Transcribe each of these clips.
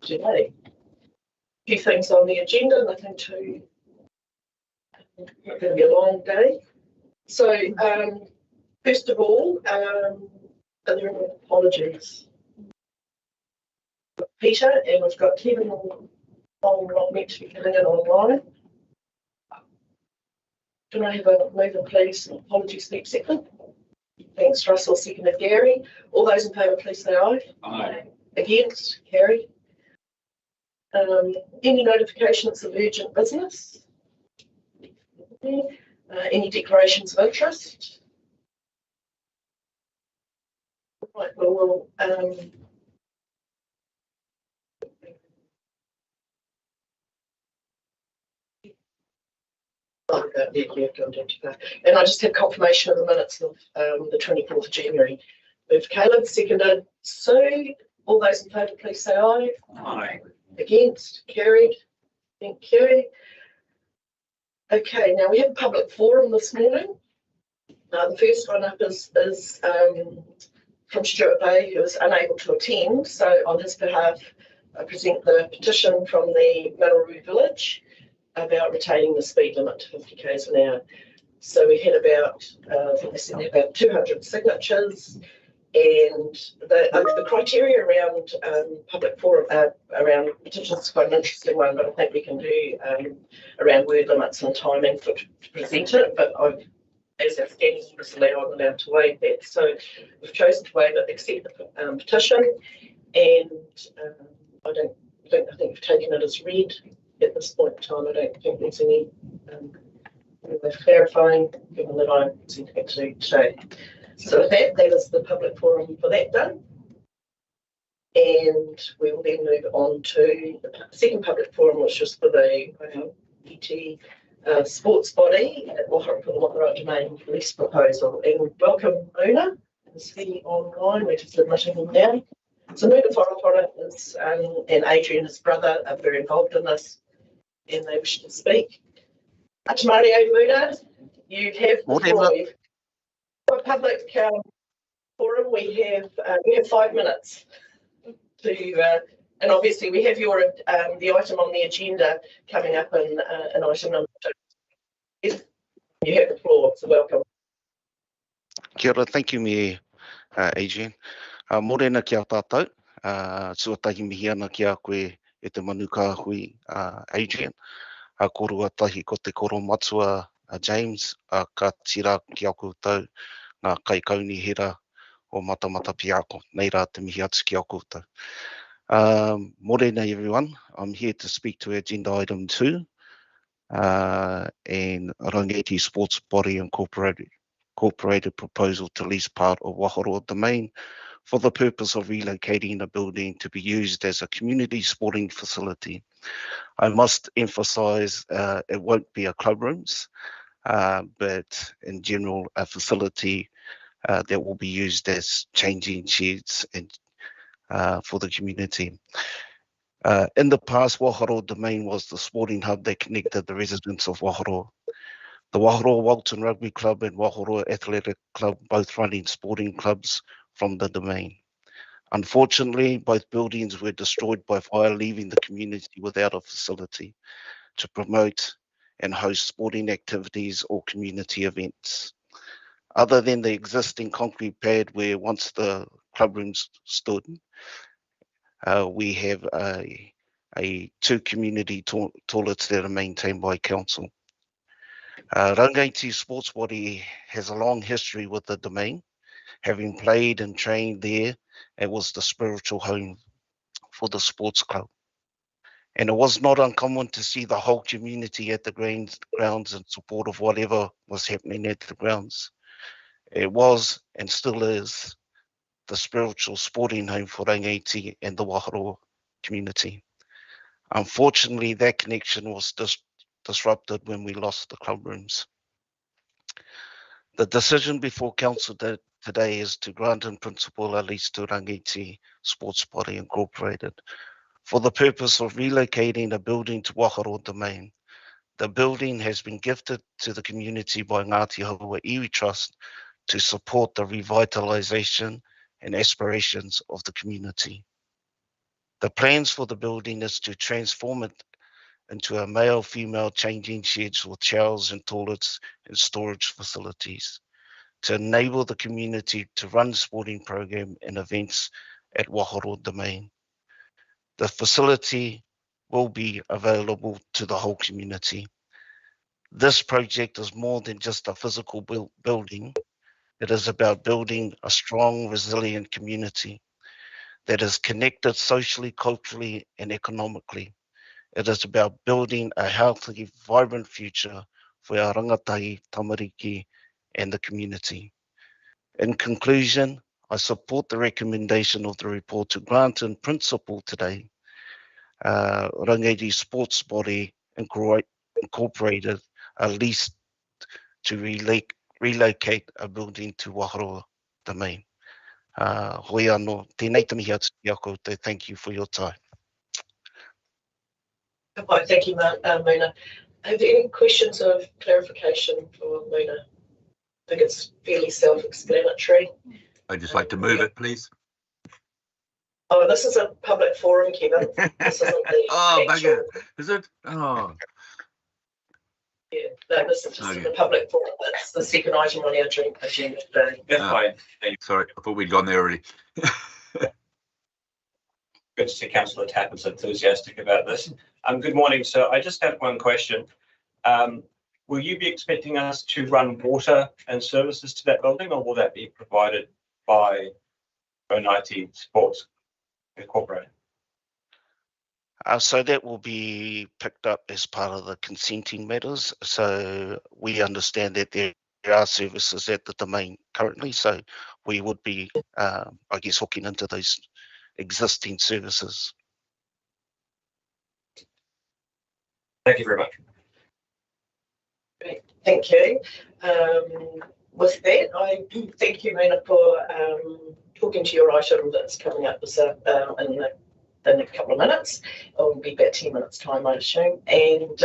today. A few things on the agenda, nothing too, not going to be a long day. So, first of all, are there any apologies? Peter, and we've got Kevin not meant to be coming in online. Can I have a mover, please? Apologies, Steve, second. Thanks, Russell. Second, Gary. All those in favour, please say aye. Aye. Against? Carried. Any notifications of urgent business? Any declarations of interest? Right, well, and I just had confirmation of the minutes of the 24th of January. Moved Caleb, seconded Sue. All those in favour, please say aye. Aye. Against? Carried. Thank you. Okay, now we have a public forum this morning. The first one up is from Stuart Bay, who was unable to attend. So on his behalf, I present the petition from the Mararu village about retaining the speed limit to 50 k's an hour. So we had about, I think they said about 200 signatures, and the criteria around public forum around petitions is quite an interesting one, but I think we can do around word limits and timing to present it. But as our standing orders allow, I'm allowed to waive that. So we've chosen to waive it, accept the petition, and I think we've taken it as read at this point in time. I don't think there's any worth clarifying, given that I sent it to today. So with that is the public forum for that done. And we will then move on to the second public forum, which is for the ET sports body at Wahara for the Wahara Domain lease proposal. And welcome, Una. Is he online? We're just admitting him now. So Muna Wharapora is, and Adrian, his brother, are very involved in this, and they wish to speak. Atamario Muna, you have the floor. For public forum, we have 5 minutes to, and obviously we have your the item on the agenda coming up in an item number 2. You have the floor, so welcome. Kia ora, thank you, me, Adrian. Morena kia tātou, suatahi mihi ana ki a koe e te manuka hui, Adrian. Korua tahi ko te koro matua, James, ka tira ki a koutou, ngā kai kauni hira o Matamata-Piako. Nei rā te mihi atu ki a koutou. Morena everyone, I'm here to speak to agenda item 2, and Rangiati Sports Body Incorporated proposal to lease part of Waharo Domain for the purpose of relocating a building to be used as a community sporting facility. I must emphasise it won't be a club rooms, but in general a facility that will be used as changing sheds and for the community. In the past, Waharo Domain was the sporting hub that connected the residents of Waharo. The Waharo Walton Rugby Club and Waharo Athletic Club both running sporting clubs from the domain. Unfortunately, both buildings were destroyed by fire, leaving the community without a facility to promote and host sporting activities or community events. Other than the existing concrete pad where once the club rooms stood, we have two community toilets that are maintained by council. Rangiati Sports Body has a long history with the domain, having played and trained there. It was the spiritual home for the sports club. And it was not uncommon to see the whole community at the grounds in support of whatever was happening at the grounds. It was and still is the spiritual sporting home for Rangiati and the Waharo community. Unfortunately, that connection was disrupted when we lost the club rooms. The decision before council today is to grant in principle a lease to Rangiati Sports Body Incorporated for the purpose of relocating a building to Waharo Domain. The building has been gifted to the community by Ngāti Hauā Iwi Trust to support the revitalisation and aspirations of the community. The plans for the building is to transform it into a male-female changing sheds with showers and toilets and storage facilities to enable the community to run sporting program and events at Wahoro Domain. The facility will be available to the whole community. This project is more than just a physical building. It is about building a strong, resilient community that is connected socially, culturally, and economically. It is about building a healthy, vibrant future for our rangatahi, tamariki, and the community. In conclusion, I support the recommendation of the report to grant in principle today Rangi's sports body incorporated a lease to relocate a building to Waharo Domain. Hoi anō, tēnei tamihi atu ki a koutou. Thank you for your time. Thank you, Mona. Have there any questions of clarification for Mona? I think it's fairly self-explanatory. I'd just like to move it, please. Oh, this is a public forum, Kevin. This isn't the Oh, actual, bugger. Is it? Oh, yeah, no, this is just the public forum. That's the second item on our agenda today. That's fine. Thank you. sorry. I thought we'd gone there already. Good to see Councillor Tapper's enthusiastic about this. Good morning, sir. I just have one question. Will you be expecting us to run water and services to that building, or will that be provided by Onaiti Sports Incorporated? So that will be picked up as part of the consenting matters. So we understand that there are services at the domain currently, so we would be, I guess, hooking into those existing services. Thank you very much. Great, thank you. With that, I thank you, Mona, for talking to your item that's coming up this, in a couple of minutes. It will be about 10 minutes time, I assume. And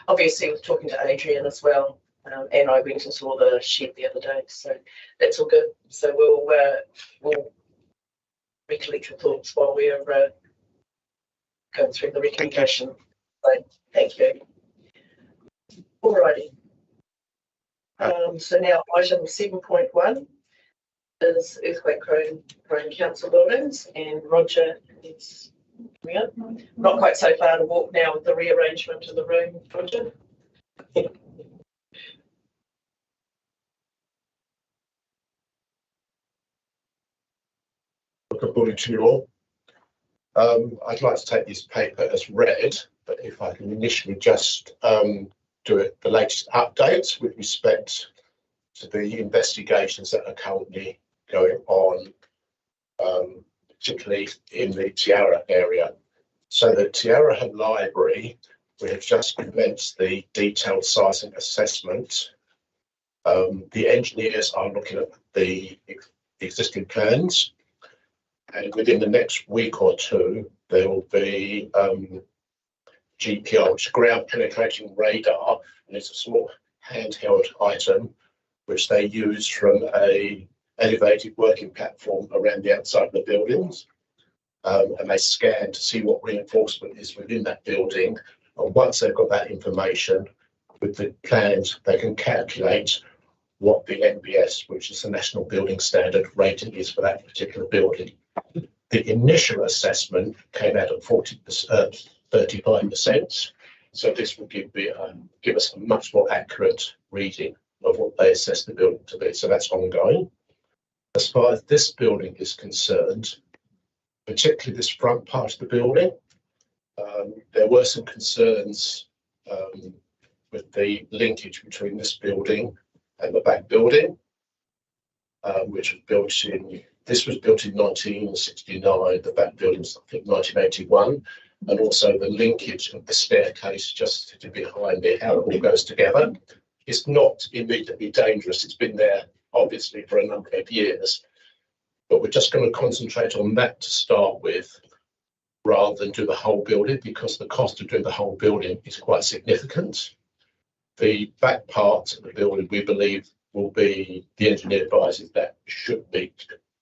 obviously, with talking to Adrian as well, and I went and saw the shed the other day, so that's all good. So we'll recollect your thoughts while we're going through the recommendation. So, thank you. Alrighty. So now item 7.1 is earthquake-prone council buildings, and Roger is coming up. Not quite so far to walk now with the rearrangement of the room, Roger. Good morning to you all. I'd like to take this paper as read, but if I can initially just do it, the latest updates with respect to the investigations that are currently going on, particularly in the Tiara area. So the Tiara Library, we have just commenced the detailed sizing assessment. The engineers are looking at the existing plans, and within the next week or two, there will be GPR, which is ground penetrating radar, and it's a small handheld item which they use from a elevated working platform around the outside of the buildings, and they scan to see what reinforcement is within that building. And once they've got that information with the plans, they can calculate what the NBS, which is the National Building Standard rating, is for that particular building. The initial assessment came out at 35%, so this will give us a much more accurate reading of what they assess the building to be. So that's ongoing. As far as this building is concerned, particularly this front part of the building, there were some concerns with the linkage between this building and the back building, which was built in. This was built in 1969. The back building was, I think, 1981, and also the linkage of the staircase just behind it, how it all goes together. It's not immediately dangerous. It's been there, obviously, for a number of years, but we're just going to concentrate on that to start with, rather than do the whole building, because the cost of doing the whole building is quite significant. The back part of the building, we believe, will be, the engineer advises that should be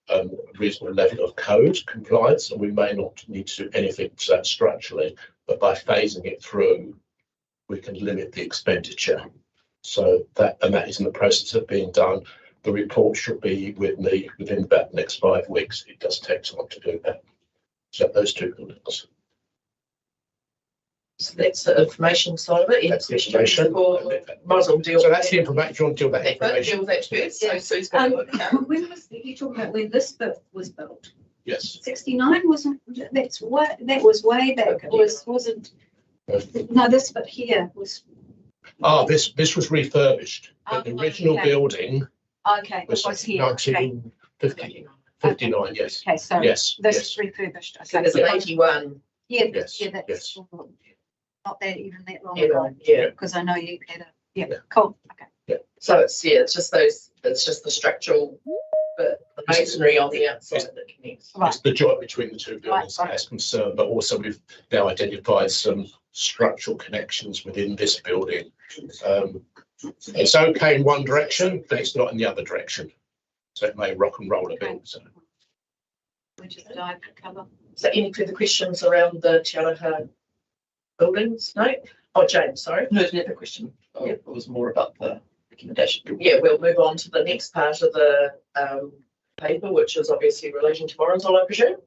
a reasonable level of code compliance, and we may not need to do anything to that structurally, but by phasing it through, we can limit the expenditure. So that is in the process of being done. The report should be with me within about the next 5 weeks. It does take time to do that. So those two buildings. So that's the information side of it. That's the information. Might as well deal. So that's the information. Do you want to deal with that Deal information? with that first. So Yeah. Sue's going to work out. When was you talking about when this was built? Yes. 69 wasn't. That was way back. It wasn't. No, this bit here was. This was refurbished, but the original okay. building Okay, it was was here. Okay. 1959. Yes. Okay, so Yes. this Yes. is refurbished. So Okay. there's an 81. Yeah, Yes, yeah, that's yes. not that even that long Yeah, ago. yeah. Because I know you had a Yeah. cool. Okay. So it's just the structural, but the masonry on the outside that connects. Right. It's the joint between the two buildings Right. that's concerned, but also we've now identified some structural connections within this building. It's okay in one direction, but it's not in the other direction. So it may rock and roll a bit. So. Which is the diagram cover. So any further questions around the Te Araha buildings? No? Oh, James, sorry. No, it's never a question. It was more about the recommendation. Yeah, we'll move on to the next part of the paper, which is obviously relating to Morrinsville, I presume.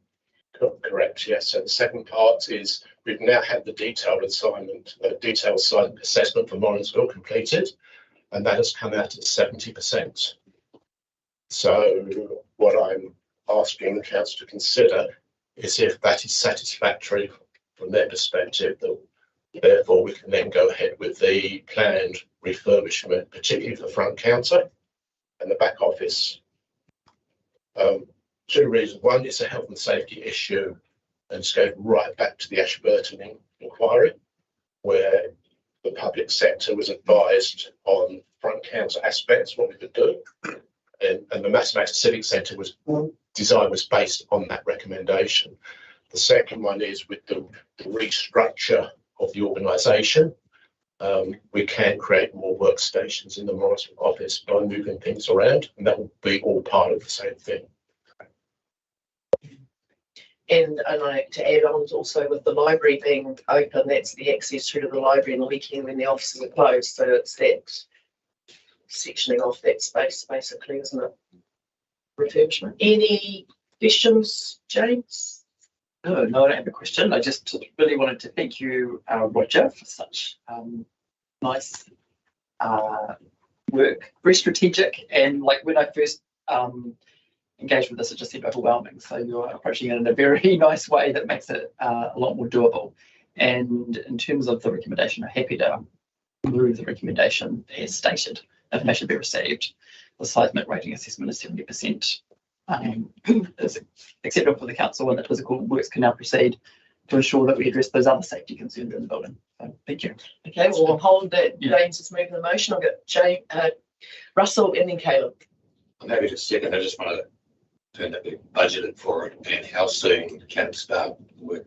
Correct, yes. So the second part is we've now had the detailed site assessment for Morrinsville completed, and that has come out at 70%. So what I'm asking the council to consider is if that is satisfactory from their perspective, that therefore we can then go ahead with the planned refurbishment, particularly for the front counter and the back office. 2 reasons. One, it's a health and safety issue, and it's going right back to the Ashburton inquiry, where the public sector was advised on front counter aspects, what we could do. And the Matamata Civic Centre design was based on that recommendation. The second one is with the restructure of the organisation. We can create more workstations in the Morrinsville office by moving things around, and that will be all part of the same thing. And like to add on also with the library being open, that's the access through to the library in the weekend when the offices are closed. So it's that sectioning off that space basically, isn't it? Refurbishment. Any questions, James? No, I don't have a question. I just really wanted to thank you, Roger, for such nice work. Very strategic, and like when I first engaged with this, it just seemed overwhelming. So you're approaching it in a very nice way that makes it a lot more doable. And in terms of the recommendation, I'm happy to move the recommendation as stated. Information be received. The seismic rating assessment is 70%. Is acceptable for the council, and that physical works can now proceed to ensure that we address those other safety concerns in the building. So thank you. Okay, well, we'll hold that. Yeah. James is moving the motion. I'll get Russell and then Caleb. I'm happy to second. I just want to turn that we budgeted for it and how soon can it start work.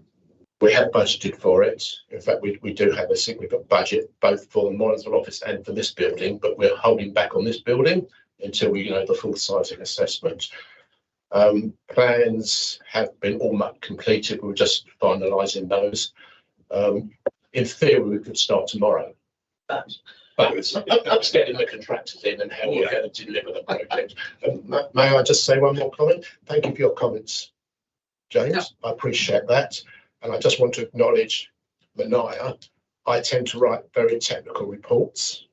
We have budgeted for it. In fact, we do have a significant budget both for the Morrinsville office and for this building, but we're holding back on this building until we know the full sizing assessment. Plans have been all completed. We're just finalising those. In theory, we could start tomorrow. But it's getting the contractors in and how we're going to deliver the project. May I just say one more comment? Thank you for your comments, James. I appreciate that. And I just want to acknowledge Manaya. I tend to write very technical reports,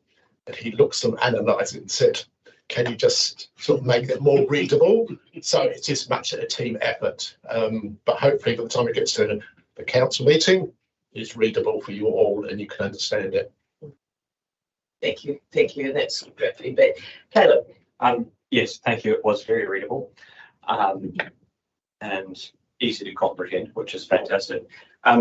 and he looks and analyses it and said, can you just sort of make it more readable? So it is much a team effort. But hopefully by the time it gets to the council meeting, it's readable for you all and you can understand it. Thank you. Thank you. That's great feedback. Caleb. Yes, thank you. It was very readable and easy to comprehend, which is fantastic.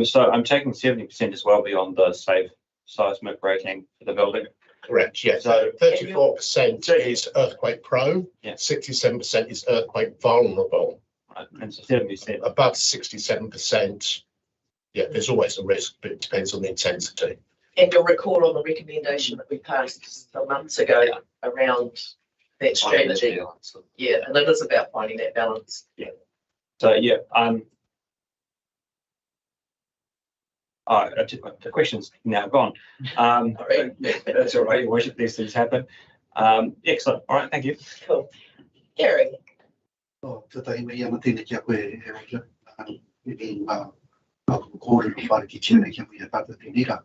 So I'm taking 70% as well beyond the safe seismic rating for the building. Correct, yes. So 34% is earthquake prone, 67% is earthquake vulnerable. Right. And so 70%. Above 67%, yeah, there's always a risk, but it depends on the intensity. And you'll recall on the recommendation that we passed some months ago around that strategy. Yeah, and it is about finding that balance. So yeah, the question's now gone. That's all right. You worship, these things happen. Excellent. All right, thank you. Cool. Gary. Oh, tētahi ia matene kia koe he roja. Kōrero whare ki tina kia koe he tata tinira.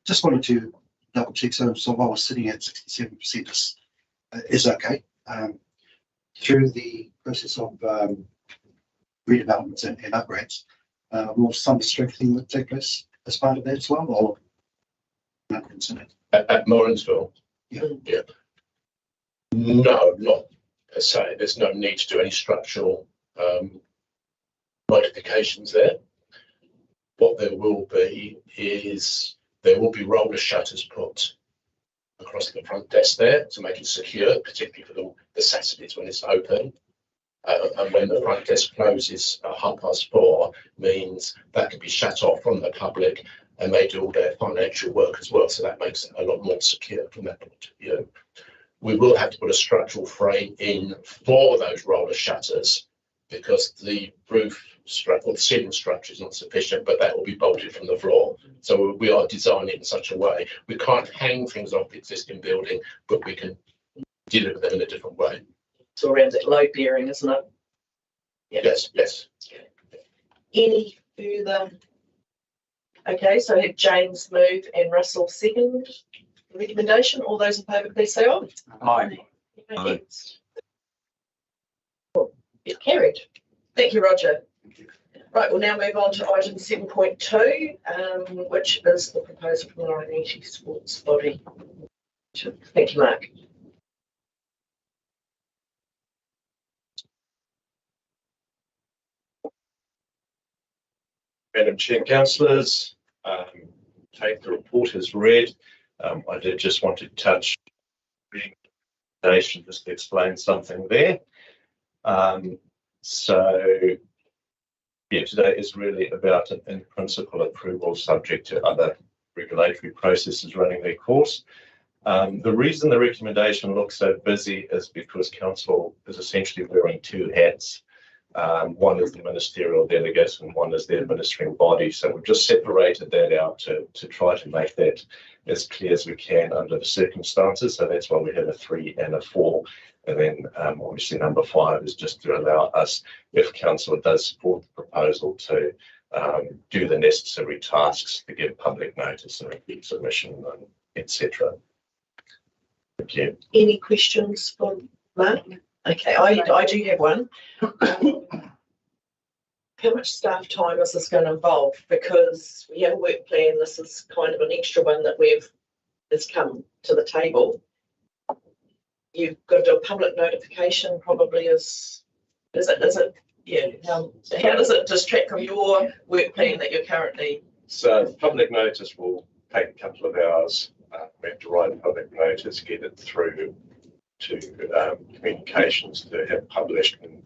Just wanted to double check. So while we're sitting at 67% is okay. Through the process of redevelopments and upgrades, will some strengthening take place as part of that as well, or not considered? At Morrinsville? Yeah. No, not per se. There's no need to do any structural modifications there. What there will be is there will be roller shutters put across the front desk there to make it secure, particularly for the Saturdays when it's open. And when the front desk closes at 4:30, means that can be shut off from the public and they do all their financial work as well. So that makes it a lot more secure from that point of view. We will have to put a structural frame in for those roller shutters because the roof structure or the ceiling structure is not sufficient, but that will be bolted from the floor. So we are designing it in such a way. We can't hang things off the existing building, but we can deliver them in a different way. It's all around that load bearing, isn't it? Yeah. Yes. Any further? Okay, so I have James move and Russell second the recommendation. All those in favour, please say aye. Aye. Against? Cool. It carried. Thank you, Roger. Right, we'll now move on to item 7.2, which is the proposal from the Rangiti Sports Body. Thank you, Mark. Madam Chair, councillors, take the report as read. I did just want to touch reading recommendation just to explain something there. Today is really about an in-principle approval subject to other regulatory processes running their course. The reason the recommendation looks so busy is because council is essentially wearing two hats. One is the ministerial delegate and one is the administering body. So we've just separated that out to try to make that as clear as we can under the circumstances. So that's why we have a 3 and a 4. And then obviously number 5 is just to allow us, if council does support the proposal, to do the necessary tasks to give public notice and review submission, etc. Thank you. Any questions for Mark? Okay, I do have one. How much staff time is this going to involve? Because we have a work plan. This is kind of an extra one that has come to the table. You've got to do a public notification. Probably is it? Yeah. How does it distract from your work plan that you're currently? So public notice will take a couple of hours. We have to write public notice, get it through to communications to have published and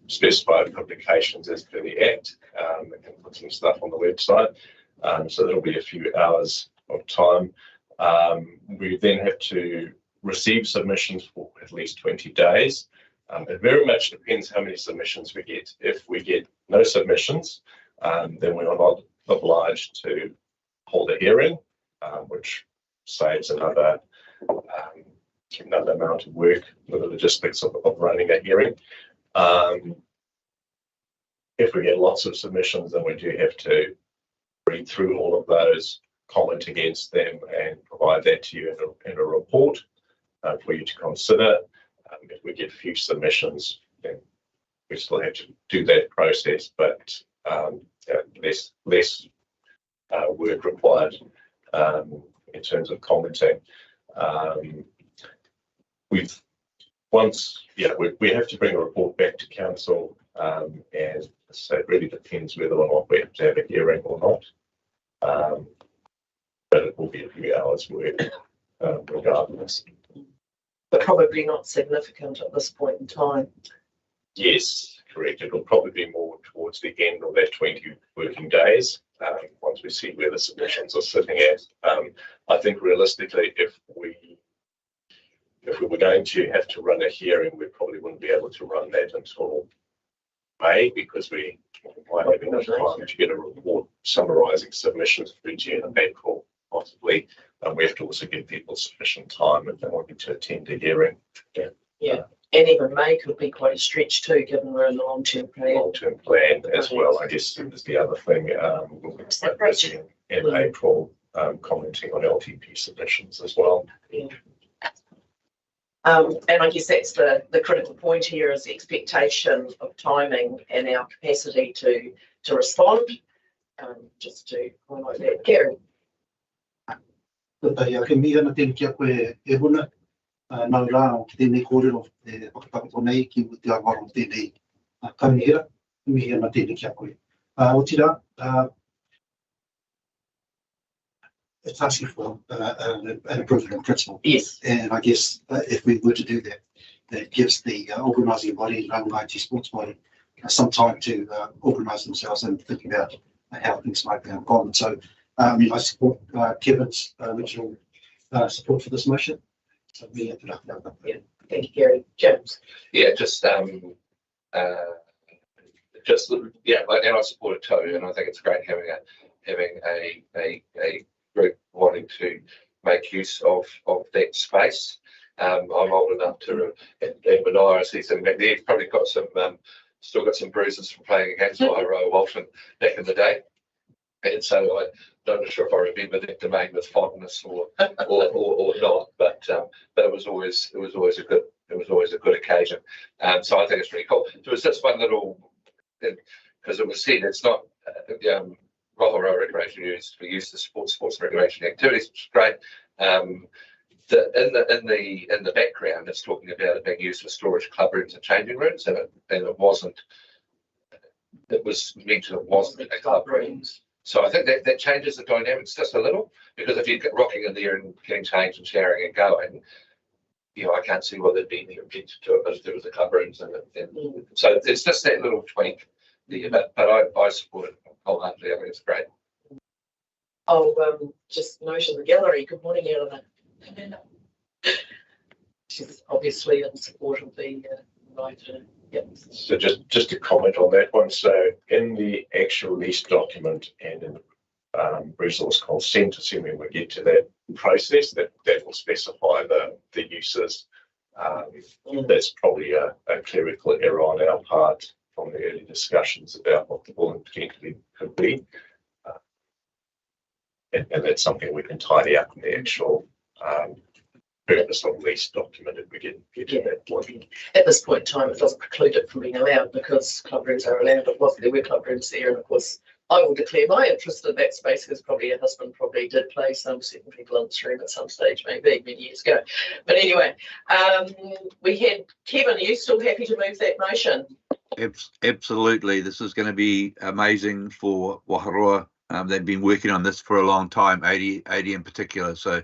specified publications as per the Act. We can put some stuff on the website. So there'll be a few hours of time. We then have to receive submissions for at least 20 days. It very much depends how many submissions we get. If we get no submissions, then we are not obliged to hold a hearing, which saves another amount of work with the logistics of running a hearing. If we get lots of submissions, then we do have to read through all of those, comment against them, and provide that to you in a report for you to consider. If we get few submissions, then we still have to do that process, but less work required in terms of commenting. We have to bring a report back to council, and so it really depends whether or not we have to have a hearing or not. But it will be a few hours work regardless. But probably not significant at this point in time. Yes, correct. It will probably be more towards the end of that 20 working days, once we see where the submissions are sitting at. I think realistically, if if we were going to have to run a hearing, we probably wouldn't be able to run that until May, because we might have enough time to get a report summarising submissions through June and April, possibly. And we have to also give people sufficient time if they want to attend the hearing. Yeah. And even May could be quite a stretch too, given we're in the long-term plan. Long-term plan as well, I guess, is the other thing. We'll be visiting in April, commenting on LTP submissions as well. Yeah. And I guess that's the critical point here, is the expectation of timing and our capacity to respond. Just to highlight that, Gary. Ke miha na tēnei kia koe e huna, nau rā o tēnei kōrero e whakapako nei ki o te awaro o tēnei kaunihira, miha na tēnei kia koe. O tira, it's asking for an improvement in principle. Yes. And I guess if we were to do that, that gives the organising body, the Rangi IT sports body, some time to organise themselves and think about how things might be gone. So I support Kevin's original support for this motion. So we ended up. Yeah, thank you, Gary. James. Yeah, yeah, and I support it too, and I think it's great having a group wanting to make use of that space. I'm old enough to, and Benai, I see some back there, probably got some, still got some bruises from playing against Wairau Walton back in the day. And so I'm not sure if I remember that domain with fondness or not, but it was always a good occasion. So I think it's really cool. So it's just one little, because it was said it's not Rohoro recreation used for use of sports and recreation activities, which is great. In the background, it's talking about it being used for storage, club rooms, and changing rooms, and it wasn't. It was mentioned it wasn't a club rooms. So I think that changes the dynamics just a little, because if you're rocking in there and getting changed and showering and going, I can't see what there'd be any objection to it, but if there was the club rooms and so it's just that little tweak there. But I support it wholeheartedly. I think it's great. Oh, just note in the gallery. Good morning, Eleanor. She's obviously in support of the right. Yep. So just to comment on that one. So in the actual lease document and in the resource consent, assuming we get to that process, that will specify the uses. That's probably a clerical error on our part from the early discussions about what the building potentially could be. And that's something we can tidy up in the actual purpose of lease document if we get to that point. At this point in time, it doesn't preclude it from being allowed, because club rooms are allowed. It wasn't, there were club rooms there, and of course I will declare my interest in that space, because probably her husband probably did play some certain people in this room at some stage, maybe many years ago. But anyway, we had Kevin. Are you still happy to move that motion? Absolutely. This is going to be amazing for Waharoa. They've been working on this for a long time, 80 in particular. So,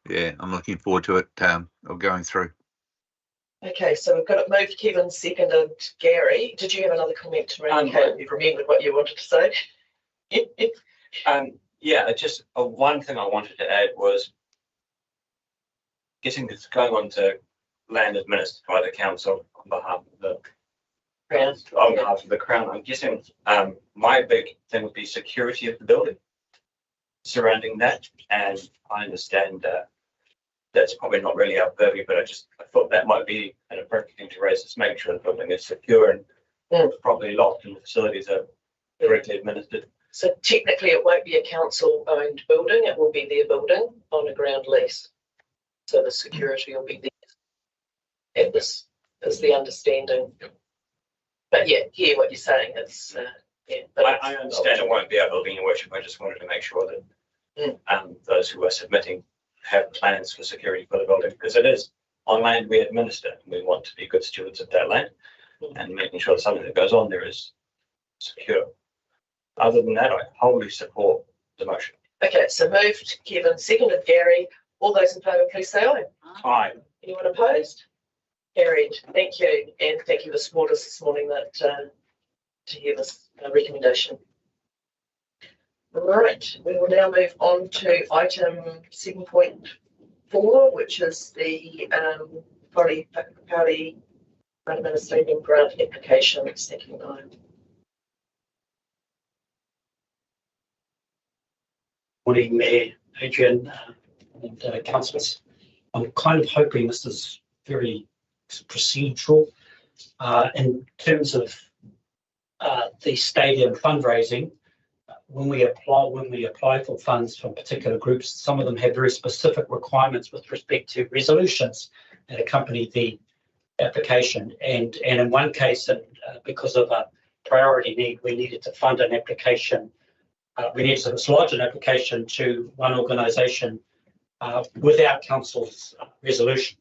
yeah, I'm looking forward to it of going through. Okay, so we've got it moved. Kevin seconded. Gary, did you have another comment to make? You've remembered what you wanted to say? Yeah, just one thing I wanted to add was getting this going on to land administered by the council on behalf of the Crown. On behalf of the Crown. I'm guessing my big thing would be security of the building surrounding that, and I understand that's probably not really our purview, but I thought that might be an appropriate thing to raise, is make sure the building is secure and properly locked and the facilities are correctly administered. So technically it won't be a council owned building, it will be their building on a ground lease. So the security will be there. And this is the understanding. But yeah, hear what you're saying. It's but I understand it won't be our building, Your Worship. I just wanted to make sure that those who are submitting have plans for security for the building, because it is on land we administer, and we want to be good stewards of that land and making sure that something that goes on there is secure. Other than that, I wholly support the motion. Okay, so moved, Kevin, seconded, Gary. All those in favour, please say aye. Aye. Anyone opposed? Carried. Thank you, and thank you for supporting us this morning that to hear this recommendation. Right, we will now move on to item 7.4, which is the Matamata-Piako Stadium grant application, second line. Morning, Mayor, Adrian, and councillors. I'm kind of hoping this is very procedural in terms of the stadium fundraising. When we apply for funds from particular groups, some of them have very specific requirements with respect to resolutions that accompany the application. And in one case, because of a priority need, we needed to fund an application. We needed to lodge an application to one organisation without council's resolution.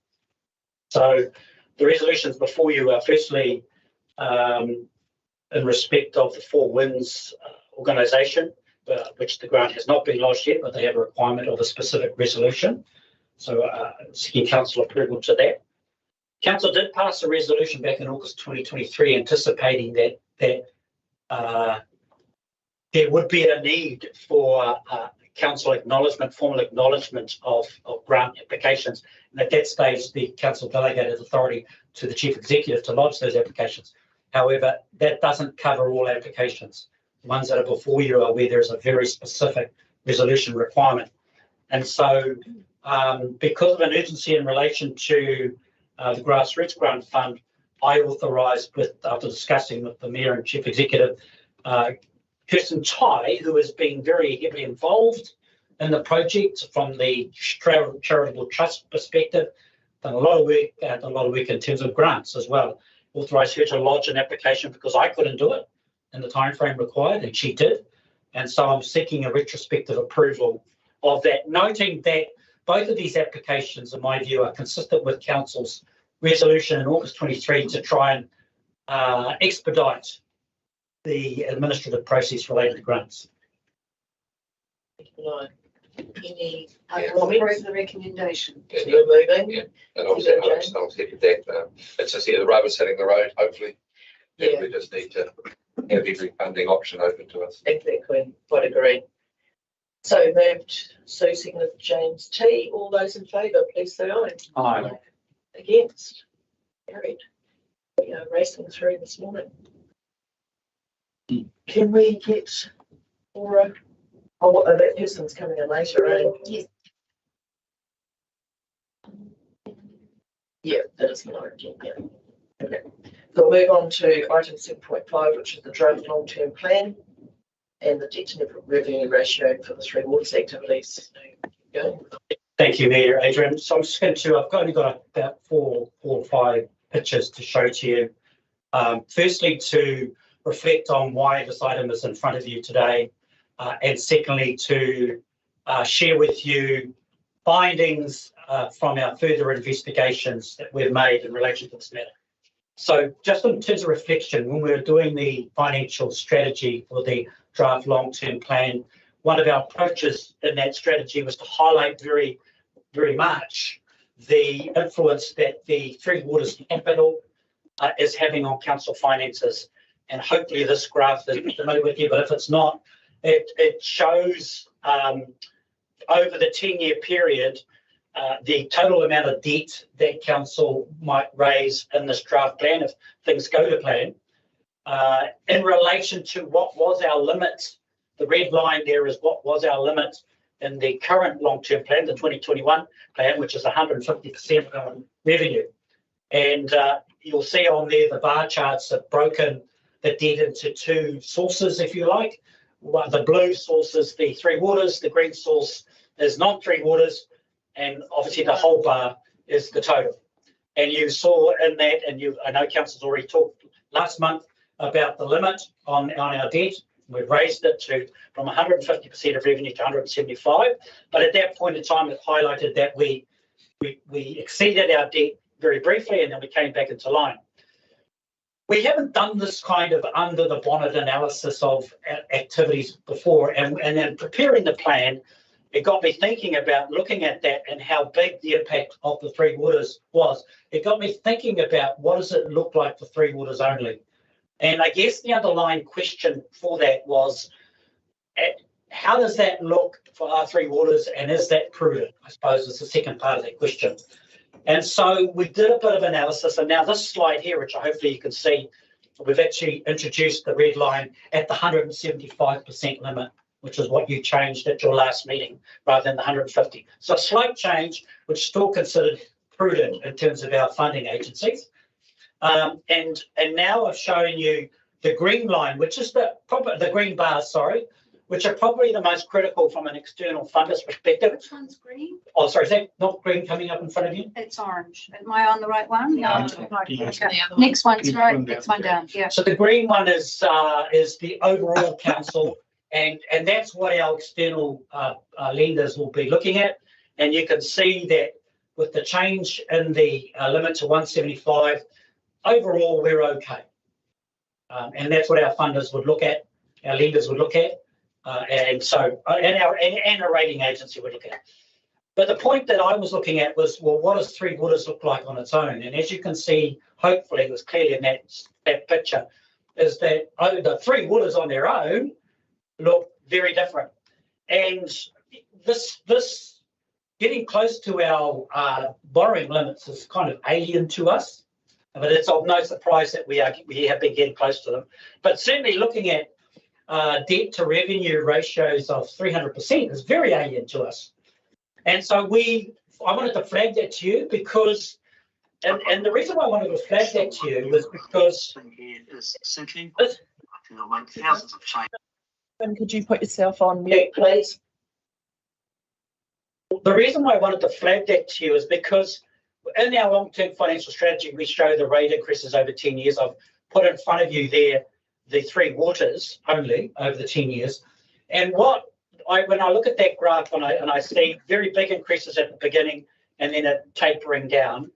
So the resolutions before you are firstly in respect of the Four Winds organisation, which the grant has not been lodged yet, but they have a requirement of a specific resolution. So seeking council approval to that. Council did pass a resolution back in August 2023 anticipating that there would be a need for council acknowledgement, formal acknowledgement of grant applications. And at that stage, the council delegated authority to the chief executive to lodge those applications. However, that doesn't cover all applications. The ones that are before you are where there's a very specific resolution requirement. And so because of an urgency in relation to the Grassroots Grant Fund, I authorised, after discussing with the Mayor and Chief Executive, Kirsten Tai, who has been very heavily involved in the project from the charitable trust perspective, done a lot of work in terms of grants as well. Authorised her to lodge an application because I couldn't do it in the time frame required, and she did. And so I'm seeking a retrospective approval of that, noting that both of these applications, in my view, are consistent with council's resolution in August 23 to try and expedite the administrative process related to grants. Any Approve the recommendation. Yeah, You're moving? yeah. And I'll second that. It's just the rubber's hitting the road, hopefully. Yeah. We just need to have every funding option open to us. Exactly, quite agree. So moved, Sue, seconded James T. All those in favour, please say aye. Aye. Against? Carried. We are racing through this morning. Can we get Laura? Oh, that person's coming in later, eh? Yes. Yeah, that is minority. Yeah. Okay. So we'll move on to item 7.5, which is the draft long-term plan and the debt to net revenue ratio for the Three Waters activities. Go. Thank you, Mayor Adrian. So I'm just going to, I've only got about four or five pictures to show to you. Firstly, to reflect on why this item is in front of you today, and secondly, to share with you findings from our further investigations that we've made in relation to this matter. So just in terms of reflection, when we were doing the financial strategy for the draft long-term plan, one of our approaches in that strategy was to highlight very, very much the influence that the Three Waters capital is having on council finances. And hopefully this graph is familiar with you, but if it's not, it shows over the 10-year period the total amount of debt that council might raise in this draft plan if things go to plan in relation to what was our limit. The red line there is what was our limit in the current long-term plan, the 2021 plan, which is 150% of our revenue. And you'll see on there the bar charts have broken the debt into two sources, if you like. The blue source is the Three Waters, the green source is not Three Waters, and obviously the whole bar is the total. And you saw in that, and I know council's already talked last month about the limit on our debt. We've raised it from 150% of revenue to 175. But at that point in time, it highlighted that we exceeded our debt very briefly, and then we came back into line. We haven't done this kind of under the bonnet analysis of activities before, and then preparing the plan, it got me thinking about looking at that and how big the impact of the Three Waters was. It got me thinking about what does it look like for Three Waters only? And I guess the underlying question for that was, how does that look for our Three Waters, and is that prudent? I suppose is the second part of that question. And so we did a bit of analysis, and now this slide here, which hopefully you can see, we've actually introduced the red line at the 175% limit, which is what you changed at your last meeting, rather than the 150. So a slight change, which is still considered prudent in terms of our funding agencies. And now I've shown you the green line, which is the green bars, sorry, which are probably the most critical from an external funder's perspective. Which one's green? Oh, sorry, is that not green coming up in front of you? It's orange. Am I on the right one? No. Okay. Next one's right. Next one down. Yeah. So the green one is the overall council, and that's what our external lenders will be looking at. And you can see that with the change in the limit to 175, overall we're okay. And that's what our funders would look at, our lenders would look at, and our rating agency would look at. But the point that I was looking at was, well, what does Three Waters look like on its own? And as you can see, hopefully it was clearly in that picture, is that the Three Waters on their own look very different. And this getting close to our borrowing limits is kind of alien to us. But it's of no surprise that we have been getting close to them. But certainly looking at debt to revenue ratios of 300% is very alien to us. And so I wanted to flag that to you because, and the reason why I wanted to flag that to you was because could you put yourself on mute, please? The reason why I wanted to flag that to you is because in our long-term financial strategy, we show the rate increases over 10 years. I've put in front of you there the Three Waters only over the 10 years. And when I look at that graph and I see very big increases at the beginning and then it tapering down.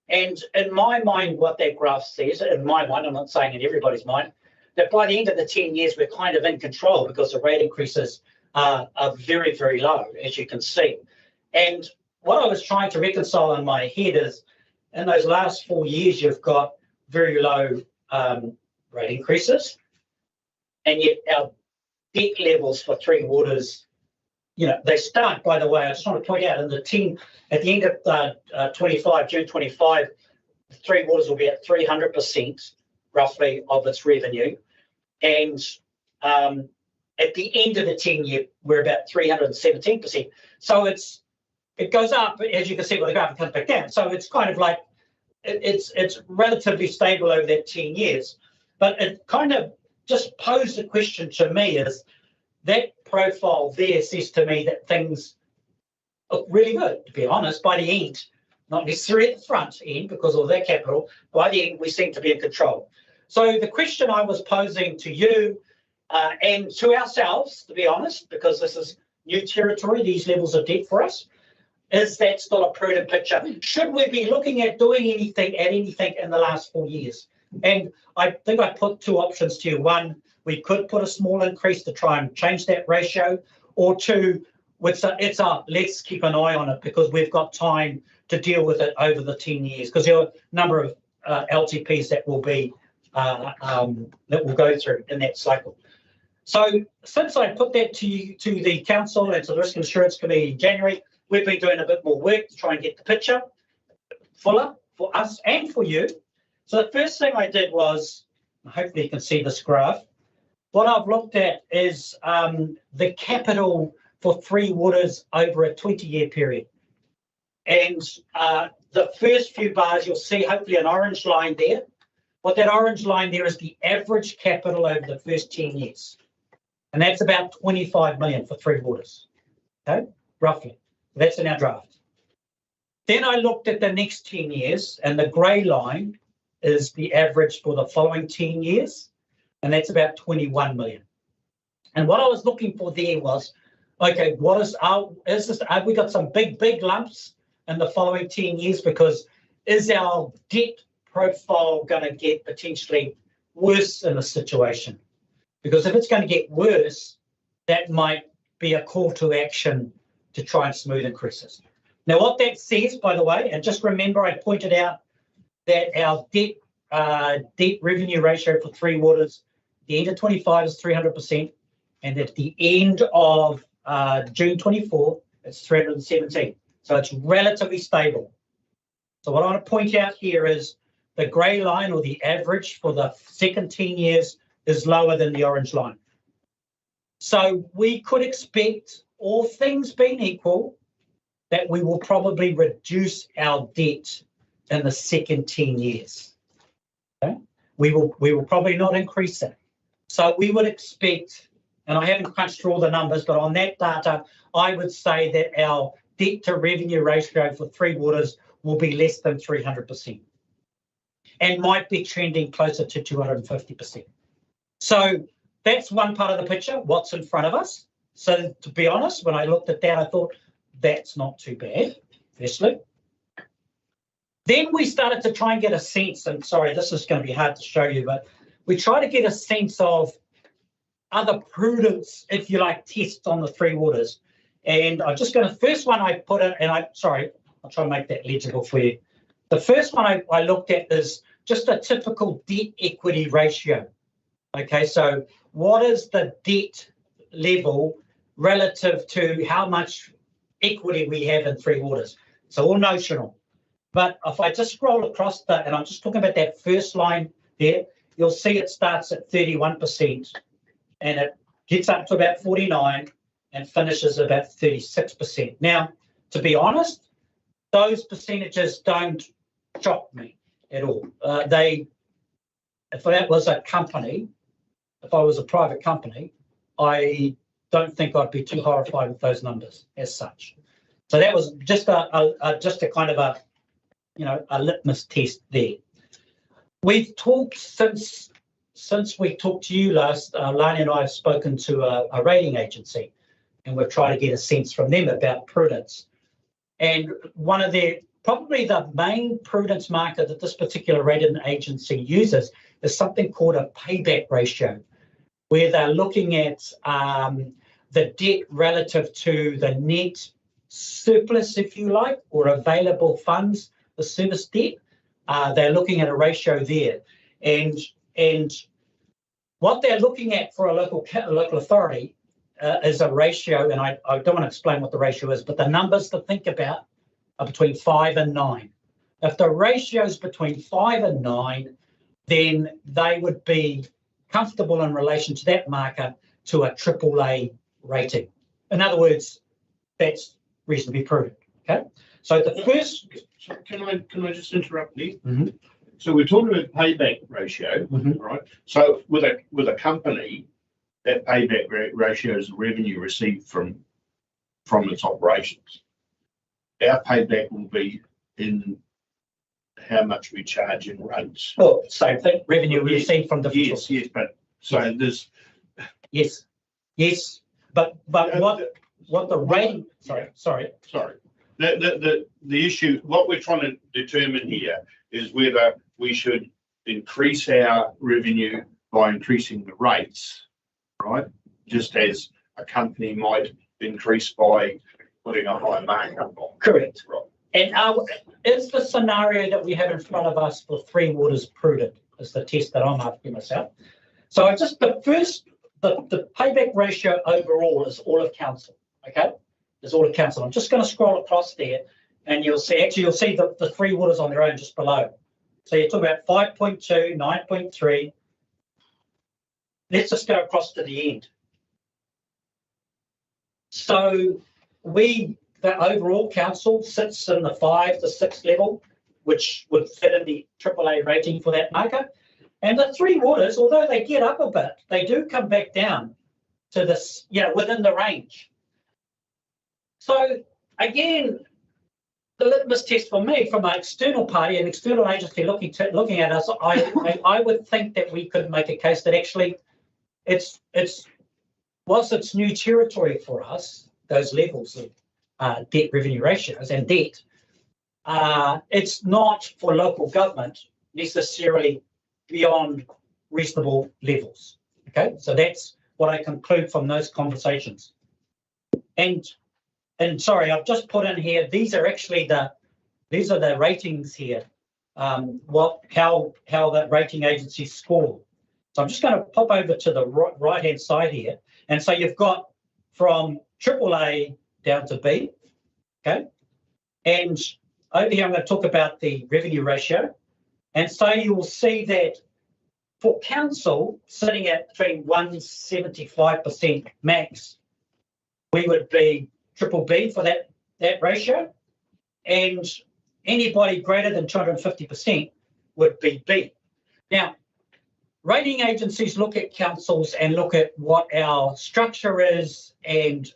And in my mind, what that graph says, in my mind, I'm not saying in everybody's mind, that by the end of the 10 years, we're kind of in control because the rate increases are very, very low, as you can see. And what I was trying to reconcile in my head is, in those last 4 years, you've got very low rate increases, and yet our debt levels for Three Waters, they start, by the way, I just want to point out, at the end of June 25, Three Waters will be at 300%, roughly, of its revenue. And at the end of the 10-year, we're about 317%. So it goes up, as you can see, with the graph, it comes back down. So it's kind of like, it's relatively stable over that 10 years. But it kind of just posed a question to me, is that profile there says to me that things look really good, to be honest, by the end. Not necessarily at the front end because of their capital. By the end, we seem to be in control. So the question I was posing to you and to ourselves, to be honest, because this is new territory, these levels of debt for us, is that still a prudent picture? Should we be looking at doing anything in the last 4 years? And I think I put two options to you. One, we could put a small increase to try and change that ratio, or two, it's a let's keep an eye on it because we've got time to deal with it over the 10 years because there are a number of LTPs that will be that will go through in that cycle. So since I put that to the council and to the Risk Insurance Committee in January, we've been doing a bit more work to try and get the picture fuller for us and for you. So the first thing I did was, hopefully you can see this graph, what I've looked at is the capital for Three Waters over a 20-year period. And the first few bars, you'll see hopefully an orange line there. What that orange line there is the average capital over the first 10 years. And that's about 25 million for Three Waters, okay, roughly. That's in our draft. Then I looked at the next 10 years, and the grey line is the average for the following 10 years, and that's about 21 million. And what I was looking for there was, okay, have we got some big lumps in the following 10 years? Because is our debt profile going to get potentially worse in the situation? Because if it's going to get worse, that might be a call to action to try and smooth increases. Now, what that says, by the way, and just remember I pointed out that our debt revenue ratio for Three Waters, the end of 25 is 300%, and at the end of June 24, it's 317. So it's relatively stable. So what I want to point out here is the grey line, or the average for the second 10 years, is lower than the orange line. So we could expect, all things being equal, that we will probably reduce our debt in the second 10 years. Okay? We will probably not increase it. So we would expect, and I haven't crunched through all the numbers, but on that data, I would say that our debt to revenue ratio for Three Waters will be less than 300% and might be trending closer to 250%. So that's one part of the picture, what's in front of us. So to be honest, when I looked at that, I thought that's not too bad, firstly. Then we started to try and get a sense, and sorry, this is going to be hard to show you, but we try to get a sense of other prudence, if you like, tests on the Three Waters. And I'm just going to, first one I put in, and I'll try and make that legible for you. The first one I looked at is just a typical debt equity ratio. Okay, so what is the debt level relative to how much equity we have in Three Waters? So all notional. But if I just scroll across that, and I'm just talking about that first line there, you'll see it starts at 31% and it gets up to about 49 and finishes about 36%. Now, to be honest, those percentages don't shock me at all. If that was a company, if I was a private company, I don't think I'd be too horrified with those numbers as such. So that was just a kind of a, you know, a litmus test there. We've talked since we talked to you last, Lani and I have spoken to a rating agency, and we've tried to get a sense from them about prudence. And one of their, probably the main prudence marker that this particular rating agency uses is something called a payback ratio, where they're looking at the debt relative to the net surplus, if you like, or available funds, the service debt. They're looking at a ratio there. And what they're looking at for a local authority is a ratio, and I don't want to explain what the ratio is, but the numbers to think about are between 5 and 9. If the ratio is between 5 and 9, then they would be comfortable in relation to that marker to a AAA rating. In other words, that's reasonably prudent. Okay, so the first. So can I just interrupt you? Mm-hmm. So we're talking about payback ratio, right? So with a company, that payback ratio is the revenue received from its operations. Our payback will be in how much we charge in rates. Well, same thing. Revenue we receive from different sources. Yes, but so there's. Yes, but what the rating? Sorry. The issue, what we're trying to determine here is whether we should increase our revenue by increasing the rates, right? Just as a company might increase by putting a higher markup on. Correct. Right. And is the scenario that we have in front of us for Three Waters prudent? Is the test that I'm asking myself. So the payback ratio overall is all of council. Okay, is all of council. I'm just going to scroll across there, and you'll see the Three Waters on their own just below. So you're talking about 5.2, 9.3. Let's just go across to the end. So the overall council sits in the 5 to 6 level, which would fit in the AAA rating for that marker. And the Three Waters, although they get up a bit, they do come back down to this, within the range. So again, the litmus test for me, from an external party, an external agency looking at us, I would think that we could make a case that actually whilst it's new territory for us, those levels of debt revenue ratios and debt, it's not for local government necessarily beyond reasonable levels. Okay, so that's what I conclude from those conversations. And sorry, I've just put in here, these are the ratings here, how that rating agency score. So I'm just going to pop over to the right hand side here, and so you've got from AAA down to B, okay, and over here I'm going to talk about the revenue ratio. And so you will see that for council, sitting at between 175% max, we would be triple B for that ratio. And anybody greater than 250% would be B. Now, rating agencies look at councils and look at what our structure is and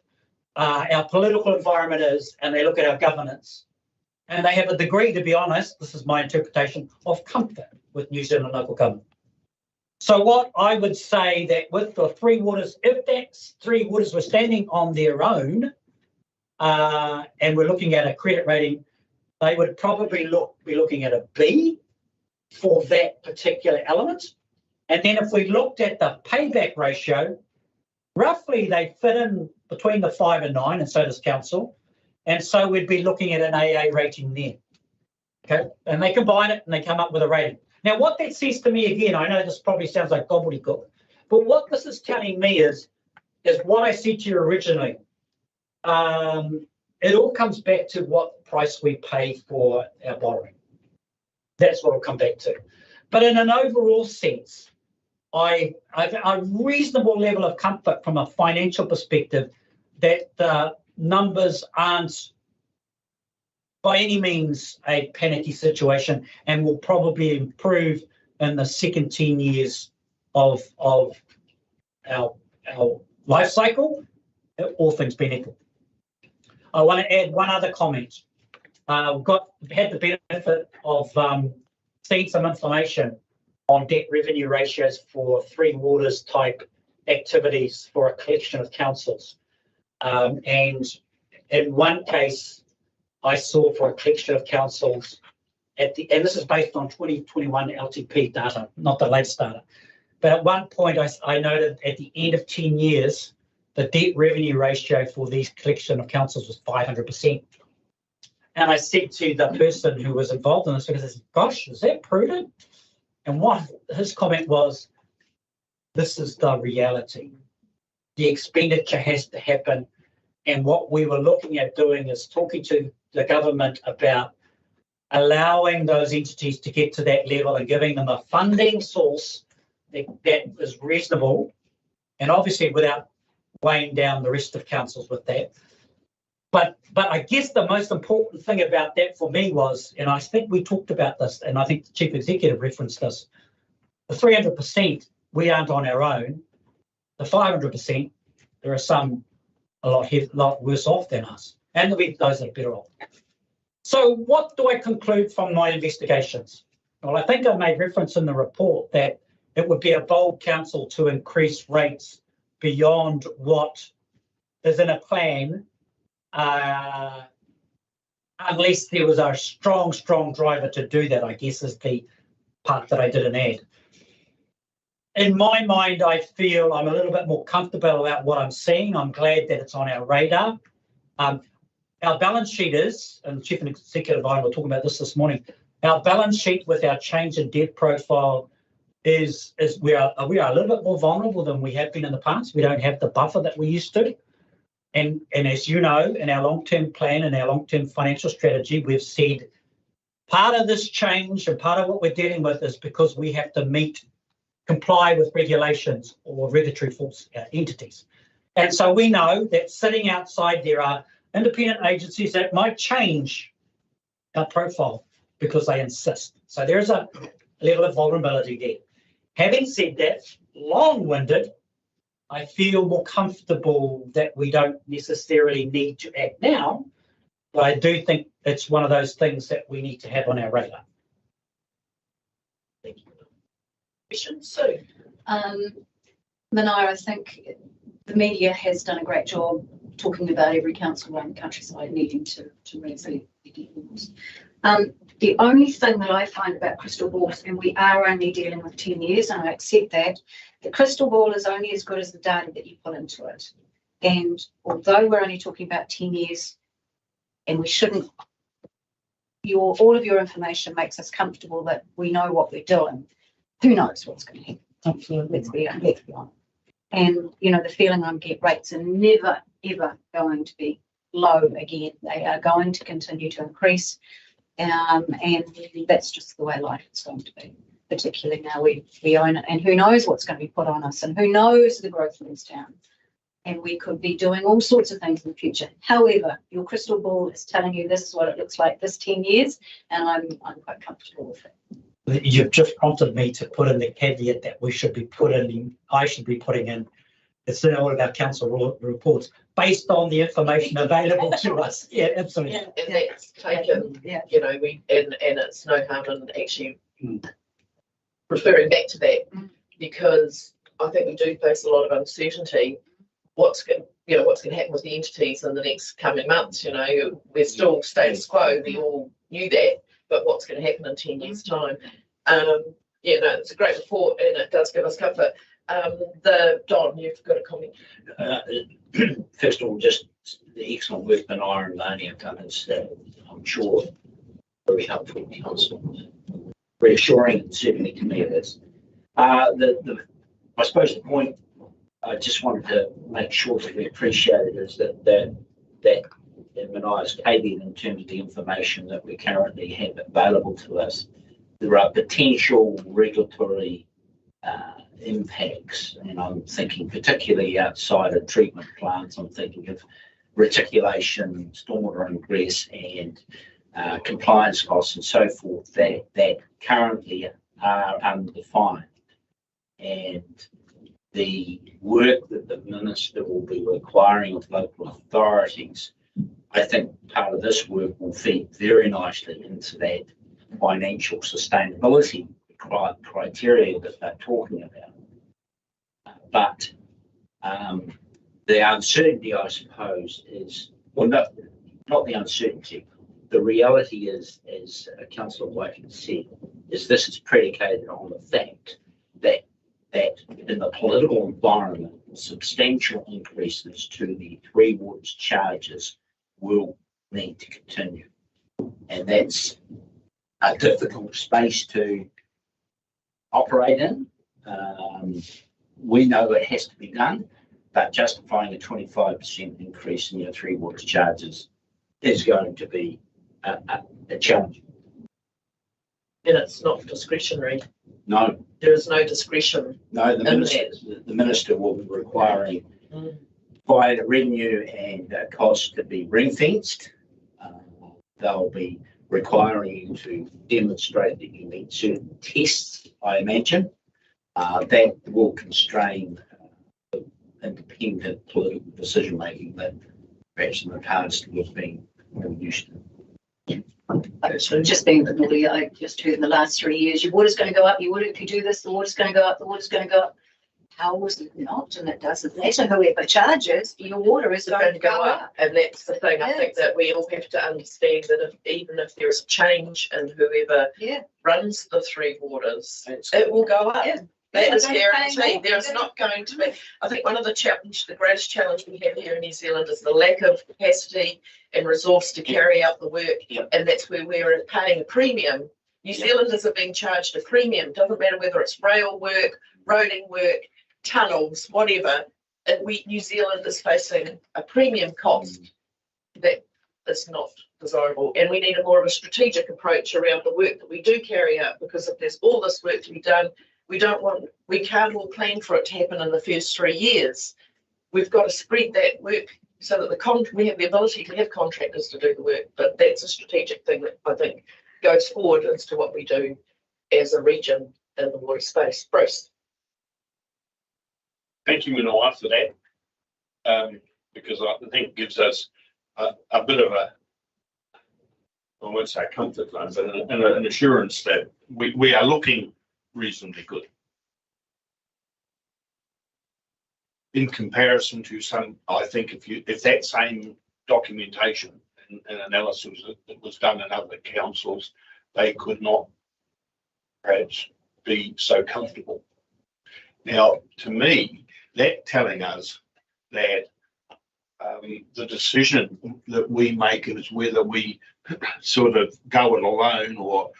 our political environment is, and they look at our governance. And they have a degree, to be honest, this is my interpretation, of comfort with New Zealand local government. So what I would say that with the Three Waters, if that Three Waters were standing on their own and we're looking at a credit rating, they would probably be looking at a B for that particular element. And then if we looked at the payback ratio, roughly they fit in between the 5 and 9, and so does council. And so we'd be looking at an AA rating there. Okay, and they combine it and they come up with a rating. Now, what that says to me, again, I know this probably sounds like gobbledygook, but what this is telling me is what I said to you originally. It all comes back to what price we pay for our borrowing. That's what it'll come back to. But in an overall sense, I have a reasonable level of comfort from a financial perspective that the numbers aren't by any means a panicky situation and will probably improve in the second 10 years of our life cycle, all things being equal. I want to add one other comment. We've had the benefit of seeing some information on debt revenue ratios for Three Waters type activities for a collection of councils. And in one case, I saw for a collection of councils and this is based on 2021 LTP data, not the latest data. But at one point, I noted at the end of 10 years, the debt revenue ratio for these collection of councils was 500%. And I said to the person who was involved in this, because I said, gosh, is that prudent? And what his comment was, this is the reality. The expenditure has to happen. And what we were looking at doing is talking to the government about allowing those entities to get to that level and giving them a funding source that is reasonable, and obviously without weighing down the rest of councils with that. But I guess the most important thing about that for me was, and I think we talked about this, and I think the Chief Executive referenced this, the 300%, we aren't on our own. The 500%, there are some a lot worse off than us, and there'll be those that are better off. So what do I conclude from my investigations? Well, I think I made reference in the report that it would be a bold council to increase rates beyond what is in a plan, unless there was a strong driver to do that, I guess is the part that I didn't add. In my mind, I feel I'm a little bit more comfortable about what I'm seeing. I'm glad that it's on our radar. Our balance sheet is, and the Chief Executive and I were talking about this morning, our balance sheet with our change in debt profile is we are a little bit more vulnerable than we have been in the past. We don't have the buffer that we used to. And as you know, in our long-term plan and our long-term financial strategy, we've said part of this change and part of what we're dealing with is because we have to comply with regulations or regulatory force entities. And so we know that sitting outside there are independent agencies that might change our profile because they insist. So there's a level of vulnerability there. Having said that, long-winded, I feel more comfortable that we don't necessarily need to act now, but I do think it's one of those things that we need to have on our radar. Thank you. Question, Sue. Manaia, I think the media has done a great job talking about every council around the countryside needing to raise their debt levels. The only thing that I find about crystal balls, and we are only dealing with 10 years, and I accept that, the crystal ball is only as good as the data that you put into it. And although we're only talking about 10 years, and we shouldn't, all of your information makes us comfortable that we know what we're doing. Who knows what's going to happen? Absolutely. Let's be honest. And, the feeling I get, rates are never, ever going to be low again. They are going to continue to increase. And that's just the way life is going to be, particularly now we own it. And who knows what's going to be put on us, and who knows the growth in this town. And we could be doing all sorts of things in the future. However, your crystal ball is telling you this is what it looks like this 10 years, and I'm quite comfortable with it. You've just prompted me to put in the caveat that I should be putting in. It's in all of our council reports based on the information available to us. Yeah, absolutely. And that's taken, you know, and it's no harm in actually referring back to that, because I think we do face a lot of uncertainty. What's going to happen with the entities in the next coming months? You know, we're still status quo. We all knew that, but what's going to happen in 10 years' time? It's a great report, and it does give us comfort. Don, you've got a comment. First of all, just the excellent work that Ira and Lani have done is, I'm sure, very helpful to council. Reassuring, and certainly to me it is. I suppose the point I just wanted to make sure that we appreciated is that Manaya's caveat in terms of the information that we currently have available to us, there are potential regulatory impacts, and I'm thinking particularly outside of treatment plants. I'm thinking of reticulation, stormwater ingress, and compliance costs and so forth that currently are undefined. And the work that the minister will be requiring of local authorities, I think part of this work will feed very nicely into that financial sustainability criteria that they're talking about. But the uncertainty, I suppose, is, well, not the uncertainty. The reality is, as Councillor White said, is this is predicated on the fact that in the political environment, substantial increases to the Three Waters charges will need to continue. And that's a difficult space to operate in. We know it has to be done, but justifying a 25% increase in your Three Waters charges is going to be a challenge. And it's not discretionary. No. There is no discretion. No, the minister will be requiring by the revenue and costs to be ring-fenced. They'll be requiring you to demonstrate that you meet certain tests, I imagine. That will constrain independent political decision-making that perhaps in the past was being more used to. So just being the naughty, I just heard in the last 3 years, your water's going to go up, if you do this, the water's going to go up, the water's going to go up. How was it not? And it doesn't matter whoever charges, your water is going to go up. And that's the thing. I think that we all have to understand that even if there is a change in whoever runs the Three Waters, it will go up. Yeah. That is guaranteed. There is not going to be. I think one of the greatest challenge we have here in New Zealand is the lack of capacity and resource to carry out the work. And that's where we're paying a premium. New Zealanders are being charged a premium. Doesn't matter whether it's rail work, roading work, tunnels, whatever. And New Zealand is facing a premium cost that is not desirable. And we need a more of a strategic approach around the work that we do carry out, because if there's all this work to be done, we can't all plan for it to happen in the first 3 years. We've got to spread that work so that we have the ability to have contractors to do the work. But that's a strategic thing that I think goes forward as to what we do as a region in the water space. Bruce. Thank you, Manawai, for that, because I think it gives us a bit of I won't say comfort zone, but an assurance that we are looking reasonably good in comparison to some. I think if that same documentation and analysis that was done in other councils, they could not perhaps be so comfortable. Now, to me, that telling us that the decision that we make is whether we sort of go it alone or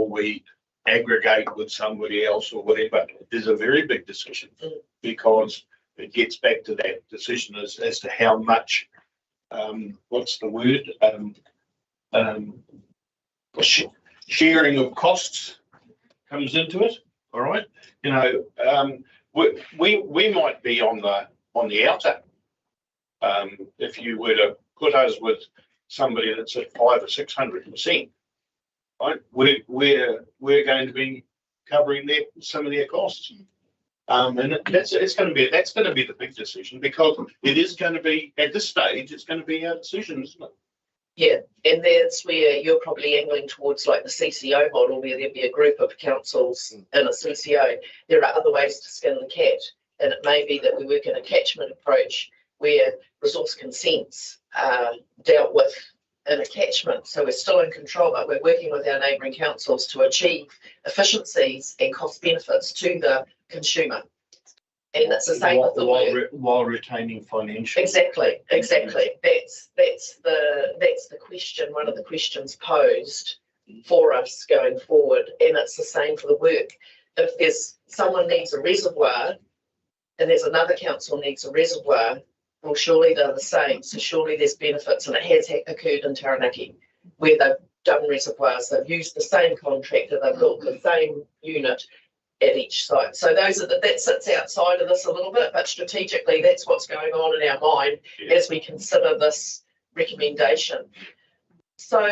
we aggregate with somebody else or whatever is a very big decision, because it gets back to that decision as to how much what's the word sharing of costs comes into it. All right, you know, we might be on the outer. If you were to put us with somebody that's at 500 or 600%, right? We're going to be covering some of their costs. And that's going to be the big decision, because it is going to be, at this stage, it's going to be our decision, isn't it? Yeah, and that's where you're probably angling towards, like the CCO model, where there'd be a group of councils in a CCO. There are other ways to skin the cat, and it may be that we work in a catchment approach where resource consents are dealt with in a catchment. So we're still in control, but we're working with our neighbouring councils to achieve efficiencies and cost benefits to the consumer. And it's the same with the while retaining financial. Exactly. That's the question. One of the questions posed for us going forward, and it's the same for the work. If there's someone needs a reservoir, and there's another council needs a reservoir, well, surely they're the same. So surely there's benefits, and it has occurred in Taranaki where they've done reservoirs. They've used the same contractor. They've built the same unit at each site. So that sits outside of this a little bit, but strategically that's what's going on in our mind as we consider this recommendation. So,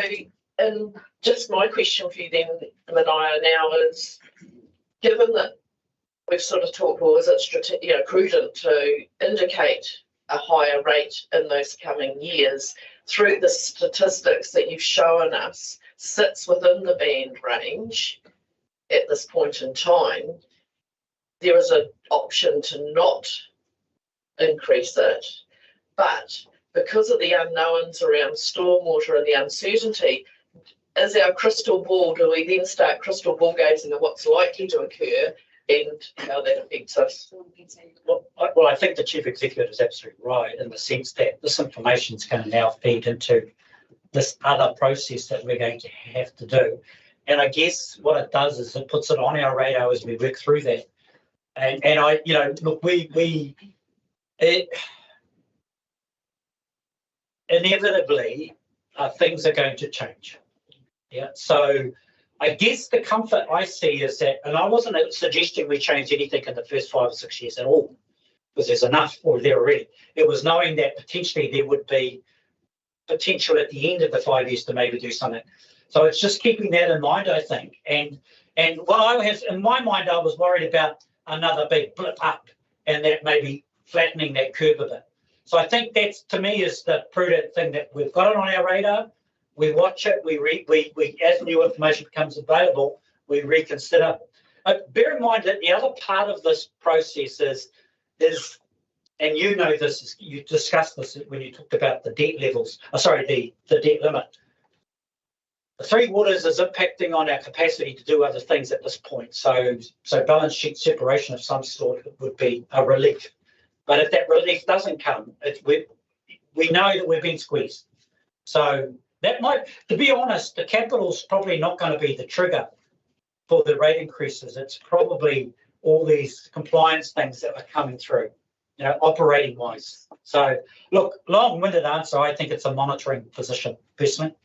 and just my question for you then, Mania, now is, given that we've sort of talked, well, is it prudent to indicate a higher rate in those coming years through the statistics that you've shown us sits within the band range? At this point in time, there is an option to not increase it, but because of the unknowns around stormwater and the uncertainty, is our crystal ball, do we then start crystal ball gazing at what's likely to occur and how that affects us? Well, I think the Chief Executive is absolutely right in the sense that this information is going to now feed into this other process that we're going to have to do. And I guess what it does is it puts it on our radar as we work through that. And I, look, inevitably things are going to change. Yeah. So I guess the comfort I see is that, and I wasn't suggesting we change anything in the first 5 or 6 years at all, because there's enough there already. It was knowing that potentially there would be potential at the end of the 5 years to maybe do something. So it's just keeping that in mind, I think. And what I have in my mind, I was worried about another big blip up and that maybe flattening that curve a bit. So I think that's, to me, is the prudent thing, that we've got it on our radar. We watch it. We as new information becomes available, we reconsider. Bear in mind that the other part of this process is, and you know this, you discussed this when you talked about the debt levels. The debt limit. The Three Waters is impacting on our capacity to do other things at this point. So balance sheet separation of some sort would be a relief. But if that relief doesn't come, we know that we're being squeezed. So that might, to be honest, the capital's probably not going to be the trigger for the rate increases. It's probably all these compliance things that are coming through, operating wise. So look, long-winded answer, I think it's a monitoring position, personally.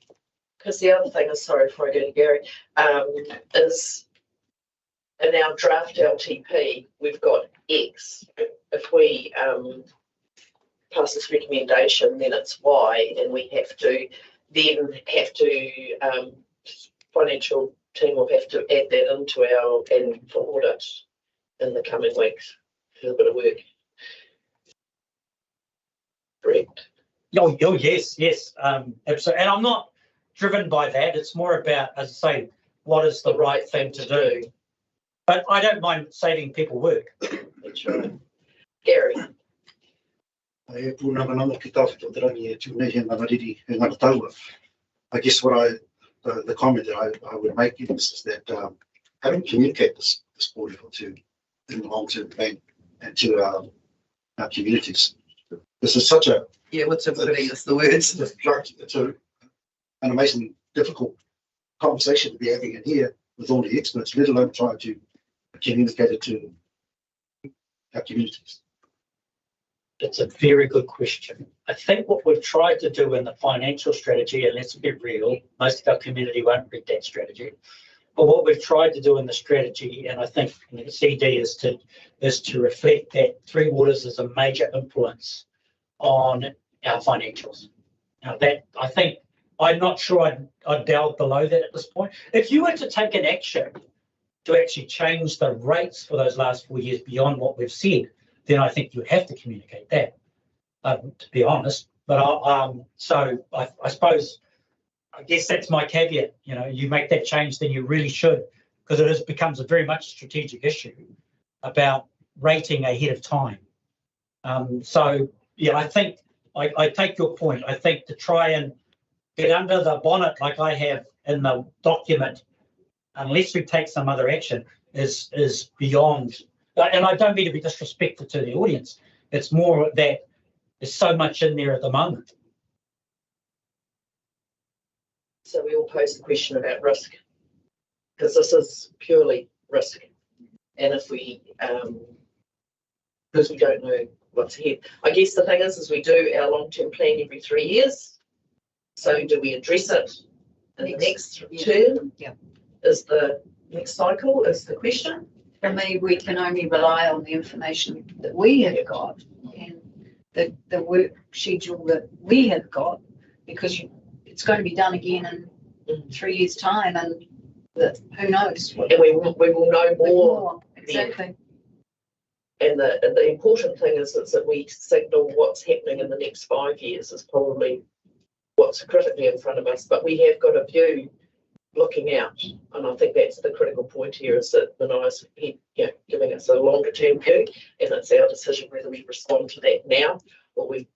Because the other thing is, sorry, before I go to Gary, is in our draft LTP, we've got X. If we pass this recommendation, then it's Y, and we have to financial team will have to add that into and for audit in the coming weeks. A bit of work. Correct. Oh, yes. Absolutely. And I'm not driven by that. It's more about, as I say, what is the right thing to do. But I don't mind saving people work. That's right. Gary. I guess the comment that I would make is that having communicated this protocol in the long-term plan and to our communities, this is such a what's putting us the words. It's an amazing, difficult conversation to be having in here with all the experts, let alone trying to communicate it to our communities. It's a very good question. I think what we've tried to do in the financial strategy, and let's be real, most of our community won't read that strategy. But what we've tried to do in the strategy, and I think the CD is to reflect that Three Waters is a major influence on our financials. Now that I think I'm not sure I'd delve below that at this point. If you were to take an action to actually change the rates for those last 4 years beyond what we've said, then I think you have to communicate that, to be honest. But so I suppose, I guess that's my caveat. You know, you make that change, then you really should, because it becomes a very much strategic issue about rating ahead of time. So yeah, I think I take your point. I think to try and get under the bonnet like I have in the document, unless we take some other action, is beyond. And I don't mean to be disrespectful to the audience. It's more that there's so much in there at the moment. So we all pose the question about risk, because this is purely risk. And if we, because we don't know what's ahead. I guess the thing is we do our long-term plan every 3 years. So do we address it in the next term? Yeah. Is the next cycle is the question? For me, we can only rely on the information that we have got and the work schedule that we have got, because it's going to be done again in 3 years' time, and who knows? And we will know more. Exactly. And the important thing is that we signal what's happening in the next 5 years is probably what's critically in front of us. But we have got a view looking out, and I think that's the critical point here, is that Manai's giving us a longer term view, and it's our decision whether we respond to that now or we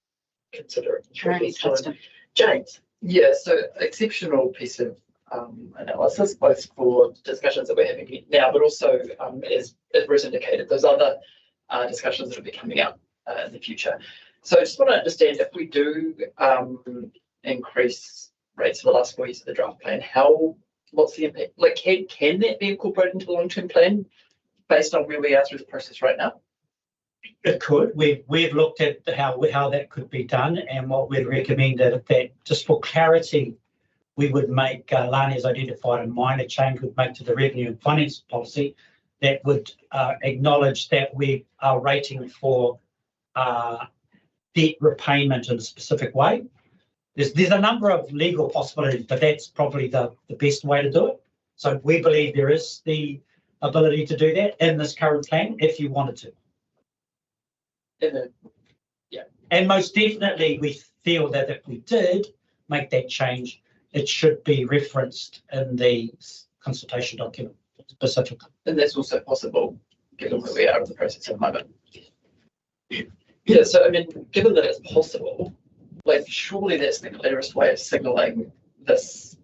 consider it in 3 years' time. James. Yeah, so exceptional piece of analysis, both for discussions that we're having now, but also as Bruce indicated, those other discussions that will be coming out in the future. So I just want to understand, if we do increase rates for the last 4 years of the draft plan, what's the impact? Like, can that be incorporated into the long-term plan based on where we are through the process right now? It could. We've looked at how that could be done, and what we'd recommend that just for clarity, we would make, Lani has identified a minor change we'd make to the revenue and finance policy that would acknowledge that we are rating for debt repayment in a specific way. There's a number of legal possibilities, but that's probably the best way to do it. So we believe there is the ability to do that in this current plan if you wanted to. Yeah. And most definitely we feel that if we did make that change, it should be referenced in the consultation document specifically. And that's also possible given where we are in the process at the moment. Yeah, so I mean, given that it's possible, like, surely that's the clearest way of signalling this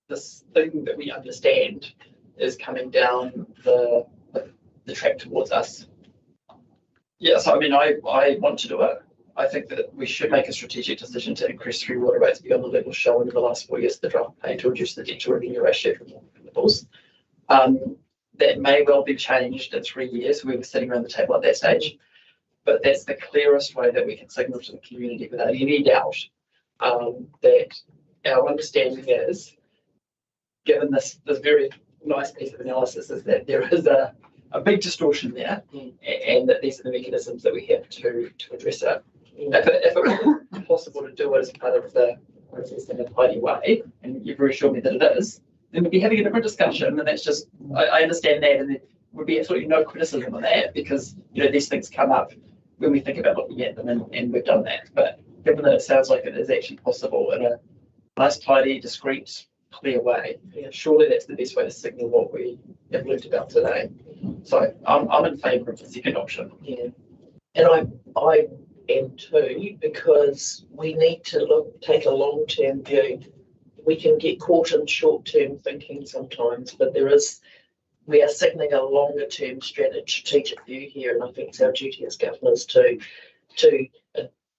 thing that we understand is coming down the track towards us. Yeah, so I mean, I want to do it. I think that we should make a strategic decision to increase Three Water rates beyond the levels shown in the last 4 years of the draft plan to reduce the debt to revenue ratio from levels. That may well be changed in 3 years. We were sitting around the table at that stage. But that's the clearest way that we can signal to the community without any doubt that our understanding is, given this very nice piece of analysis, is that there is a big distortion there, and that these are the mechanisms that we have to address it. If it wasn't possible to do it as part of the process in a tidy way, and you've reassured me that it is, then we'd be having a different discussion, and that's just, I understand that, and there would be absolutely no criticism on that, because these things come up when we think about looking at them, and we've done that. But given that it sounds like it is actually possible in a nice, tidy, discreet, clear way, surely that's the best way to signal what we have learned about today. So I'm in favour of the second option. Yeah, and I am too, because we need to take a long-term view. We can get caught in short-term thinking sometimes, but we are signaling a longer-term strategic view here, and I think it's our duty as governors to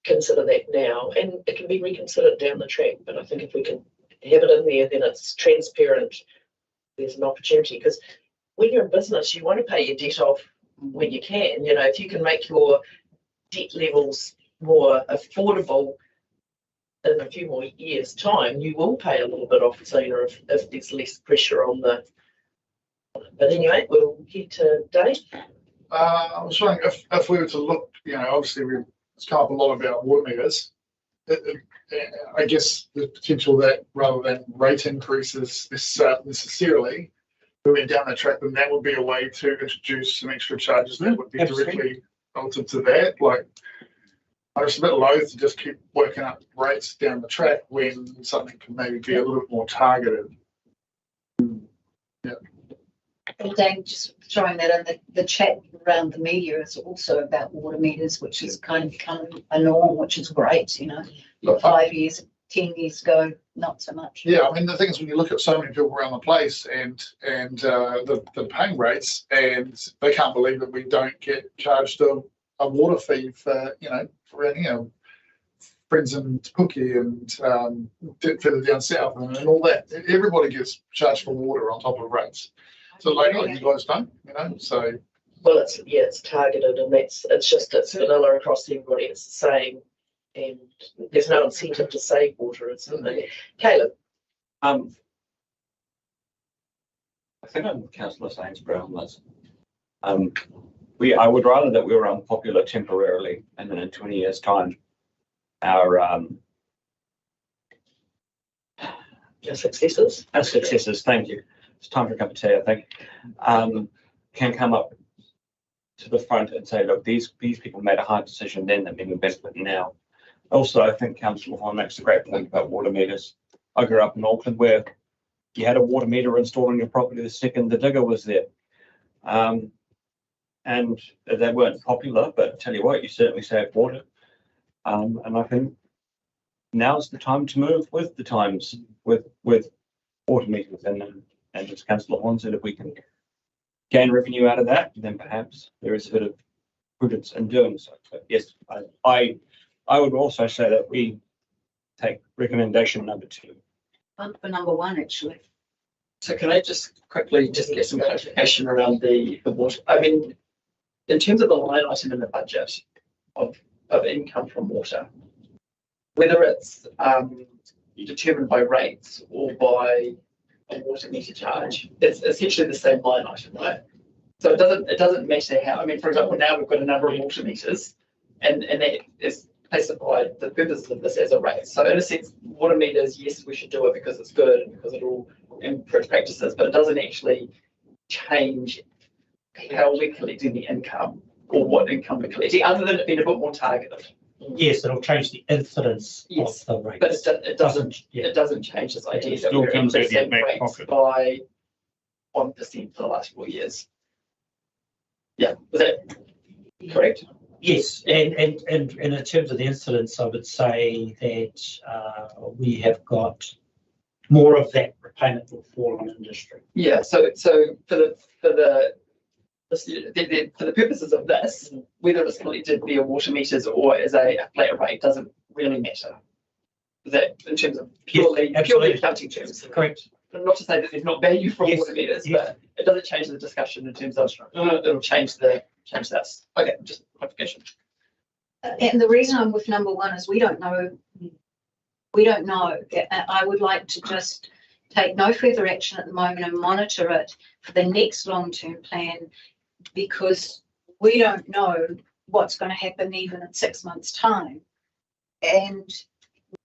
consider that now, and it can be reconsidered down the track. But I think if we can have it in there, then it's transparent. There's an opportunity, because when you're in business, you want to pay your debt off when you can. If you can make your debt levels more affordable in a few more years' time, you will pay a little bit off sooner if there's less pressure on the. But anyway, we'll head to Dave. I was wondering if we were to look, obviously it's come up a lot about water meters. I guess the potential that rather than rate increases necessarily, we went down the track, then that would be a way to introduce some extra charges that would be directly relative to that. Like, I'm just a bit loath to just keep working up rates down the track when something can maybe be a little bit more targeted. Yeah. And Dan, just throwing that in, the chat around the media is also about water meters, which has kind of become a norm, which is great, Look, 5 years, 10 years ago, not so much. Yeah, I mean, the thing is, when you look at so many people around the place and the paying rates, and they can't believe that we don't get charged a water fee for friends in Te Puke and further down south and all that. Everybody gets charged for water on top of rates. So like, you guys don't, so. Well, it's targeted, and it's vanilla across everybody. It's the same, and there's no incentive to save water. It's something. Caleb. I think I'm Councillor Sainsbury on this. I would rather that we were unpopular temporarily, and then in 20 years' time, our successors. Thank you. It's time for a cup of tea, I think. Can come up to the front and say, look, these people made a hard decision then that we benefit now. Also, I think Councillor Horn makes a great point about water meters. I grew up in Auckland where you had a water meter installed on your property the second the digger was there. And they weren't popular, but I tell you what, you certainly saved water. And I think now's the time to move with the times with water meters. And as Councillor Horn said, if we can gain revenue out of that, then perhaps there is a bit of prudence in doing so. But yes, I would also say that we take recommendation number 2. For number 1, actually. So can I just quickly get some clarification around the water? I mean, in terms of the line item in the budget of income from water, whether it's determined by rates or by a water meter charge, it's essentially the same line item, right? So it doesn't matter how. I mean, for example, now we've got a number of water meters, and that is classified the purpose of this as a rate. So in a sense, water meters, yes, we should do it because it's good and because it'll improve practices, but it doesn't actually change how we're collecting the income or what income we're collecting, other than it being a bit more targeted. Yes, it'll change the incidence of the rates. But it doesn't change this idea that we're comes out of your increasing back rates pocket. by 1% for the last 4 years. Yeah, was that correct? Yes, and in terms of the incidence, I would say that we have got more of that repayment will fall on industry. Yeah, so for the purposes of this, whether it's collected via water meters or as a flat rate doesn't really matter. Is that in terms of purely accounting terms? Correct. Not to say that there's not value from water meters, but it doesn't change the discussion in terms of it'll change this. Okay, just clarification. And the reason I'm with number 1 is we don't know. I would like to just take no further action at the moment and monitor it for the next long-term plan, because we don't know what's going to happen even in 6 months' time. And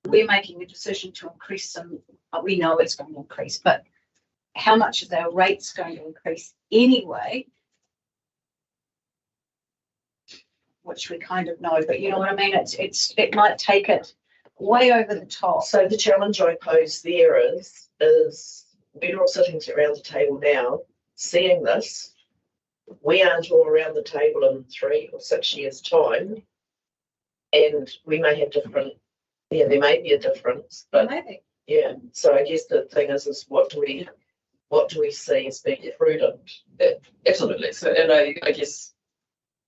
we're making a decision to increase some, we know it's going to increase, but how much is our rates going to increase anyway? Which we kind of know, but you know what I mean? It might take it way over the top. So the challenge I pose there is we're all sitting around the table now, seeing this. We aren't all around the table in 3 or 6 years' time, and we may have different. Yeah, there may be a difference, but maybe. Yeah. So I guess the thing is what do we see as being prudent? Absolutely. So, and I guess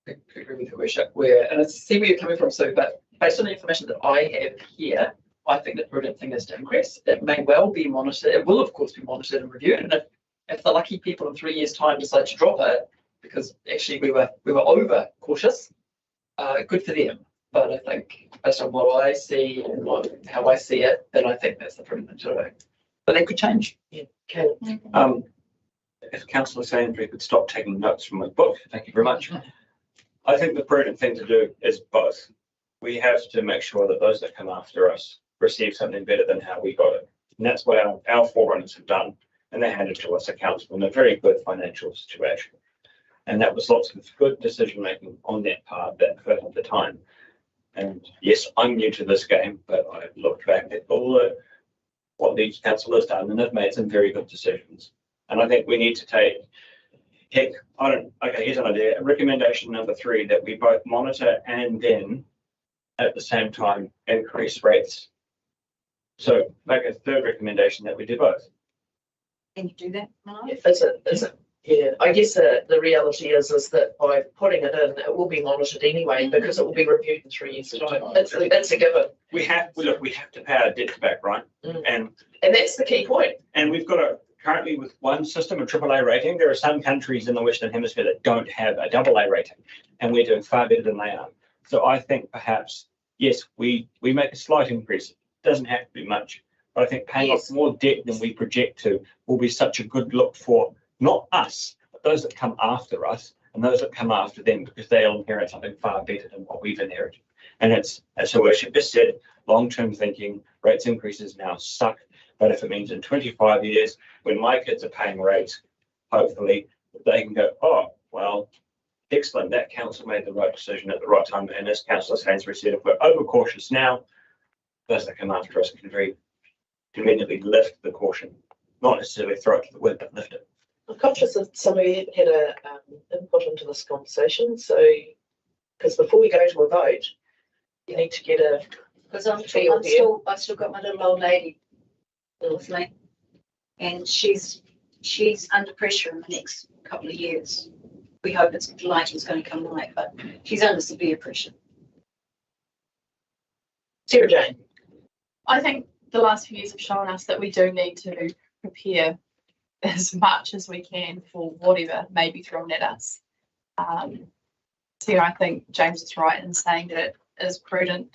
I agree with your worship. And I see where you're coming from. So, but based on the information that I have here, I think the prudent thing is to increase. It may well be monitored. It will, of course, be monitored and reviewed. And if the lucky people in 3 years' time decide to drop it, because actually we were over cautious, good for them. But I think based on what I see and how I see it, then I think that's the prudent thing to do. But that could change. Yeah, can. If Councillor Sainsbury could stop taking notes from my book, thank you very much. I think the prudent thing to do is both. We have to make sure that those that come after us receive something better than how we got it. And that's what our forerunners have done. And they handed to us a council in a very good financial situation. And that was lots of good decision making on that part that occurred at the time. And yes, I'm new to this game, but I looked back at all what each council has done and they've made some very good decisions. And I think we need to take, here's an idea, recommendation number 3, that we both monitor and then at the same time increase rates. So make a third recommendation that we do both. Can you do that? Yeah, I guess the reality is that by putting it in, it will be monitored anyway because it will be reviewed in 3 years' time. It's a given. We have to pay our debts back, right? And that's the key point. And we've got currently with one system, a AAA rating. There are some countries in the Western Hemisphere that don't have a AA rating, and we're doing far better than they are. So I think perhaps, yes, we make a slight increase. It doesn't have to be much, but I think paying off more debt than we project to will be such a good look for not us, but those that come after us and those that come after them, because they'll inherit something far better than what we've inherited. And it's, as Her Worship just said, long-term thinking, rates increases now suck. But if it means in 25 years, when my kids are paying rates, hopefully they can go, oh, well, excellent, that council made the right decision at the right time. And as Councillor Sainsbury said, if we're overcautious now, those that come after us can very conveniently lift the caution, not necessarily throw it to the wind, but lift it. I'm conscious that some of you had a input into this conversation. So, because before we go to a vote, you need to get a. Because I've still got my little old lady with me, and she's under pressure in the next couple of years. We hope it's going to come light, but she's under severe pressure. Sarah Jane. I think the last few years have shown us that we do need to prepare as much as we can for whatever may be thrown at us. So I think James is right in saying that it is prudent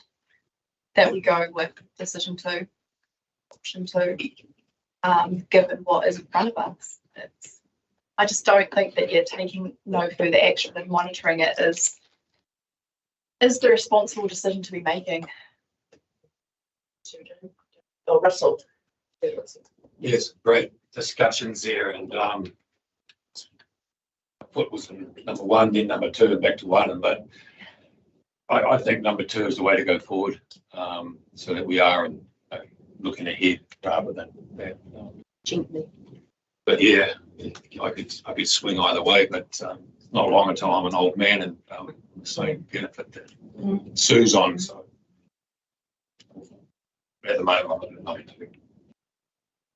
that we go with option 2, given what is in front of us. I just don't think that taking no further action and monitoring it is the responsible decision to be making. Oh, Russell. Yes, great discussions there, and what was number 1, then number 2, and back to 1. But I think number 2 is the way to go forward, so that we are looking ahead rather than that. Gently. But yeah, I could swing either way, but it's not long until I'm an old man and the same benefit that Sue's on. So at the moment, I'm not into.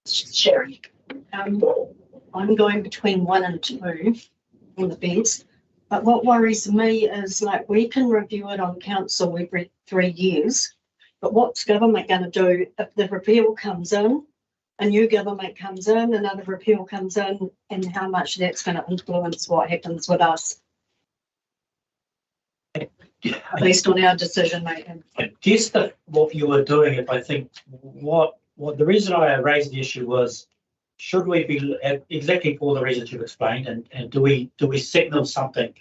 Sherry. I'm going between 1 and 2 on the fence. But what worries me is, like, we can review it on council every 3 years, but what's government going to do if the repeal comes in, a new government comes in, another repeal comes in, and how much that's going to influence what happens with us based on our decision making? I guess that what you were doing, if I think what the reason I raised the issue was, should we be exactly for the reasons you've explained, and do we signal something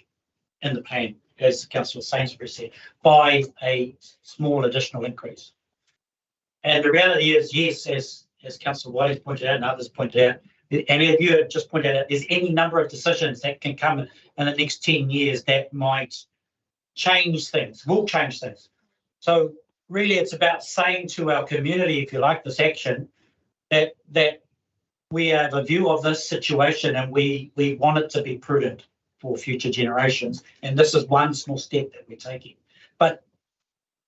in the plan, as Councillor Sainsbury said, by a small additional increase? And the reality is, yes, as Councillor White has pointed out and others pointed out, and if you have just pointed out, there's any number of decisions that can come in the next 10 years that might change things, will change things. So really it's about saying to our community, if you like, this action, that we have a view of this situation and we want it to be prudent for future generations. And this is one small step that we're taking. But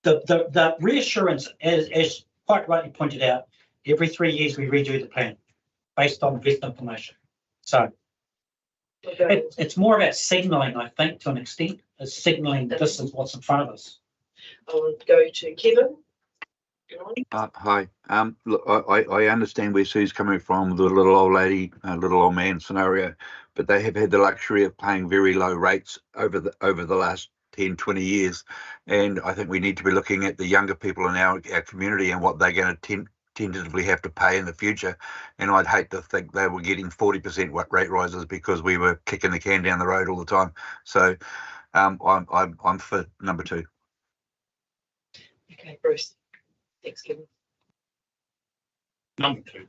the reassurance, as quite rightly pointed out, every 3 years we redo the plan based on best information. So it's more about signalling, I think, to an extent, is signalling that this is what's in front of us. I'll go to Kevin. Hi. Look, I understand where Sue's coming from, the little old lady, little old man scenario, but they have had the luxury of paying very low rates over the last 10, 20 years. And I think we need to be looking at the younger people in our community and what they're going to tentatively have to pay in the future. And I'd hate to think they were getting 40% rate rises because we were kicking the can down the road all the time. So I'm for number 2. Okay, Bruce. Thanks, Kevin. Number 2.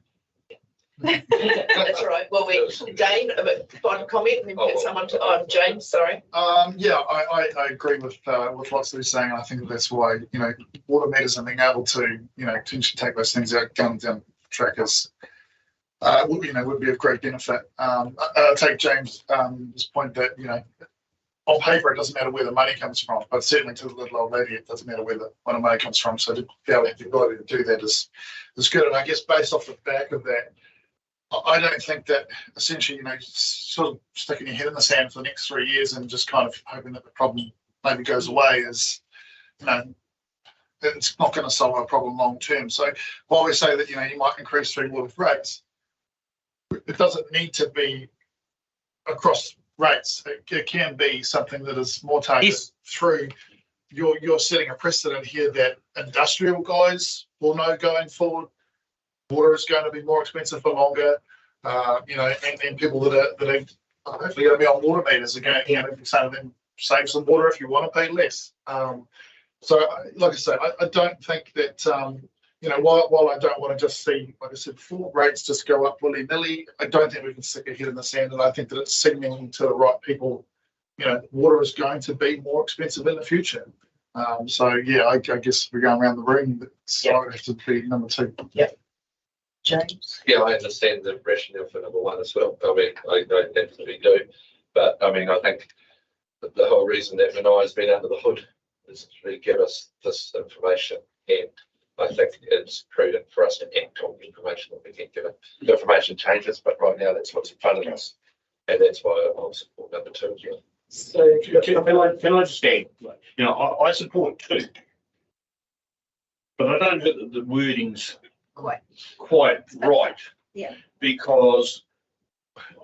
That's all right. Well, Dane, a final comment, and then we'll get someone to. James, sorry. Yeah, I agree with what Sue's saying. I think that's why water meters and being able to potentially take those things out, gun down trackers, would be of great benefit. I take James' point that on paper it doesn't matter where the money comes from, but certainly to the little old lady it doesn't matter where the money comes from. So to be able to have the ability to do that is good. And I guess based off the back of that, I don't think that essentially, sort of sticking your head in the sand for the next 3 years and just kind of hoping that the problem maybe goes away is, it's not going to solve our problem long term. So while we say that, you might increase 3 water rates, it doesn't need to be across rates. It can be something that is more targeted through. You're setting a precedent here that industrial guys will know going forward. Water is going to be more expensive for longer, and people that are hopefully going to be on water meters are going to be saying them save some water if you want to pay less. So, like I say, I don't think that while I don't want to just see, like I said, before, rates just go up willy-nilly, I don't think we can stick our head in the sand, and I think that it's signaling to the right people, water is going to be more expensive in the future. So yeah, I guess we're going around the room, but I would have to be number 2. Yeah. James? Yeah, I understand the rationale for number 1 as well. I mean, I definitely do. But I mean, I think that the whole reason that Manai has been under the hood is to really give us this information. And I think it's prudent for us to act on the information that we get given. The information changes, but right now that's what's in front of us. And that's why I'll support number 2 as well. So can I just add, I support 2, but I don't think that the wording's quite right. Yeah. Because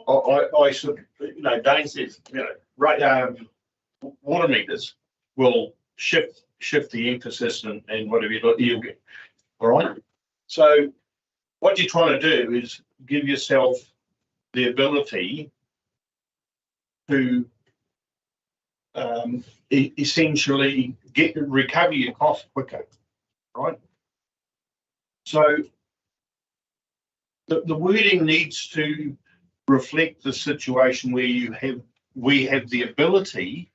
Dane says, water meters will shift the emphasis and whatever you'll get. All right. So what you're trying to do is give yourself the ability to essentially recover your cost quicker, right? So the wording needs to reflect the situation where we have the ability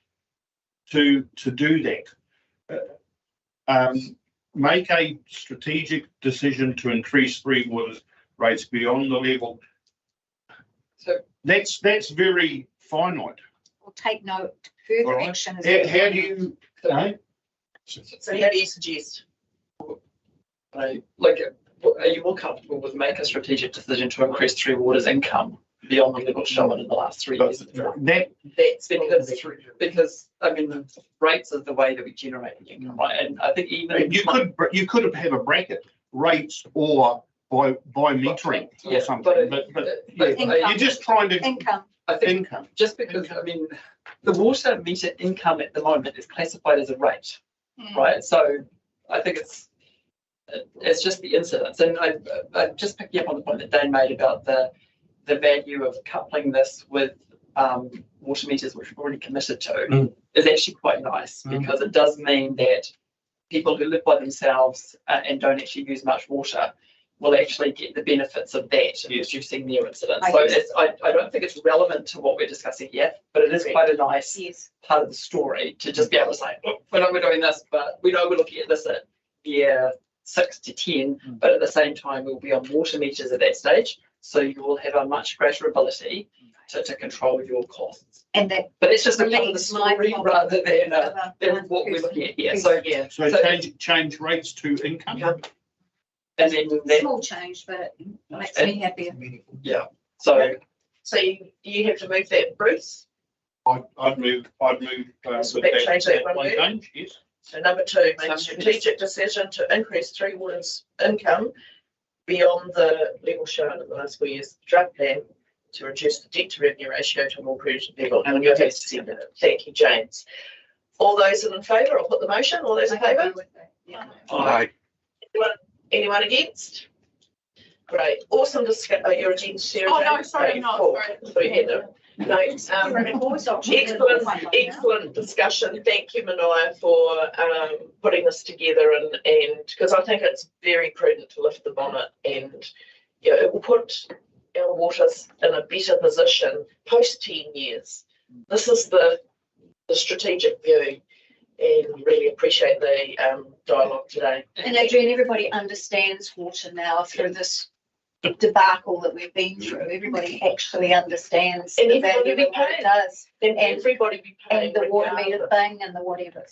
to do that. Make a strategic decision to increase 3 water rates beyond the level. So that's very finite. We'll take note. Further action. How do you? So how do you suggest? Are you more comfortable with make a strategic decision to increase 3 waters income beyond the level shown in the last 3 years? That's because I mean, rates is the way that we generate the income, right? And I think even you could have a bracket, rates or by metering or something. But you're just trying to income. I think just because I mean, the water meter income at the moment is classified as a rate, right? So I think it's just the incidence, and I just picking up on the point that Dane made about the value of coupling this with water meters, which we've already committed to, is actually quite nice because it does mean that people who live by themselves and don't actually use much water will actually get the benefits of that, reducing their incidence. So I don't think it's relevant to what we're discussing here, but it is quite a nice part of the story to just be able to say, look, we know we're doing this, but we know we're looking at this at year 6 to 10, but at the same time we'll be on water meters at that stage, so you will have a much greater ability to control your costs. And that, but it's just a part of the story rather than what we're looking at here. So change rates to income. And then small change, but it makes me happier. Yeah. So you have to move that, Bruce. I'd move. Change that one change, yes. So number 2, make a strategic decision to increase 3 waters income beyond the level shown in the last 4 years draft plan to reduce the debt to revenue ratio to a more prudent level. And you'll have to send it. Thank you, James. All those in favour, I'll put the motion. All those in favour? Aye. Anyone against? Great, awesome discussion. Oh, you're against, Sarah? Oh, no, Jane? sorry, Great, I'm not. cool. Sorry. So you had to- No, excellent discussion. Thank you, Mania, for putting this together and because I think it's very prudent to lift the bonnet and it will put our waters in a better position post 10 years. This is the strategic view, and really appreciate the dialogue today. And Adrian, everybody understands water now through this debacle that we've been through. Everybody actually understands And the everybody value be of what it paying. does, And everybody be paying. and the water meter thing and the whatever.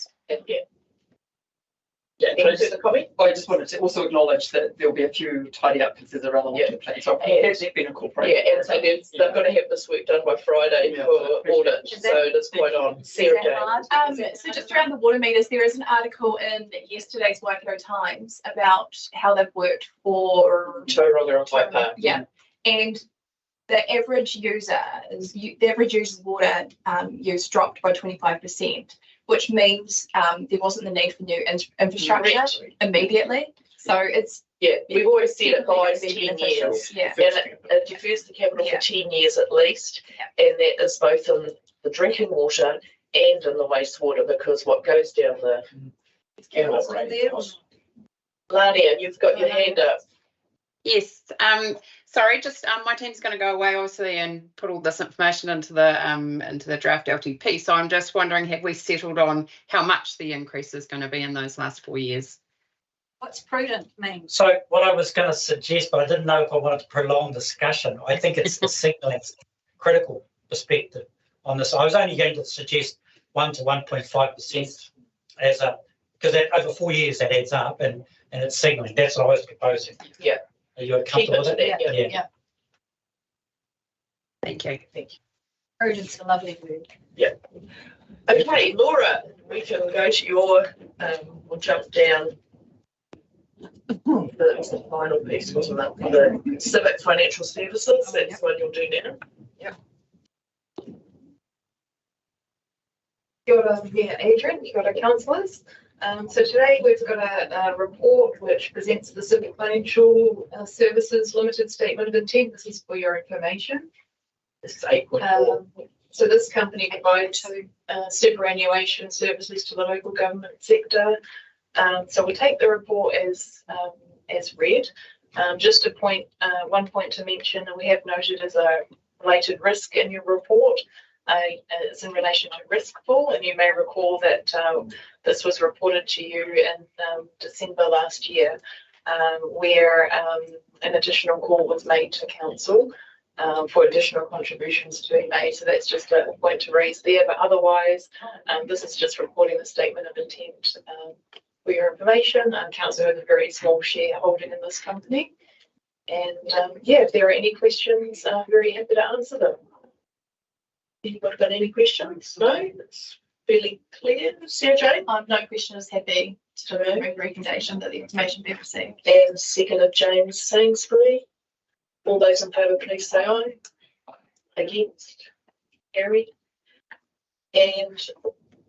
Yeah, can I do the comment? I just wanted to also acknowledge that there'll be a few tidy up pieces around the water plan. So has that been incorporated? Yeah, and so they've got to have this work done by Friday for audit, so it's quite on. Sarah Jane. So just around the water meters, there is an article in yesterday's Waikato Times about how they've worked for Tauranga and Waipa. Yeah, and the average user's water use dropped by 25%, which means there wasn't the need for new infrastructure immediately. So it's we've always said it buys 10 years. Yeah, and it defers the capital for 10 years at least, and that is both in the drinking water and in the wastewater, because what goes down the Lania, you've got your hand up. Yes. Sorry, just my team's going to go away obviously and put all this information into the draft LTP. So I'm just wondering, have we settled on how much the increase is going to be in those last 4 years? What's prudent mean? So what I was going to suggest, but I didn't know if I wanted to prolong discussion. I think it's the signalling critical perspective on this. I was only going to suggest 1 to 1.5% as a, because over 4 years that adds up, and it's signalling. That's what I was proposing. Yeah. Are you comfortable with it? Yeah. Thank you. Thank you. Prudent's a lovely word. Yeah. Okay, Laura, we can go to your, we'll jump down. The final piece, wasn't it? The civic financial services, that's what you'll do now. Yep. Kia ora, Adrian, kia ora, councillors. So today we've got a report which presents the Civic Financial Services Limited Statement of Intent. This is for your information. This is 8.4. So this company provides superannuation services to the local government sector. So we take the report as read. Just one point to mention, and we have noted as a related risk in your report. It's in relation to risk pool, and you may recall that this was reported to you in December last year, where an additional call was made to council for additional contributions to be made. So that's just a point to raise there. But otherwise, this is just reporting the statement of intent for your information. Council has a very small shareholding in this company, and if there are any questions, I'm very happy to answer them. Anybody got any questions? No, it's fairly clear. Sarah Jane? No question is happy to make recommendation that the information be received. And second of James Sainsbury. All those in favour, please say aye. Against? Carried. And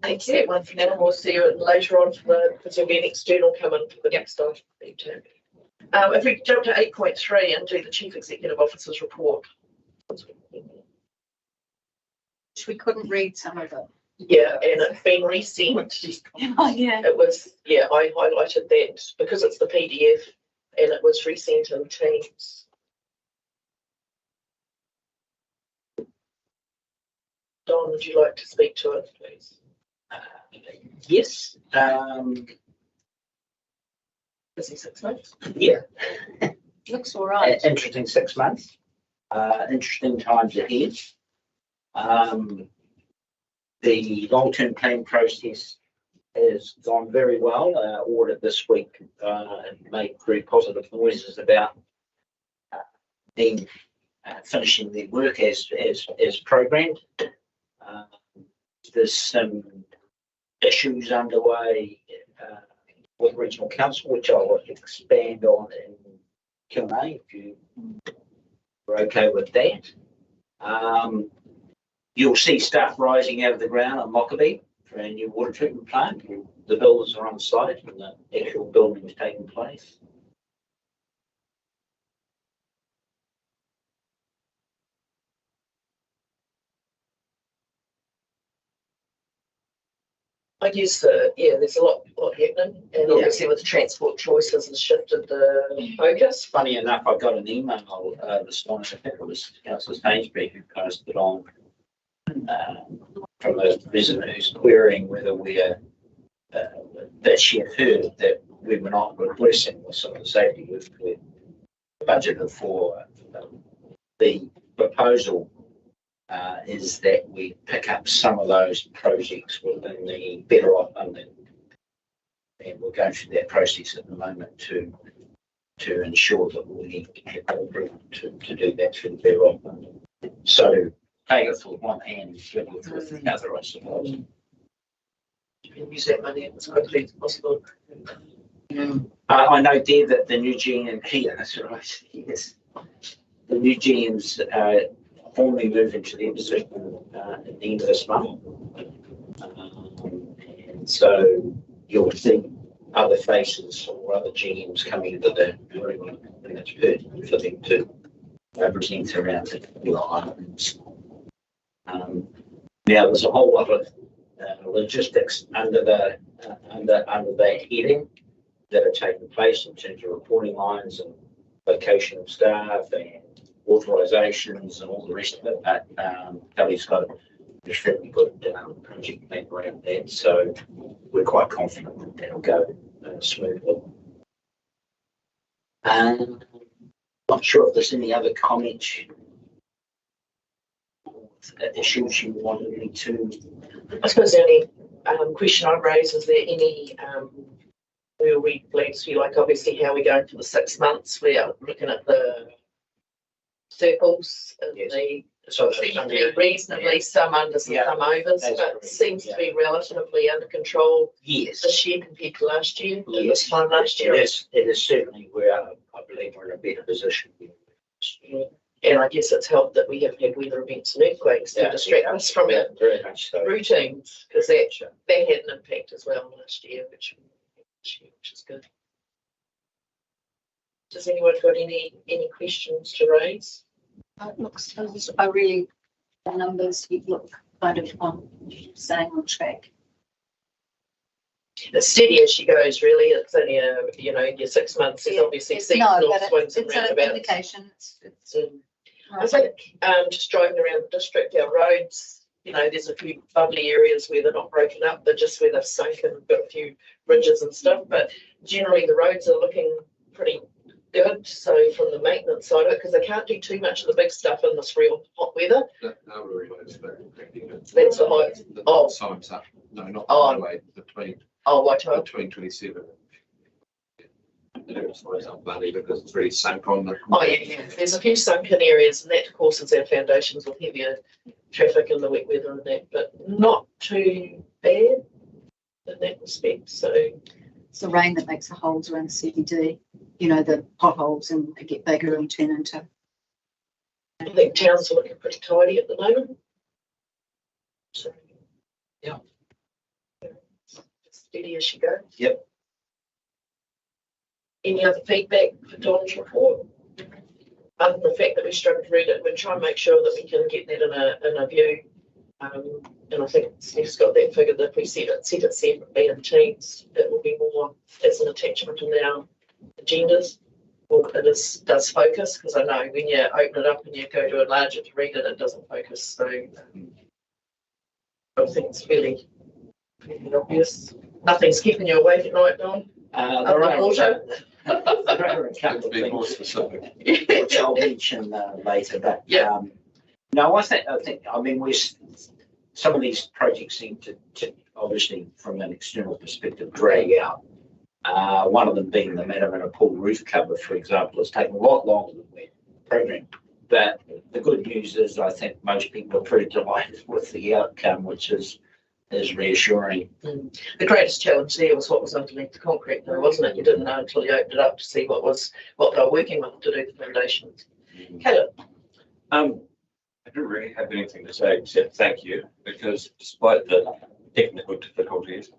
thank you. One for now. We'll see you later on because there'll be an external come in for the next item. If we jump to 8.3 and do the Chief Executive Officer's report. We couldn't read some of it. Yeah, and it's been resent. Oh, yeah. It was, I highlighted that because it's the PDF and it was resent in Teams. Don, would you like to speak to it, please? Yes. Busy 6 months? Yeah. Looks all right. Interesting 6 months. Interesting times ahead. The long-term plan process has gone very well. Audit this week made very positive noises about them finishing their work as programmed. There's some issues underway with Regional Council, which I'll expand on in Q&A if you are okay with that. You'll see stuff rising out of the ground on Lockerbie for our new water treatment plant. The builders are on site and the actual building is taking place. I guess, yeah, there's a lot happening, and obviously with the transport choices has shifted the focus. Funny enough, I got an email this morning, I think it was Councillor Sainsbury who posted it on from a resident who's querying whether we're that she had heard that we were not replacing some of the safety with budgeted for. The proposal is that we pick up some of those projects within the Better Off funding, and we're going through that process at the moment to ensure that we have agreement to do that through the Better Off funding. So take it with one hand and give it with the other, I suppose. Use that money as quickly as possible. I know there that the new GM here, that's right, yes, the new GM's formally moved into their position at the end of this month. And so you'll see other faces or other GMs coming into the building, and it's pertinent for them to present around the islands. Now there's a whole lot of logistics under that heading that are taking place in terms of reporting lines and location of staff and authorisations and all the rest of it. But Kelly's got a extremely good project plan around that, so we're quite confident that that'll go smoothly. Not sure if there's any other comments, issues you wanted me to. I suppose the only question I'd raise is there any where we please feel like obviously how we're going for the 6 months. We are looking at the circles and the so seem to be reasonably some unders and some overs, but it seems to be relatively under control this year compared to last year. This time last year. It is certainly where I believe we're in a better position. And I guess it's helped that we have had weather events and earthquakes to distract us from our routines, because that had an impact as well last year, which is good. Does anyone got any questions to raise? It looks, the numbers look kind of staying on track. It's steady as she goes, really. It's only in your 6 months, there's obviously seasonal swings and roundabouts. It's an indication. I think just driving around the district, our roads, there's a few bubbly areas where they're not broken up, they're just where they've sunken, we've got a few bridges and stuff, but generally the roads are looking pretty good. So from the maintenance side of it, because they can't do too much of the big stuff in this real hot weather. That's the high. Time's up. No, not the highway, between 27. It's always up bloody because it's really sunk on the. Oh yeah, there's a few sunken areas, and that of course is our foundations with heavier traffic and the wet weather and that, but not too bad in that respect. So it's the rain that makes the holes around the CBD, the potholes, and they get bigger and turn into. I think towns are looking pretty tidy at the moment. So yeah, steady as she goes. Yep. Any other feedback for Don's report? Other than the fact that we struggled to read it, we'll try and make sure that we can get that in a view. And I think Steve's got that figure that if we set it separately in teams, it will be more as an attachment in our agendas. Well, it does focus, because I know when you open it up and you go to enlarge it to read it, it doesn't focus. So I think it's fairly obvious. Nothing's keeping you awake at night, Don? There are a couple of things which I'll mention later, but no, I think some of these projects seem to obviously from an external perspective drag out. One of them being the Matamata pool roof cover, for example, has taken a lot longer than we programmed. But the good news is I think most people are pretty delighted with the outcome, which is reassuring. The greatest challenge there was what was underneath the concrete, though, wasn't it? You didn't know until you opened it up to see what they were working with to do the foundations. Caleb? I don't really have anything to say except thank you, because despite the technical difficulties.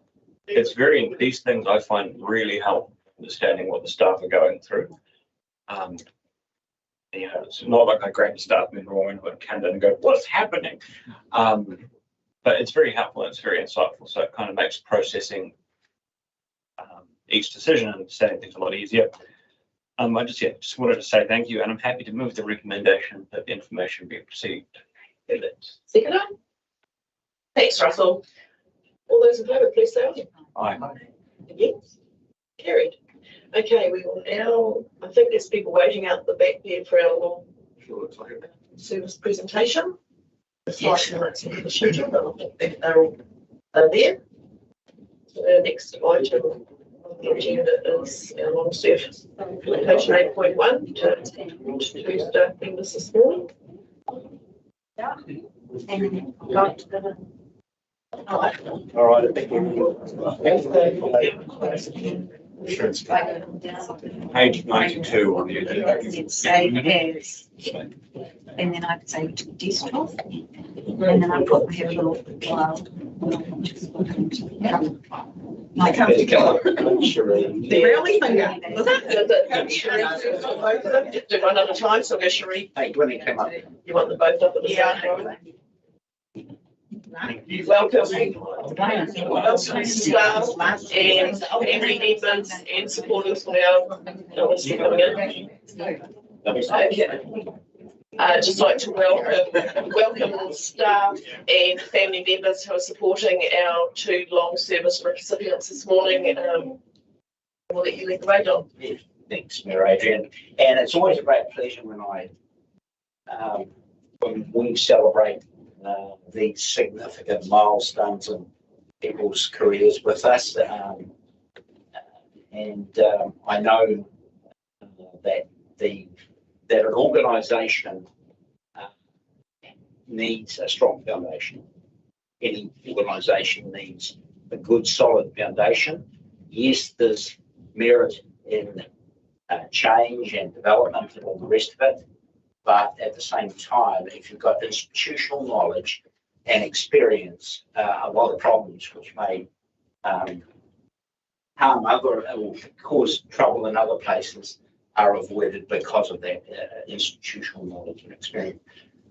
These things I find really help understanding what the staff are going through. You know, it's not like I grab a staff member or into a candidate and go, what's happening? But it's very helpful and it's very insightful. So it kind of makes processing each decision and understanding things a lot easier. I just wanted to say thank you, and I'm happy to move the recommendation that the information be received. Second. Thanks, Russell. All those in favour, please say aye. Aye. Yes. Carried. Okay, we will now, I think there's people waiting out the back there for our service presentation. It's like the schedule, but I think they're all there. So our next item on the agenda is our long service. Page 8.1 to staff members this morning. All right, thank you. Page 92 on the agenda. Save as, and then I'd say to desktop, and then I put have a little file. Like The rally finger, was it? Do one at a time, so go Cherie. Hey, when they came up. You want them both up at the same time? Welcome staff and family members and supporters for our listening coming in. Okay. Just like to welcome staff and family members who are supporting our 2 long service recipients this morning. We'll let you lead the way, Don. Yeah, thanks, Mayor Adrian. And it's always a great pleasure when we celebrate these significant milestones in people's careers with us. I know that an organisation needs a strong foundation. Any organisation needs a good, solid foundation. Yes, there's merit in change and development and all the rest of it. But at the same time, if you've got institutional knowledge and experience, a lot of problems which may harm or cause trouble in other places are avoided because of that institutional knowledge and experience.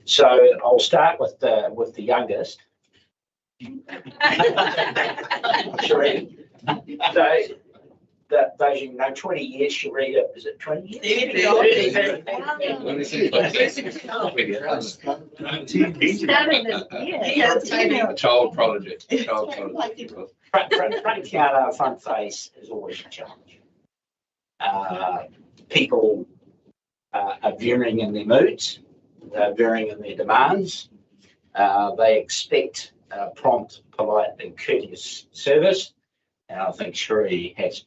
So I'll start with the youngest. Cherie. Those you know, 20 years, Cherie, is it 20 years? Child prodigy. Front counter, front face is always a challenge. People are varying in their moods, they're varying in their demands. They expect prompt, polite, and courteous service. And I think Cherie has,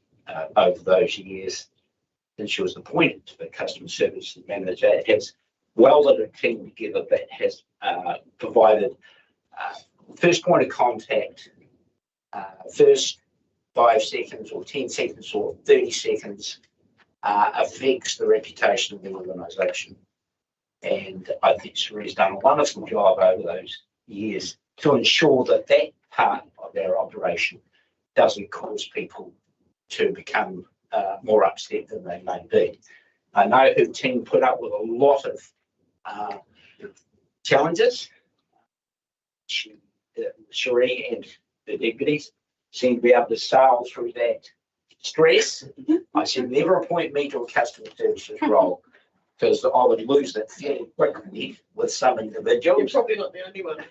over those years, since she was appointed to the customer service manager, has welded a team together that has provided first point of contact, first 5 seconds or 10 seconds or 30 seconds affects the reputation of the organisation. And I think Cherie's done a wonderful job over those years to ensure that that part of our operation doesn't cause people to become more upset than they may be. I know her team put up with a lot of challenges. Cherie and the deputies seem to be able to sail through that stress. I said, never appoint me to a customer services role because I would lose it fairly quickly with some individuals. You're probably not the only one.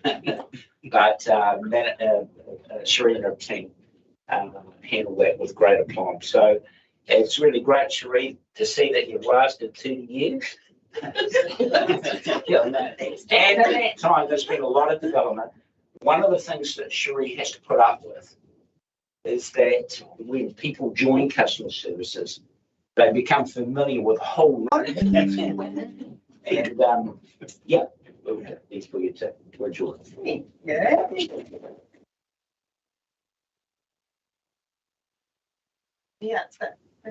But Cherie and her team handle that with great aplomb. So it's really great, Cherie, to see that you've lasted 2 years. And in that time, there's been a lot of development. One of the things that Cherie has to put up with is that when people join customer services, they become familiar with a whole lot of and yeah, we'll have these for you to enjoy. Yeah. Yeah, it's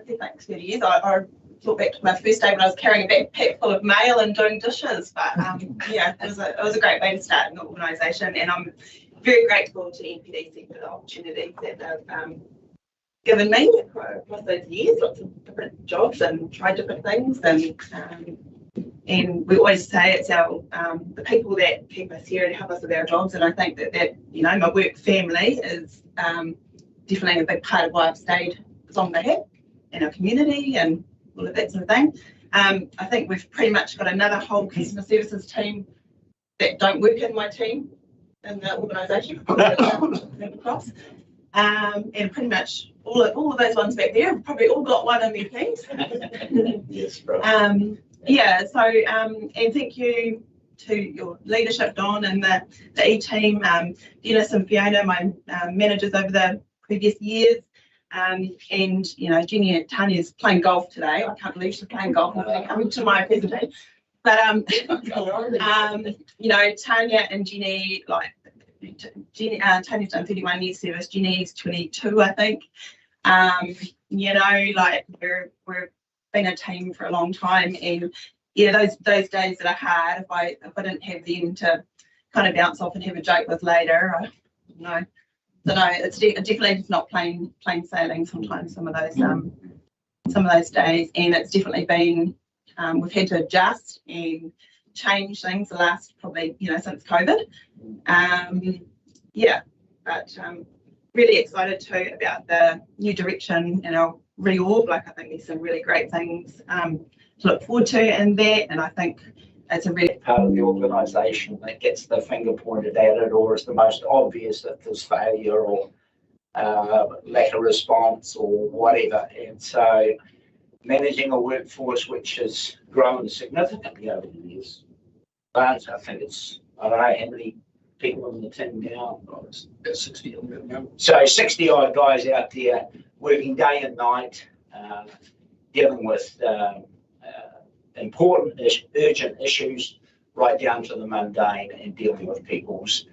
been 30 years. I thought back to my first day when I was carrying a backpack full of mail and doing dishes. But yeah, it was a great way to start in the organisation, and I'm very grateful to NPDC for the opportunities that they've given me across those years, lots of different jobs and tried different things, and we always say it's our the people that keep us here and help us with our jobs, and I think that you know, my work family is definitely a big part of why I've stayed as long as I have in our community and all of that sort of thing. I think we've pretty much got another whole customer services team that don't work in my team in the organisation across. And pretty much all of those ones back there have probably all got one in their teams. Yes, right. Yeah, so and thank you to your leadership, Don, and the E-team, Dennis and Fiona, my managers over the previous years. And you know, Jenny and Tanya's playing golf today. I can't believe she's playing golf when they come to my presentation. But you know, Tanya and Jenny, like Tanya's done 31 years service, Jenny's 22, I think. You know, like we've been a team for a long time, and yeah, those days that are hard, if I didn't have them to kind of bounce off and have a joke with later, no, it's definitely just not plain sailing sometimes, some of those days, and it's definitely been we've had to adjust and change things the last probably, you know, since COVID. Yeah, but really excited too about the new direction and our reorg. Like, I think there's some really great things to look forward to in that, and I think it's a really part of the organisation that gets the finger pointed at it, or is the most obvious that there's failure or lack of response or whatever. And so managing a workforce which has grown significantly over the years, but I think it's, I don't know how many people in the team now. It's about 60 of them now. So 60 odd guys out there working day and night, dealing with important, urgent issues, right down to the mundane, and dealing with people's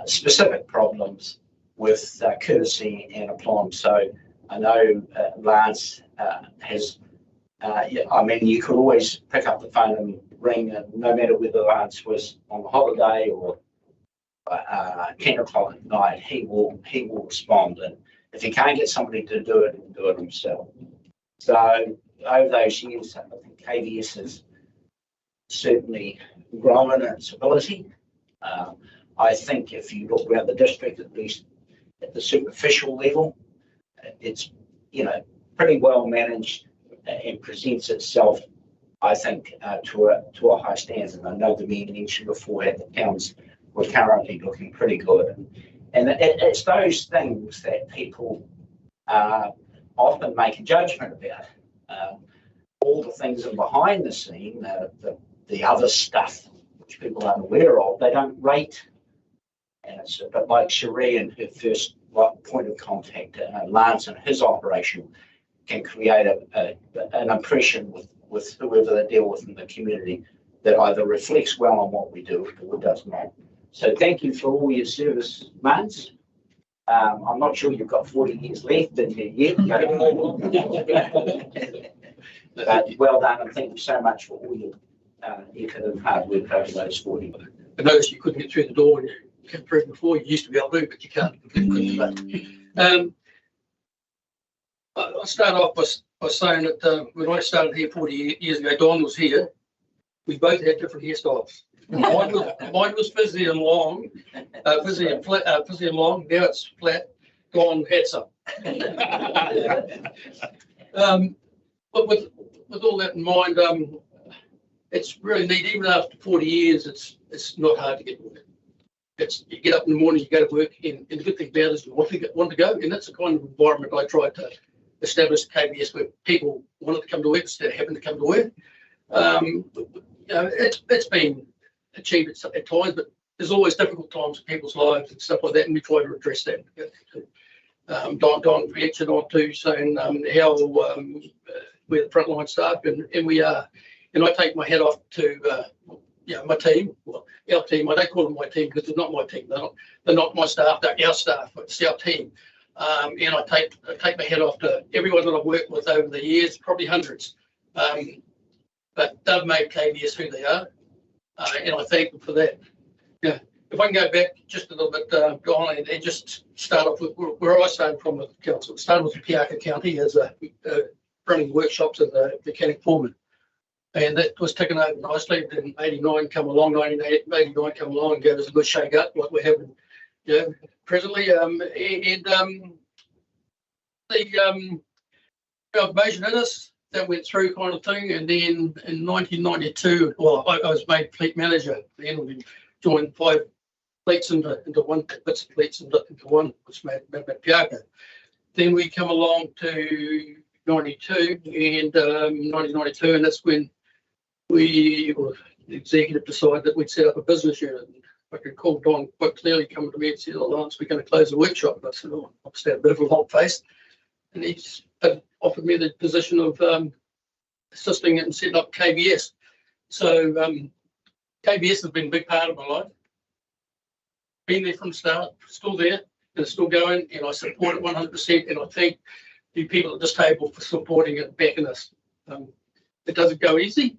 specific problems with courtesy and aplomb. So I know Lance has, I mean, you could always pick up the phone and ring, and no matter whether Lance was on holiday or 10 o'clock at night, he will respond. And if he can't get somebody to do it, he'll do it himself. So over those years, I think KVS has certainly grown in its ability. I think if you look around the district, at least at the superficial level, it's, you know, pretty well managed and presents itself, I think, to a high standard. And I know the meeting mentioned before that the towns were currently looking pretty good. And it's those things that people often make a judgment about. All the things are behind the scene, the other stuff which people aren't aware of, they don't rate. And it's a bit like Cherie and her first point of contact. Lance and his operation can create an impression with whoever they deal with in the community that either reflects well on what we do or does not. So thank you for all your service, Mans. I'm not sure you've got 40 years left in here yet, but well done, and thank you so much for all your effort and hard work over those 40. I noticed you couldn't get through the door when you came through before. You used to be able to, but you can't. I'll start off by saying that when I started here 40 years ago, Don was here. We both had different hairstyles. Mine was fizzy and long, fizzy and flat, fizzy and long. Now it's flat. Don had some. But with all that in mind, it's really neat. Even after 40 years, it's not hard to get work. You get up in the morning, you go to work, and the good thing about it is you want to go, and that's the kind of environment I tried to establish at KVS, where people wanted to come to work instead of having to come to work. You know, it's been achieved at times, but there's always difficult times in people's lives and stuff like that, and we try to address that. Don mentioned on too, saying how we're the frontline staff, and we are. And I take my hat off to my team, well, our team. I don't call them my team because they're not my team. They're not my staff. They're our staff. It's our team. And I take my hat off to everyone that I've worked with over the years, probably hundreds. But they've made KVS who they are, and I thank them for that. Yeah, if I can go back just a little bit, Don, and just start off with where I started from with the council. It started with Piako County as running workshops as a mechanic foreman. And that was taken over nicely. Then 89 come along, 1989 come along and gave us a good shake up like we're having presently. The information in us that went through kind of thing. And then in 1992, well, I was made fleet manager. Then we joined 5 fleets into one, bits of fleets into one, which made Matamata-Piako. Then we come along to 92 and 1992, and that's when the executive decided that we'd set up a business unit. I could call Don quite clearly coming to me and said, "Oh, Lance, we're going to close the workshop." And I said, "Oh, I'll stay a bit of a long face." And he offered me the position of assisting and setting up KBS. So KBS has been a big part of my life. Been there from the start, still there, and it's still going, and I support it 100%. And I thank the people at this table for supporting it and backing us. It doesn't go easy.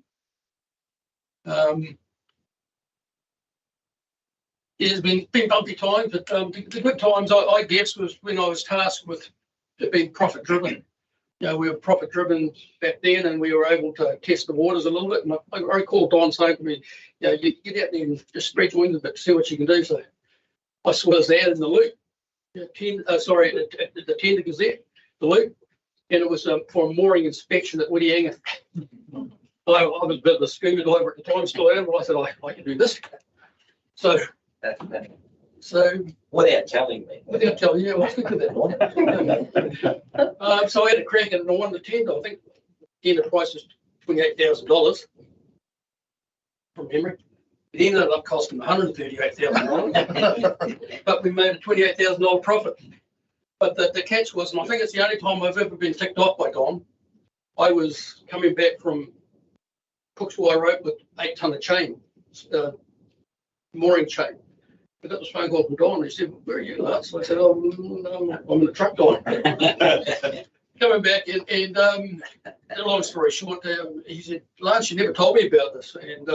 There's been bumpy times, but the good times, I guess, was when I was tasked with being profit driven. We were profit driven back then, and we were able to test the waters a little bit. And I recall Don saying to me, "You get out there and just spread your wings a bit, see what you can do." So I was there in the loop, the Tender Gazette, the loop, and it was for a mooring inspection at Whitianga. I was a bit of a scuba diver at the time, still am, but I said, I can do this. So without telling me. Without telling you, I was thinking that one. So I had a crack at it, and I won the tender. I think the tender price was $28,000 from memory. It ended up costing $138,000, but we made a $28,000 profit. But the catch was, and I think it's the only time I've ever been ticked off by Don, I was coming back from Cook's Wire Rope with 8 ton of chain, mooring chain. I got this phone call from Don. He said, "Where are you, Lance?" I said, "Oh, I'm in the truck, Don." Coming back, and long story short, he said, "Lance, you never told me about this." And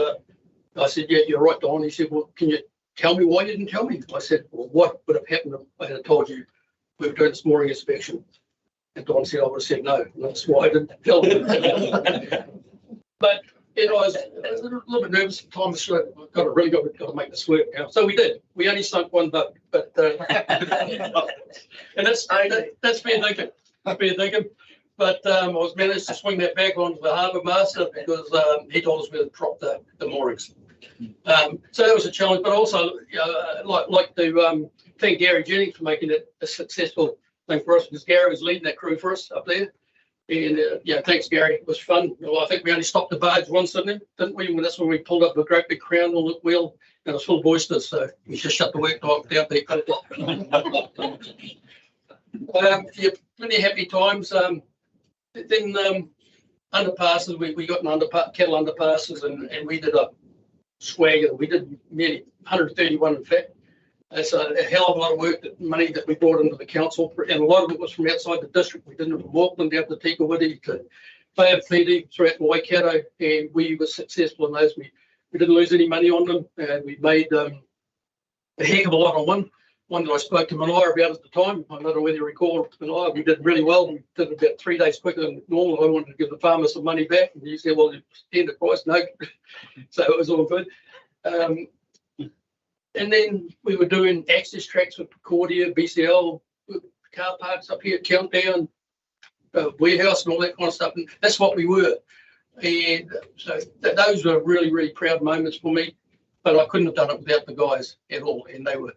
I said, "Yeah, you're right, Don." He said, "Well, can you tell me why you didn't tell me?" I said, "Well, what would have happened if I had told you we were doing this mooring inspection?" And Don said, "I would have said no." And that's why I didn't tell him. But I was a little bit nervous at the time. So I've got to make this work now. So we did. We only sunk one boat, but and that's fair thinking. But I was managed to swing that back onto the harbour master because he told us we had dropped the moorings. So that was a challenge, but also like to thank Gary Jennings for making it a successful thing for us, because Gary was leading that crew for us up there. And thanks, Gary. It was fun. Well, I think we only stopped the barge once, didn't we? And that's when we pulled up a great big crown on the wheel, and it was full of oysters. So we just shut the work down there. Plenty of happy times. Then underpasses, we got cattle underpasses, and we did a swagger. We did nearly 131, in fact. That's a hell of a lot of work, money that we brought into the council, and a lot of it was from outside the district. We did it from Auckland down to Tikawiti to Bay of Plenty throughout Waikato, and we were successful in those. We didn't lose any money on them, and we made a heck of a lot on one that I spoke to Manoa about at the time. I don't know whether you recall Manoa. We did really well. We did it about 3 days quicker than normal. I wanted to give the farmers some money back, and he said, "Well, you stand the price." No, so it was all good. And then we were doing access tracks with Concordia, BCL, car parks up here at Countdown, warehouse and all that kind of stuff. And that's what we were. And so those were really, really proud moments for me. But I couldn't have done it without the guys at all. And they were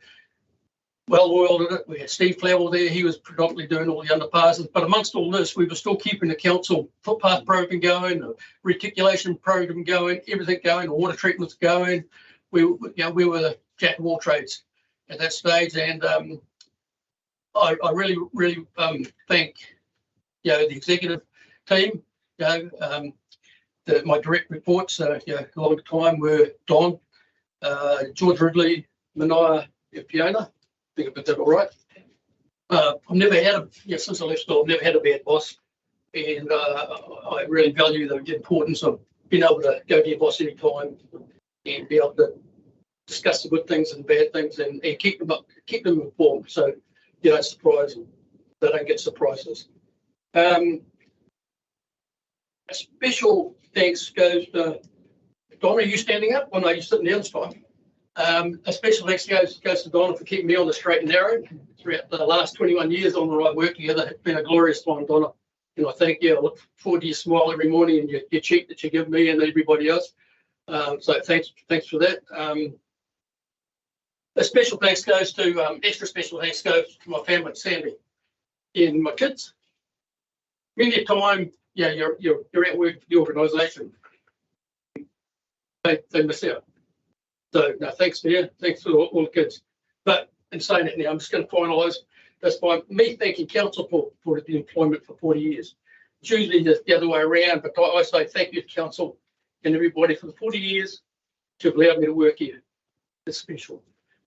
well oiled at it. We had Steve Flavel there. He was predominantly doing all the underpasses. But amongst all this, we were still keeping the council footpath program going, the reticulation program going, everything going, the water treatments going. We were the jack of all trades at that stage, and I really, really thank the executive team. My direct reports, a long time were Don, George Ridley, Manoa, Fiona. I think I've got that all right. I've never had since I left school, I've never had a bad boss, and I really value the importance of being able to go to your boss anytime and be able to discuss the good things and bad things, and keep them informed. So you don't surprise them. They don't get surprises. A special thanks goes to Donna. Are you standing up? Oh no, you're sitting down. It's fine. A special thanks goes to Donna for keeping me on the straight and narrow throughout the last 21 years on the right work together. It's been a glorious time, Donna. And I thank you. I look forward to your smile every morning and your cheek that you give me and everybody else. So thanks for that. A special thanks goes to extra special thanks goes to my family, Sandy, and my kids. Many a time, yeah, you're at work for the organisation. They miss out. So no, thanks for you. Thanks for all the kids. But in saying that now, I'm just going to finalise this by me thanking council for the employment for 40 years. It's usually the other way around, but I say thank you to council and everybody for the 40 years to have allowed me to work here. It's special.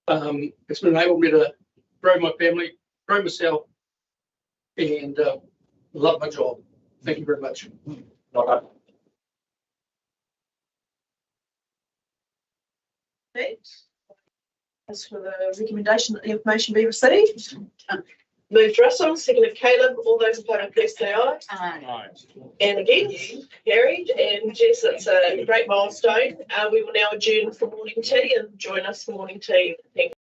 It's enabled me to grow my family, grow myself, and love my job. Thank you very much. As for the recommendation that the information be received. Moved Russell, seconded Caleb. All those in favour, please say aye. Aye. And against, carried. And yes, it's a great milestone. We will now adjourn for morning tea and join us for morning tea. Thank you.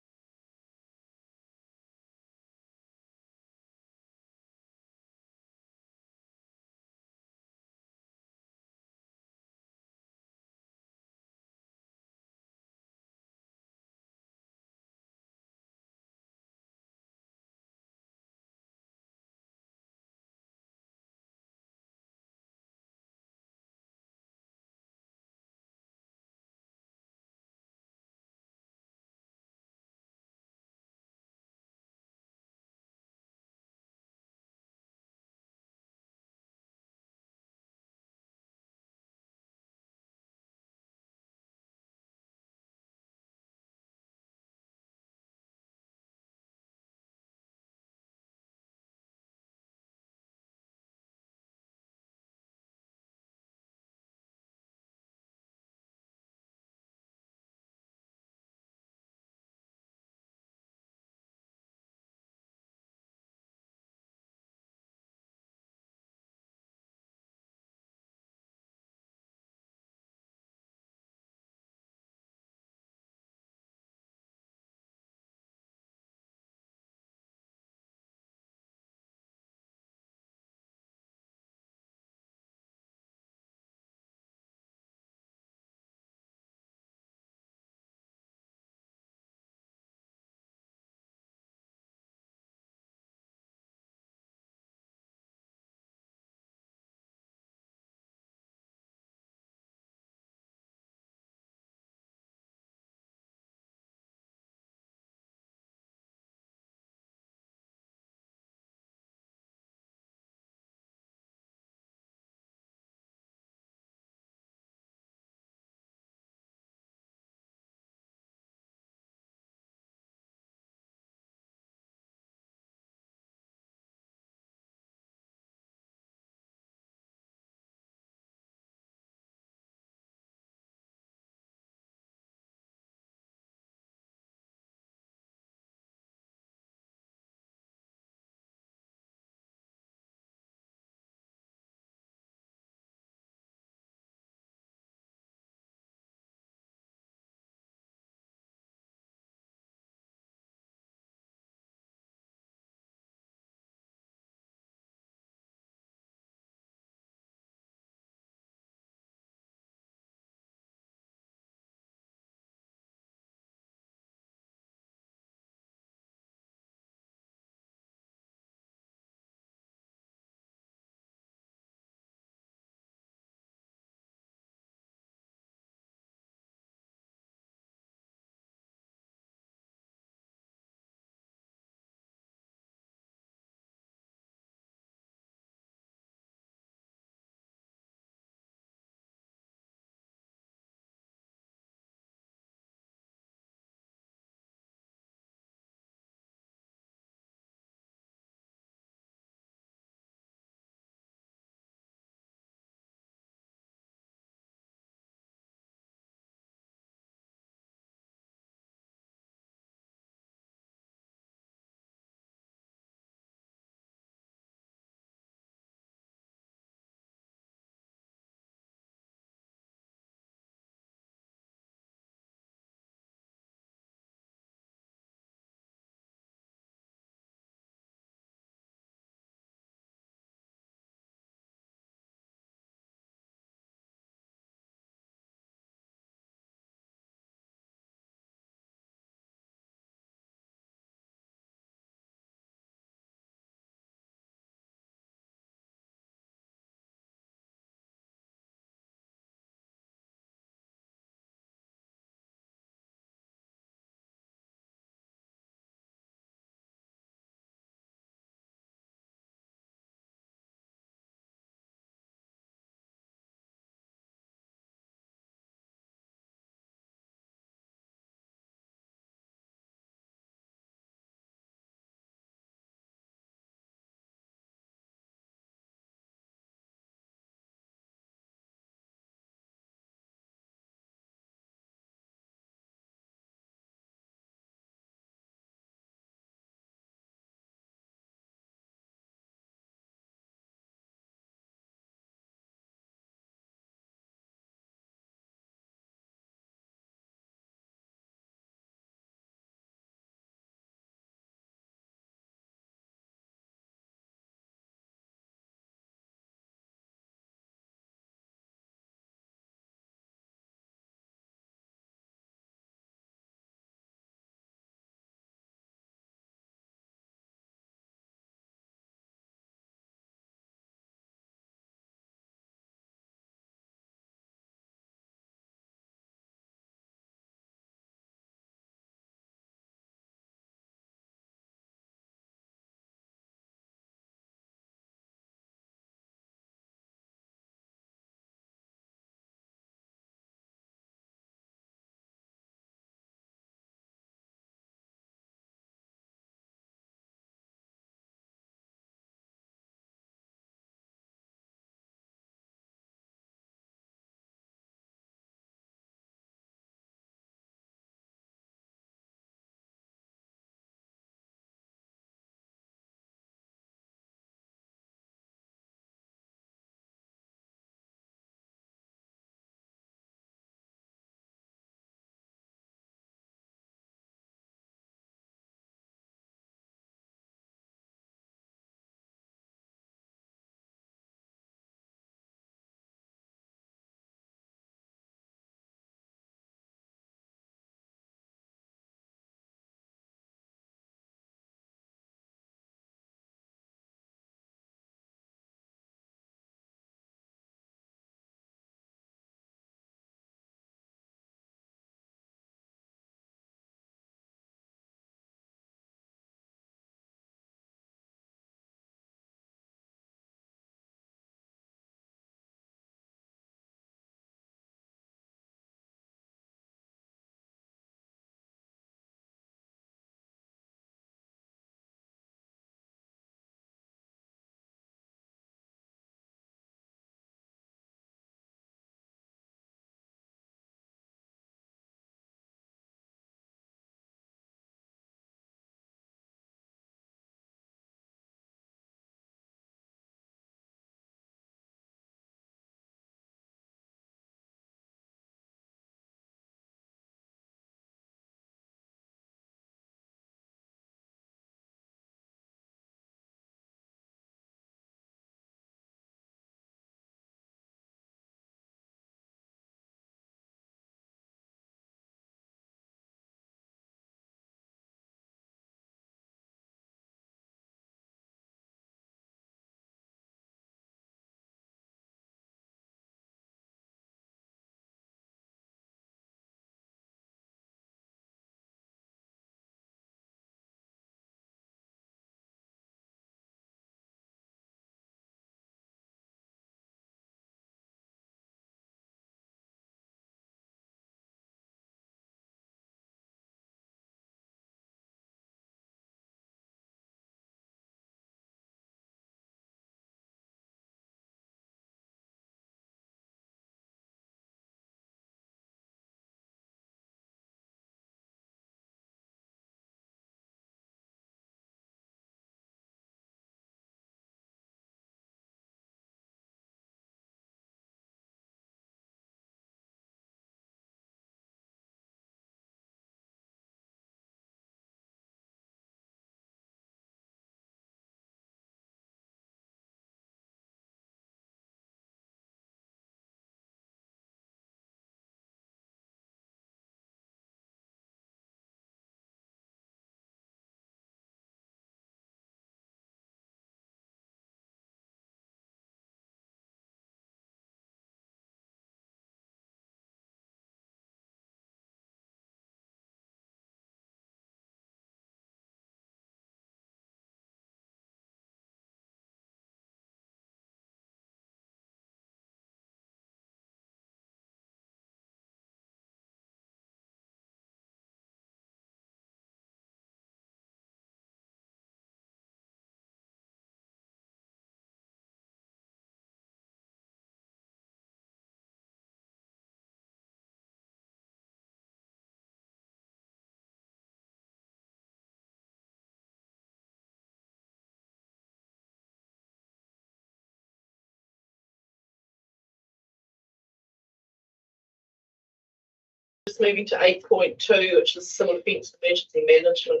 moving to 8.2, which is civil defence emergency management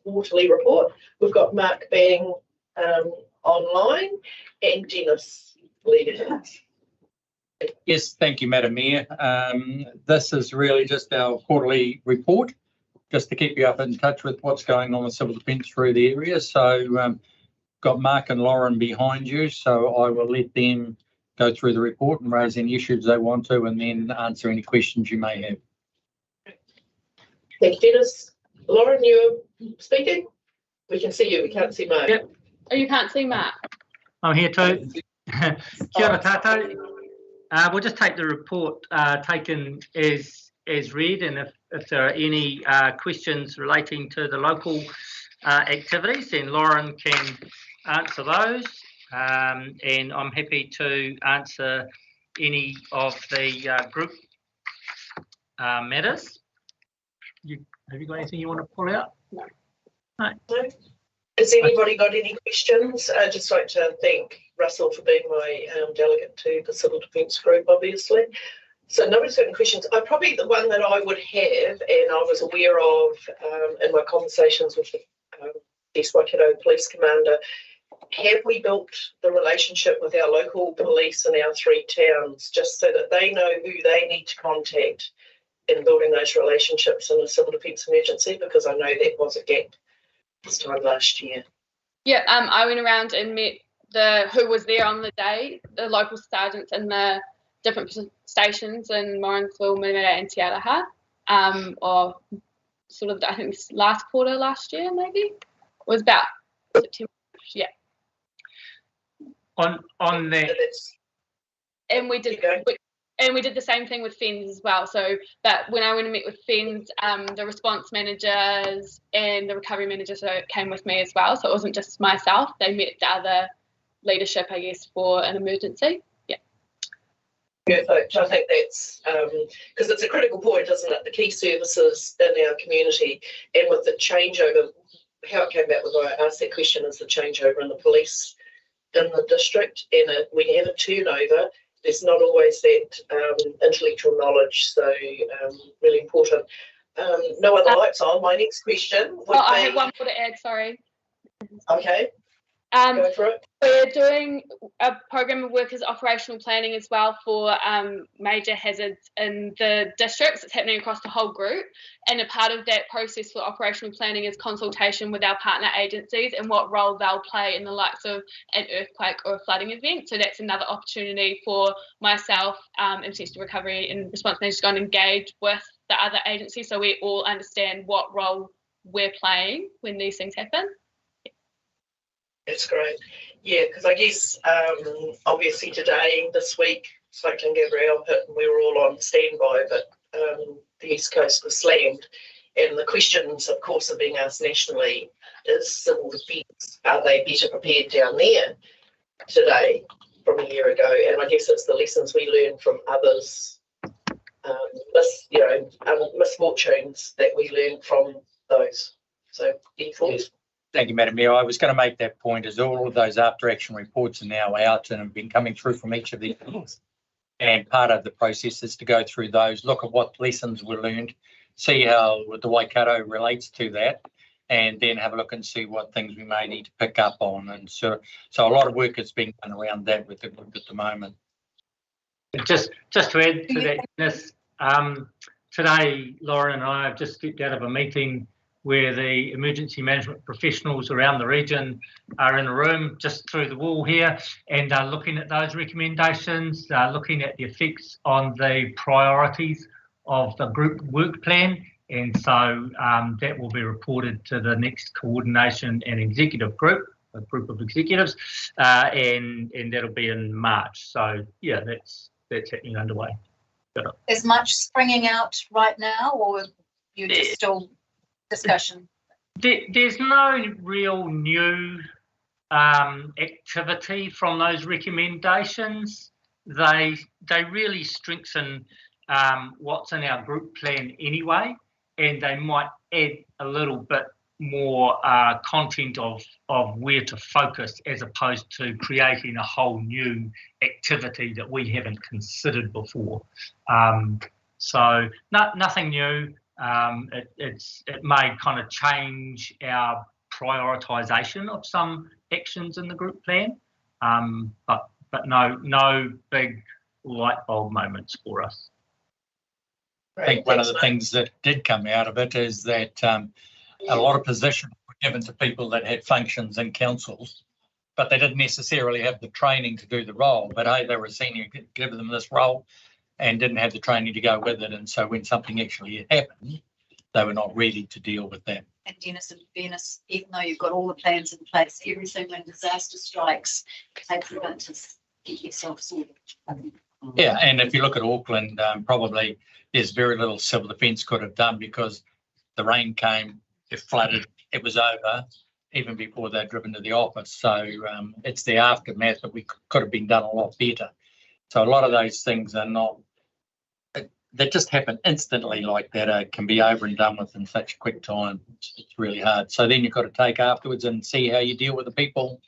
quarterly report. We've got Mark being online and Dennis leading us. Yes, thank you, Madam Mayor. This is really just our quarterly report, just to keep you up in touch with what's going on with civil defence through the area. So got Mark and Lauren behind you, so I will let them go through the report and raise any issues they want to, and then answer any questions you may have. Thank you, Dennis. Lauren, you're speaking? We can see you, we can't see Mark. Yep. Oh, you can't see Mark? I'm here too. Kia ora tātou. We'll just take the report taken as read, and if there are any questions relating to the local activities, then Lauren can answer those, and I'm happy to answer any of the group matters. Have you got anything you want to pull out? No. No. Has anybody got any questions? I'd just like to thank Russell for being my delegate to the Civil Defence Group, obviously. So nobody's got any questions. Probably the one that I would have, and I was aware of in my conversations with the East Waikato Police Commander, have we built the relationship with our local police in our 3 towns, just so that they know who they need to contact in building those relationships in a civil defence emergency? Because I know that was a gap this time last year. Yeah, I went around and met who was there on the day, the local sergeants in the different stations in Morrinsville, Minamata and Te Araha, or sort of, I think last quarter last year, maybe. It was about September, yeah. On that. And we did the same thing with FENS as well. So, but when I went and met with FENS, the response managers and the recovery managers came with me as well. So it wasn't just myself. They met the other leadership, I guess, for an emergency. Yeah. Perfect. I think that's because it's a critical point, isn't it? The key services in our community, and with the changeover, how it came about with I asked that question is the changeover in the police in the district, and when you have a turnover, there's not always that intellectual knowledge, so really important. No other lights on. My next question would be... I have one more to add, sorry. Okay. Go for it. We're doing a program of work as operational planning as well for major hazards in the districts. It's happening across the whole group, and a part of that process for operational planning is consultation with our partner agencies and what role they'll play in the likes of an earthquake or a flooding event. So that's another opportunity for myself and potential recovery and response managers to go and engage with the other agencies, so we all understand what role we're playing when these things happen. That's great. Yeah, because I guess obviously today, this week, Cyclone Gabrielle hit and we were all on standby, but the East Coast was slammed. And the questions, of course, are being asked nationally, is civil defence, are they better prepared down there today from a year ago? And I guess it's the lessons we learn from others, misfortunes that we learn from those. So, any thoughts? Thank you, Madam Mayor. I was going to make that point, as all of those after-action reports are now out and have been coming through from each of the and part of the process is to go through those, look at what lessons were learned, see how the Waikato relates to that, and then have a look and see what things we may need to pick up on. And so a lot of work is being done around that with the group at the moment. Just to add to that, Dennis, today Lauren and I have just stepped out of a meeting where the emergency management professionals around the region are in a room just through the wall here and are looking at those recommendations, looking at the effects on the priorities of the group work plan. And so that will be reported to the next coordination and executive group, a group of executives, and that'll be in March. So yeah, that's happening underway. Is much springing out right now, or you just still discussion? There's no real new activity from those recommendations. They really strengthen what's in our group plan anyway, and they might add a little bit more content of where to focus, as opposed to creating a whole new activity that we haven't considered before. So nothing new. It may kind of change our prioritisation of some actions in the group plan, but no big light bulb moments for us. I think one of the things that did come out of it is that a lot of positions were given to people that had functions in councils, but they didn't necessarily have the training to do the role. But hey, they were senior, give them this role, and didn't have the training to go with it. And so when something actually happened, they were not ready to deal with that. And Dennis, in fairness, even though you've got all the plans in place, everything when disaster strikes takes a bit to get yourself sorted. Yeah, and if you look at Auckland, probably there's very little civil defence could have done because the rain came, it flooded, it was over even before they'd driven to the office. So it's the aftermath that we could have been done a lot better. So a lot of those things are not, that just happen instantly like that, can be over and done with in such a quick time. It's really hard. So then you've got to take afterwards and see how you deal with the people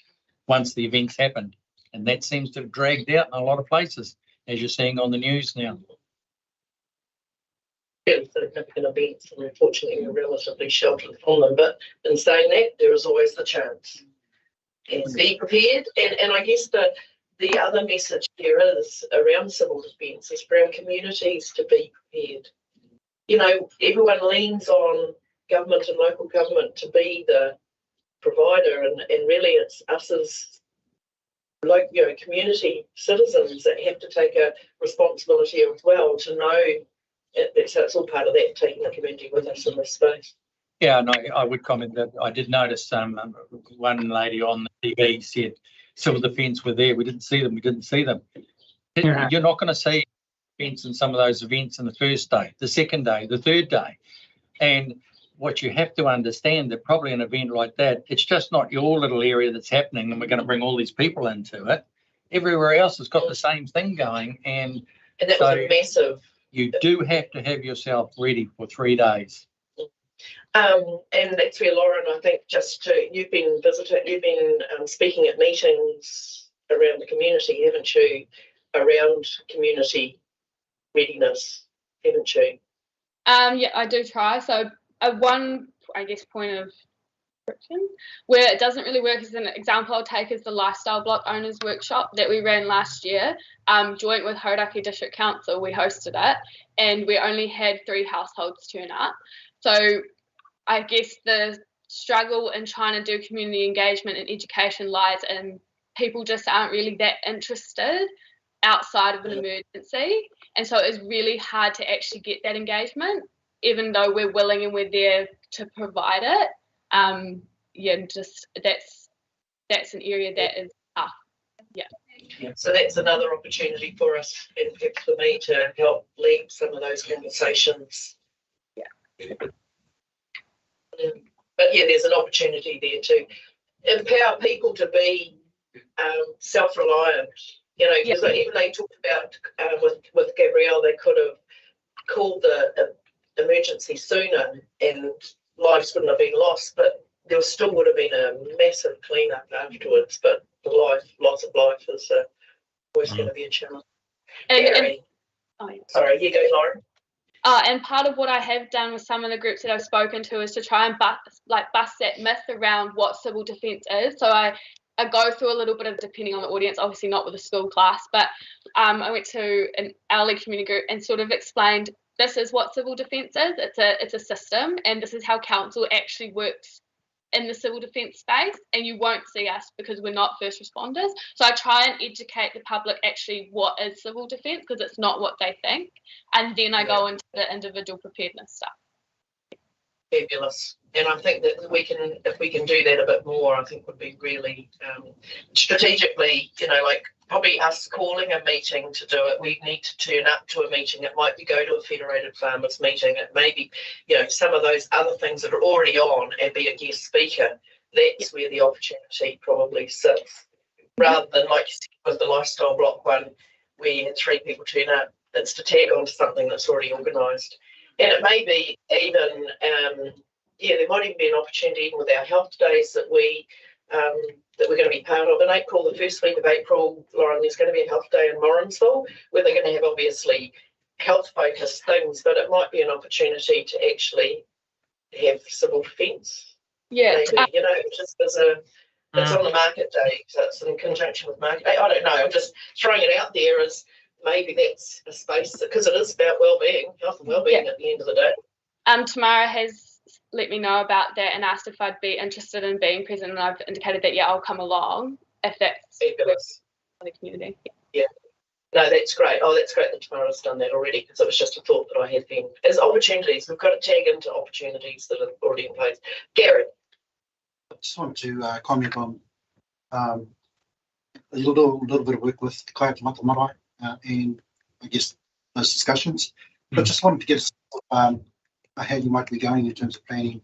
once the events happened. And that seems to have dragged out in a lot of places, as you're seeing on the news now. Significant events, and unfortunately we're relatively sheltered from them. But in saying that, there is always the chance. And be prepared. And I guess the other message there is around civil defence is for our communities to be prepared. You know, everyone leans on government and local government to be the provider, and really it's us as community citizens that have to take a responsibility as well to know so it's all part of that, taking the community with us in this space. Yeah, no, I would comment that I did notice one lady on the TV said civil defence were there. We didn't see them. Yeah. You're not going to see defence in some of those events in the first day, the second day, the third day. And what you have to understand that probably an event like that, it's just not your little area that's happening and we're going to bring all these people into it. Everywhere else has got the same thing going. And that was a massive. You do have to have yourself ready for 3 days. And that's where, Lauren, I think you've been speaking at meetings around the community, haven't you? Around community readiness, haven't you? Yeah, I do try. So one, I guess, point of description where it doesn't really work as an example I'll take is the Lifestyle Block Owners Workshop that we ran last year, joint with Hauraki District Council. We hosted it and we only had 3 households turn up. So I guess the struggle in trying to do community engagement and education lies in people just aren't really that interested outside of an emergency. And so it's really hard to actually get that engagement, even though we're willing and we're there to provide it. Just that's an area that is tough. Yeah. So that's another opportunity for us and perhaps for me to help lead some of those conversations. Yeah. But yeah, there's an opportunity there to empower people to be self-reliant. You know, because even they talked about with Gabrielle, they could have called the emergency sooner and lives wouldn't have been lost, but there still would have been a massive cleanup afterwards. But the loss of life is always going to be a challenge. Sorry, you go, Lauren. And part of what I have done with some of the groups that I've spoken to is to try and bust that myth around what civil defence is. So I go through a little bit of, depending on the audience, obviously not with a school class, but I went to an early community group and sort of explained this is what civil defence is. It's a system, and this is how council actually works in the civil defence space, and you won't see us because we're not first responders. So I try and educate the public actually what is civil defence, because it's not what they think, and then I go into the individual preparedness stuff. Fabulous. And I think that if we can do that a bit more, I think would be really strategically, like probably us calling a meeting to do it. We need to turn up to a meeting. It might be go to a Federated Farmers meeting. It may be, some of those other things that are already on and be a guest speaker. That's where the opportunity probably sits. Rather than, like you said, with the Lifestyle Block one, where you had 3 people turn up. It's to tag on to something that's already organised. And it may be even, there might even be an opportunity even with our health days that we're going to be part of. In April, the first week of April, Lauren, there's going to be a health day in Morrinsville where they're going to have obviously health focused things, but it might be an opportunity to actually have civil defence. Yeah. Maybe, you know, just as it's on the market day, so it's in conjunction with market day. I don't know. I'm just throwing it out there as maybe that's a space, because it is about well-being, health and well-being at the end of the day. Tamara has let me know about that and asked if I'd be interested in being present, and I've indicated that yeah, I'll come along if that's fabulous for the community. Yeah. No, that's great. Oh, that's great that Tamara's done that already, because it was just a thought that I had been. As opportunities, we've got to tag into opportunities that are already in place. Gary. I just want to comment on a little bit of work with Matamata-Piako and I guess those discussions. But just wanted to get how you might be going in terms of planning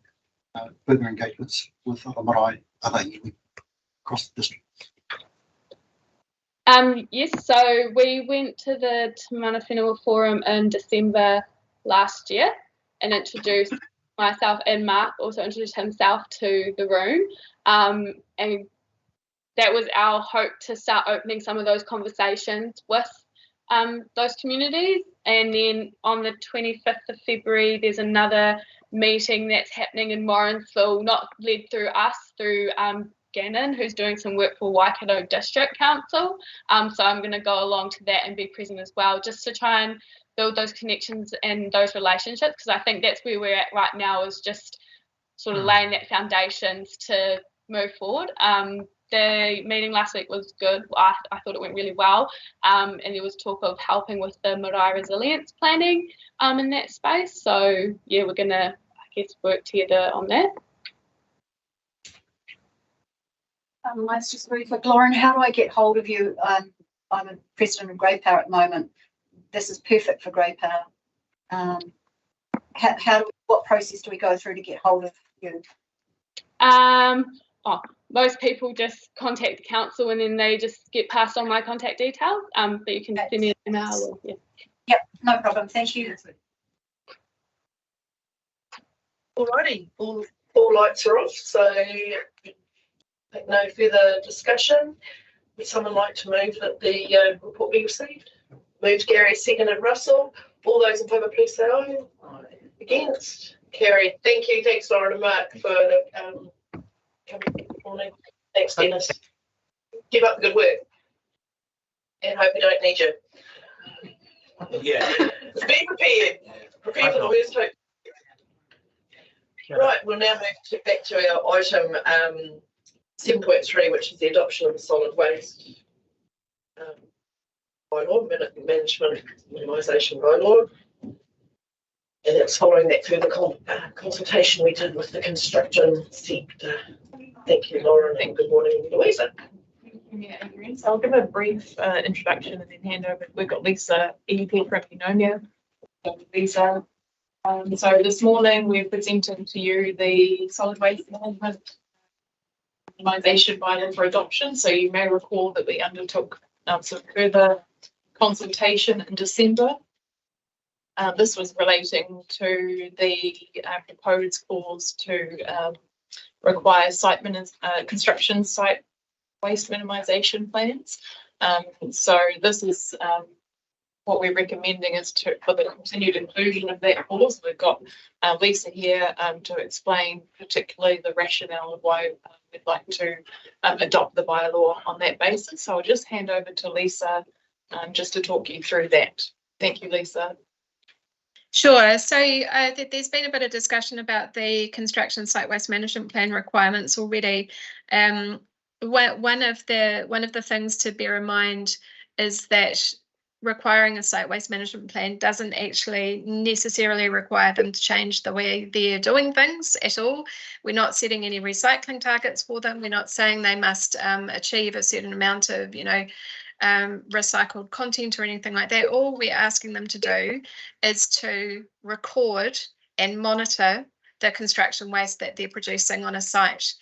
further engagements with other marae across the district. Yes, so we went to the Te Mana Whenua Forum in December last year and introduced myself, and Mark also introduced himself to the room. And that was our hope, to start opening some of those conversations with those communities. And then on the 25th of February, there's another meeting that's happening in Morrinsville, not led through us, through Gannon, who's doing some work for Waikato District Council. So I'm going to go along to that and be present as well, just to try and build those connections and those relationships, because I think that's where we're at right now, is just sort of laying that foundations to move forward. The meeting last week was good. I thought it went really well, and there was talk of helping with the marae resilience planning in that space. So yeah, we're going to, I guess, work together on that. Let's just very quick, Lauren, how do I get hold of you? I'm a president of Grey Power at the moment. This is perfect for Grey Power. What process do we go through to get hold of you? Most people just contact the council and then they just get passed on my contact details. But you can send me an email. Or, yeah. Yep, no problem. Thank you. Alrighty, all lights are off, so no further discussion. Would someone like to move that the report be received? Moved Gary, seconded Russell. All those in favour, please say aye. Against? Carried. Thank you. Thanks, Lauren and Mark, for coming this morning. Thanks, Dennis. Keep up the good work. And hope we don't need you. Yeah. Be prepared. Prepare for the worst. Hope. Right, we'll now move back to our item 7.3, which is the adoption of the solid waste bylaw, management minimisation bylaw. And that's following that further consultation we did with the construction sector. Thank you, Lauren, and good morning, Louisa. Yeah, Adrian. So I'll give a brief introduction and then hand over. We've got Lisa, EP from Eunomia. Lisa. So this morning we're presenting to you the solid waste management minimisation bylaw for adoption. So you may recall that we undertook some further consultation in December. This was relating to the proposed clause to require construction site waste minimisation plans. So this is what we're recommending is for the continued inclusion of that clause. We've got Lisa here to explain particularly the rationale of why we'd like to adopt the bylaw on that basis. So I'll just hand over to Lisa just to talk you through that. Thank you, Lisa. Sure. So there's been a bit of discussion about the construction site waste management plan requirements already. One of the things to bear in mind is that requiring a site waste management plan doesn't actually necessarily require them to change the way they're doing things at all. We're not setting any recycling targets for them. We're not saying they must achieve a certain amount of, recycled content or anything like that. All we're asking them to do is to record and monitor the construction waste that they're producing on a site.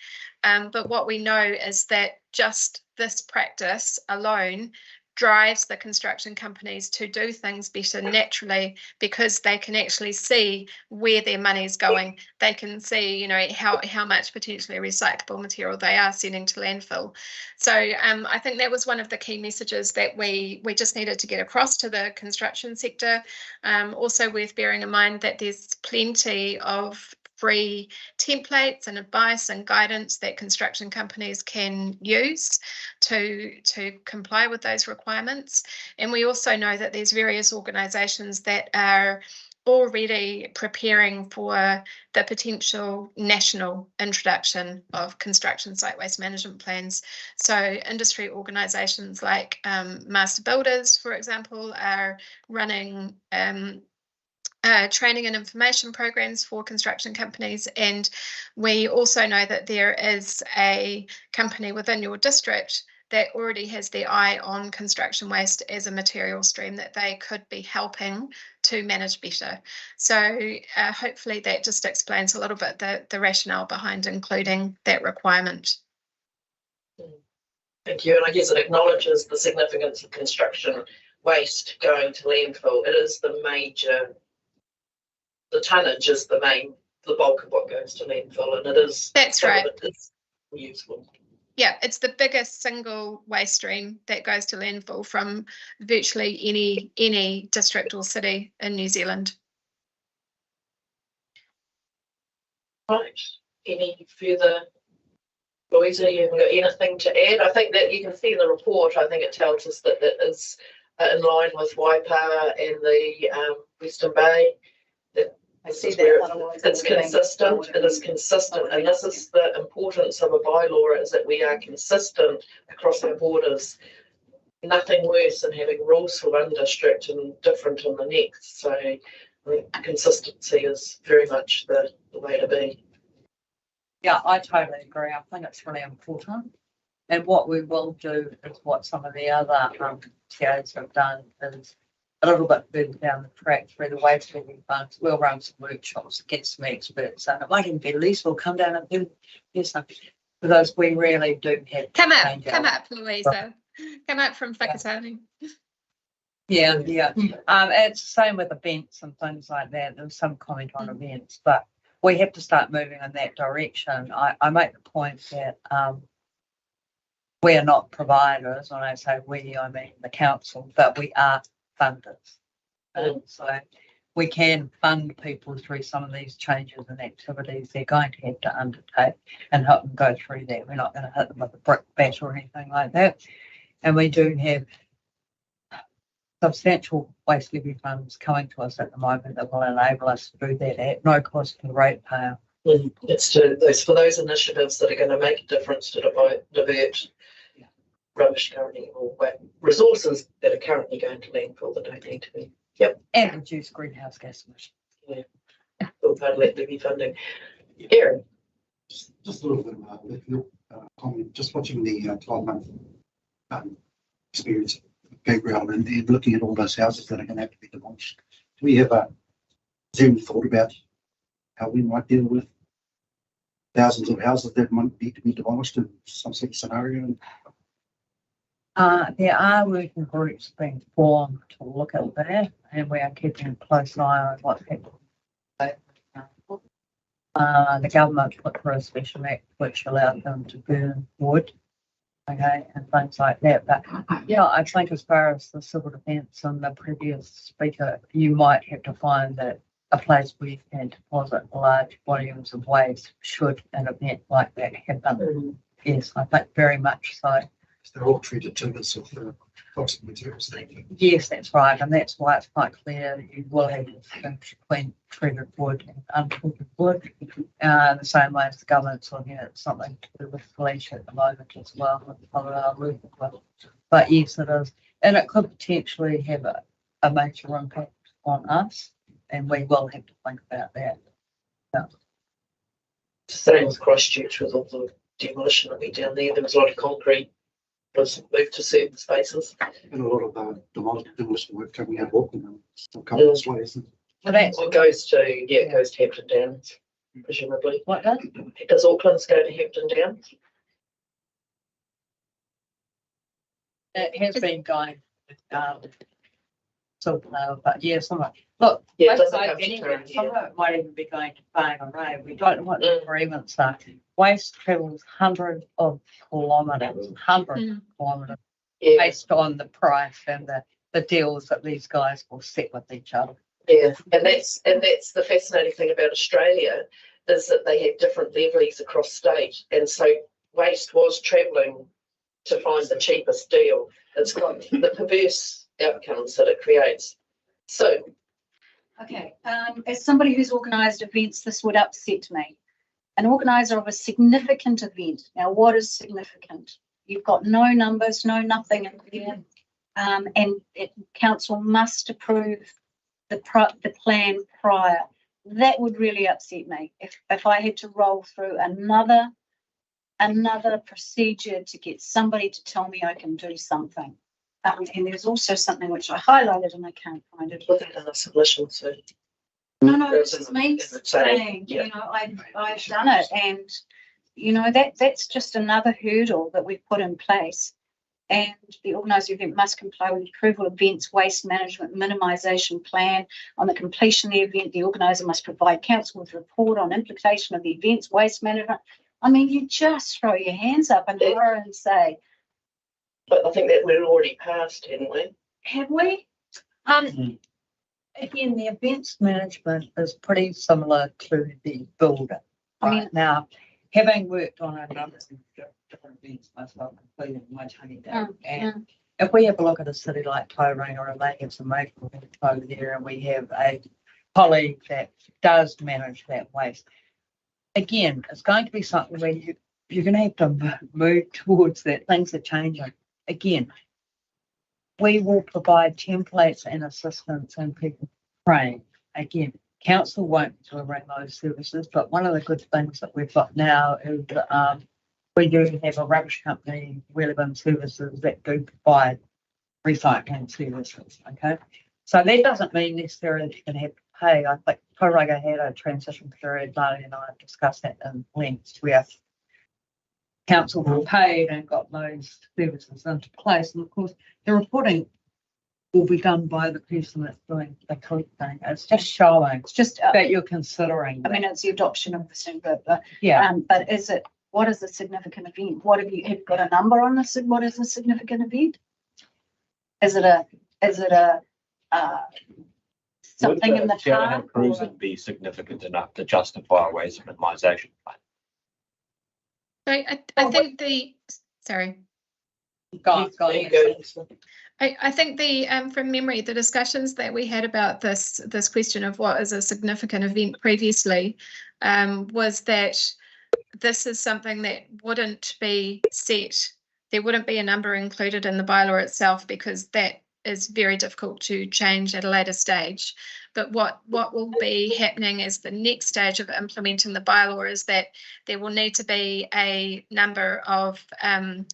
But what we know is that just this practice alone drives the construction companies to do things better naturally, because they can actually see where their money's going. They can see, you know, how much potentially recyclable material they are sending to landfill. So I think that was one of the key messages that we just needed to get across to the construction sector. Also worth bearing in mind that there's plenty of free templates and advice and guidance that construction companies can use to comply with those requirements. And we also know that there's various organisations that are already preparing for the potential national introduction of construction site waste management plans. So industry organisations like Master Builders, for example, are running training and information programs for construction companies. And we also know that there is a company within your district that already has their eye on construction waste as a material stream that they could be helping to manage better. So hopefully that just explains a little bit the rationale behind including that requirement. Thank you. And I guess it acknowledges the significance of construction waste going to landfill. It is the major, the tonnage is the bulk of what goes to landfill, and it is. That's right. It's useful. Yeah, it's the biggest single waste stream that goes to landfill from virtually any district or city in New Zealand. Right. Any further, Louisa, you haven't got anything to add? I think that you can see in the report, I think it tells us that it is in line with Waipa and the Western Bay. I see that. It's consistent. It is consistent, and this is the importance of a bylaw: is that we are consistent across our borders. Nothing worse than having rules for one district and different in the next. So I think consistency is very much the way to be. Yeah, I totally agree. I think it's really important. And what we will do is what some of the other TAs have done is a little bit further down the track through the waste moving funds. We'll run some workshops, get some experts, and it might even be Lisa will come down and do something, because we really do have come up, Louisa. Come up from Whakatane. Yeah. It's the same with events and things like that. There's some comment on events, but we have to start moving in that direction. I make the point that we are not providers. When I say we, I mean the council, but we are funders. And so we can fund people through some of these changes and activities they're going to have to undertake and help them go through that. We're not going to hit them with a brick bat or anything like that. And we do have substantial waste levy funds coming to us at the moment that will enable us to do that at no cost to the ratepayer. It's for those initiatives that are going to make a difference to divert rubbish currently, or resources that are currently going to landfill that don't need to be. Yep. And reduce greenhouse gas emissions. Yeah. All part of that levy funding. Aaron. Just a little bit of comment. Just watching the 12-month experience of Gabriel and looking at all those houses that are going to have to be demolished. Do we have has anyone thought about how we might deal with thousands of houses that might need to be demolished in some such scenario? There are working groups being formed to look at that, and we are keeping a close eye on what's happening. The government put through a special act which allowed them to burn wood, okay, and things like that. But yeah, I think as far as the civil defence and the previous speaker, you might have to find that a place where you can deposit large volumes of waste should an event like that happen. Yes, I think very much so. They're all treated timbers of toxic materials. Yes, that's right, and that's why it's quite clear that you will have to distinction between treated wood and untreated wood. The same way as the government's looking at something to do with flesh at the moment as well. But yes, it is, and it could potentially have a major impact on us, and we will have to think about that. Yeah. Same with Christchurch with all the demolition that we down there. There was a lot of concrete was moved to certain spaces. And a lot of demolition work coming out of Auckland and some couple of ways. Well, it goes to Hampton Downs, presumably. What does? Does Auckland's go to Hampton Downs? It has been going But yeah, some of, look, Yeah, it waste doesn't side have to anyway, turn some here. of it might even be going to Bang and Ray. We don't know what the agreements are. Waste travels hundreds of kilometres, kilometres, Yeah, based on the price and the deals that these guys will set with each other. yeah, and that's the fascinating thing about Australia is that they have different levies across state, and so waste was travelling to find the cheapest deal. It's got the perverse outcomes that it creates. So, Okay, as somebody who's organised events, this would upset me. An organiser of a significant event. Now, what is significant? You've got no numbers, no nothing in there, and council must approve the plan prior. That would really upset me if I had to roll through another procedure to get somebody to tell me I can do something. And there's also something which I highlighted and I can't find it. was that in a submission? So, No, this is me saying, yeah. you know, I've done it, and you know that's just another hurdle that we've put in place. And the organiser event must comply with the approval events waste management minimisation plan. On the completion of the event, the organiser must provide council with a report on implication of the events waste management. I mean, you just throw your hands up and holler and say. But I think that we're already past, haven't we? Have we? Again, the events management is pretty similar to the builder. I mean, now, having worked on a number of different events myself, including my Tiny Day, and if we have a look at a city like Tauranga or a Lake of some Maple over there, and we have a colleague that does manage that waste, again, it's going to be something where you're going to have to move towards that. Things are changing. Again, we will provide templates and assistance and people train. Again, council won't deliver those services, but one of the good things that we've got now is we do have a rubbish company, Relevant Services, that do provide recycling services. Okay, so that doesn't mean necessarily you're going to have to pay. I think Tauranga had a transition period. Marty and I have discussed that in length, where council were paid and got those services into place. And of course, the reporting will be done by the person that's doing the collecting. It's just showing. It's just that you're considering. I mean, it's the adoption of the standard, but yeah. But is it? What is a significant event? What have you got a number on this? What is a significant event? Is it a something in the park? Cruising be significant enough to justify a waste minimisation plan? I think sorry. Go. I think from memory, the discussions that we had about this question of what is a significant event previously was that this is something that wouldn't be set. There wouldn't be a number included in the bylaw itself because that is very difficult to change at a later stage. But what will be happening is the next stage of implementing the bylaw is that there will need to be a number of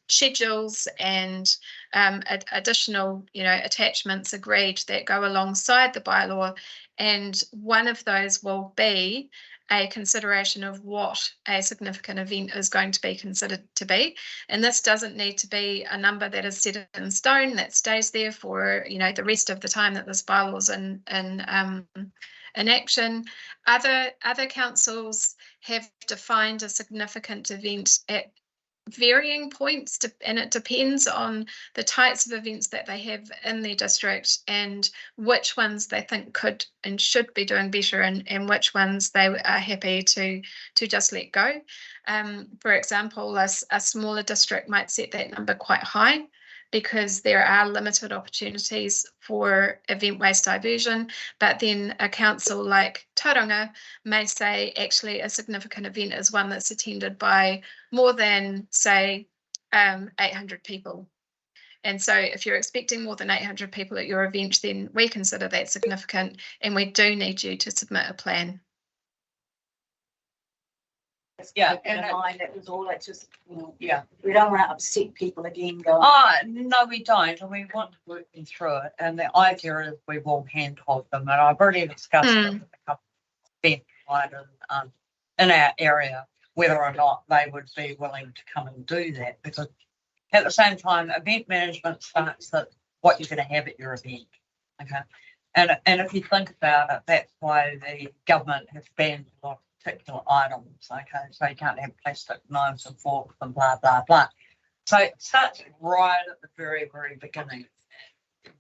schedules and additional, attachments agreed that go alongside the bylaw, and one of those will be a consideration of what a significant event is going to be considered to be. And this doesn't need to be a number that is set in stone that stays there for the rest of the time that this bylaw is in action. Other councils have defined a significant event at varying points, and it depends on the types of events that they have in their district and which ones they think could and should be doing better, and which ones they are happy to just let go. For example, a smaller district might set that number quite high because there are limited opportunities for event waste diversion, but then a council like Tauranga may say actually a significant event is one that's attended by more than, say, 800 people. And so if you're expecting more than 800 people at your event, then we consider that significant, and we do need you to submit a plan. Yeah, and in mind it was all that just, yeah, we don't want to upset people again. Going, no, we don't, and we want to work them through it. And the idea is we will handhold them, and I've already discussed it with a couple of event providers in our area whether or not they would be willing to come and do that, because at the same time, event management starts at what you're going to have at your event. Okay. And if you think about it, that's why the government has banned a lot of particular items. Okay. So you can't have plastic knives and forks and blah, blah, blah. So it starts right at the very, very beginning,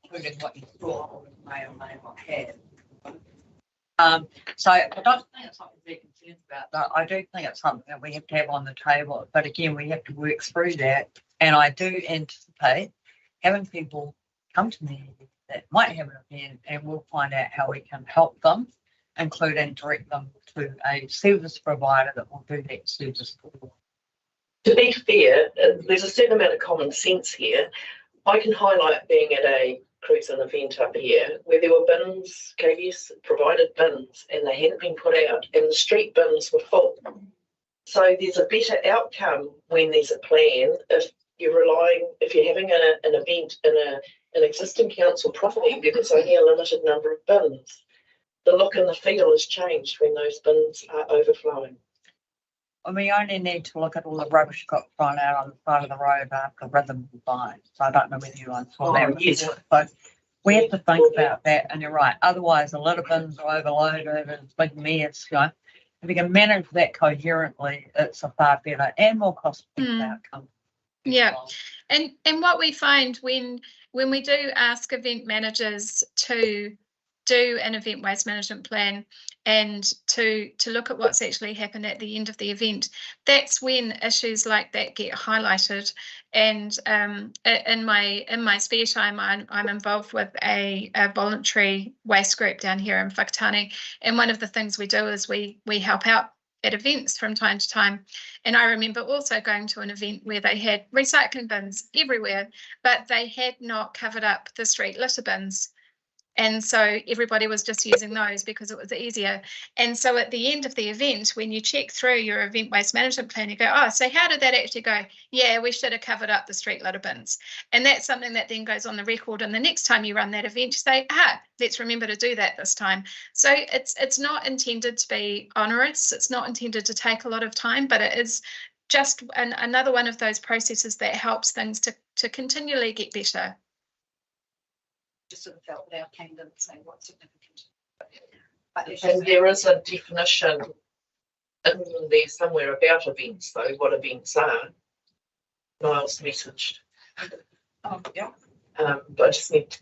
including what you thought may or may not have. So I don't think it's something to be concerned about, but I do think it's something that we have to have on the table. But again, we have to work through that. And I do anticipate having people come to me that might have an event, and we'll find out how we can help them, including direct them to a service provider that will do that service for them. To be fair, there's a certain amount of common sense here. I can highlight being at a cruising event up here where there were bins, KBS provided bins, and they hadn't been put out, and the street bins were full. So there's a better outcome when there's a plan if you're having an event in an existing council property where there's only a limited number of bins. The look and the feel has changed when those bins are overflowing. And we only need to look at all the rubbish got thrown out on the side of the road after Rhythm Divine. So I don't know whether you saw that. Yes. But we have to think about that, and you're right. Otherwise, a lot of bins are overloaded and it's big mess. You know, if we can manage that coherently, it's a far better and more cost-effective outcome. Yeah, and what we find when we do ask event managers to do an event waste management plan and to look at what's actually happened at the end of the event, that's when issues like that get highlighted. And in my spare time, I'm involved with a voluntary waste group down here in Whakatane, and one of the things we do is we help out at events from time to time. And I remember also going to an event where they had recycling bins everywhere, but they had not covered up the street litter bins. And so everybody was just using those because it was easier. And so at the end of the event, when you check through your event waste management plan, you go, oh, so how did that actually go? Yeah, we should have covered up the street litter bins. And that's something that then goes on the record. And the next time you run that event, you say, let's remember to do that this time. So it's not intended to be onerous. It's not intended to take a lot of time, but it is just another one of those processes that helps things to continually get better. Just sort of felt that our plan didn't say what's significant. And there is a definition in there somewhere about events, though, what events are. Niall's messaged. Oh, yeah. But I just need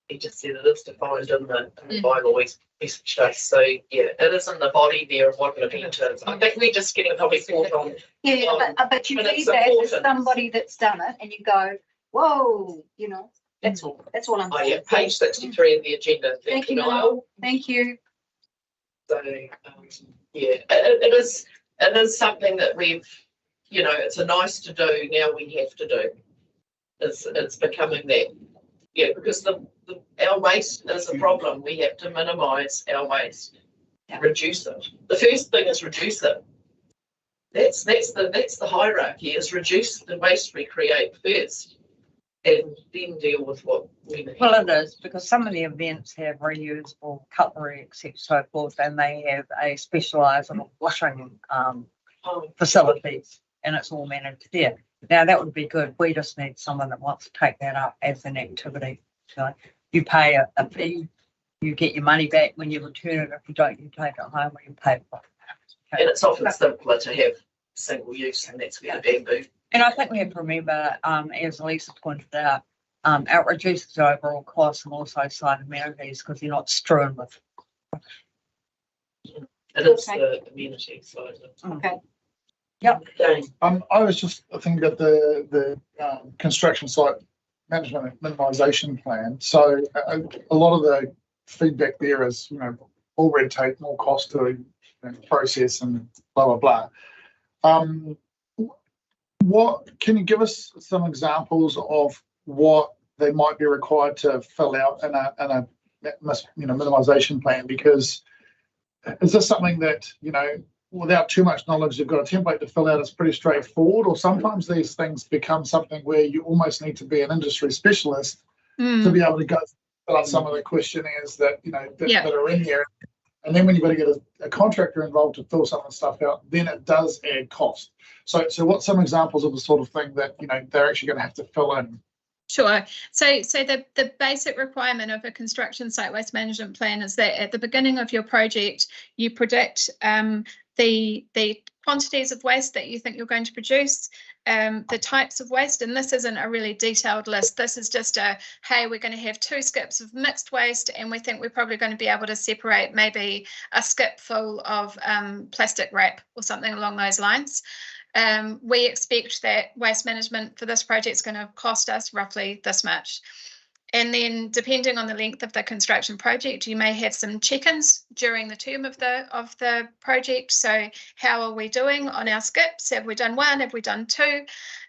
he just said it is defined in the bylaws messaged us. So yeah, it is in the body there of what an event is. I think we're just getting probably caught on. Yeah, but you read that as somebody that's done it and you go, whoa, you know. That's all I'm saying. Yeah, page 63 of the agenda. Thank you, Niall. Thank you. So, yeah, it is something that we've, it's a nice to do, now we have to do. It's becoming that. Yeah, because our waste is a problem. We have to minimise our waste, reduce it. The first thing is reduce it. That's the hierarchy, is reduce the waste we create first. And then deal with what we need. Well, it is, because some of the events have reusable cutlery, etc., so forth, and they have a specialised washing facilities, and it's all managed there. Now, that would be good. We just need someone that wants to take that up as an activity. So you pay a fee, you get your money back when you return it. If you don't, you take it home or you pay for it. Okay. And it's often simpler to have single use, and that's where the bamboo. And I think we have to remember, as Lisa pointed out, it reduces the overall cost and also site amenities because you're not strewn with. It is the amenity side of it. Okay. Yep. I was just thinking about the construction site management and minimisation plan. So a lot of the feedback there is, all red tape, more cost to process and blah blah blah. What can you give us some examples of what they might be required to fill out in a minimisation plan? Because is this something that without too much knowledge, you've got a template to fill out? It's pretty straightforward, or sometimes these things become something where you almost need to be an industry specialist to be able to go fill out some of the questionnaires that that are in there. And then when you've got to get a contractor involved to fill some of the stuff out, then it does add cost. So what's some examples of the sort of thing that they're actually going to have to fill in? Sure. So the basic requirement of a construction site waste management plan is that at the beginning of your project, you predict the quantities of waste that you think you're going to produce, the types of waste, and this isn't a really detailed list. This is just a, hey, we're going to have 2 skips of mixed waste, and we think we're probably going to be able to separate maybe a skip full of plastic wrap or something along those lines. We expect that waste management for this project is going to cost us roughly this much. And then depending on the length of the construction project, you may have some check-ins during the term of the project. So how are we doing on our skips? Have we done 1? Have we done 2?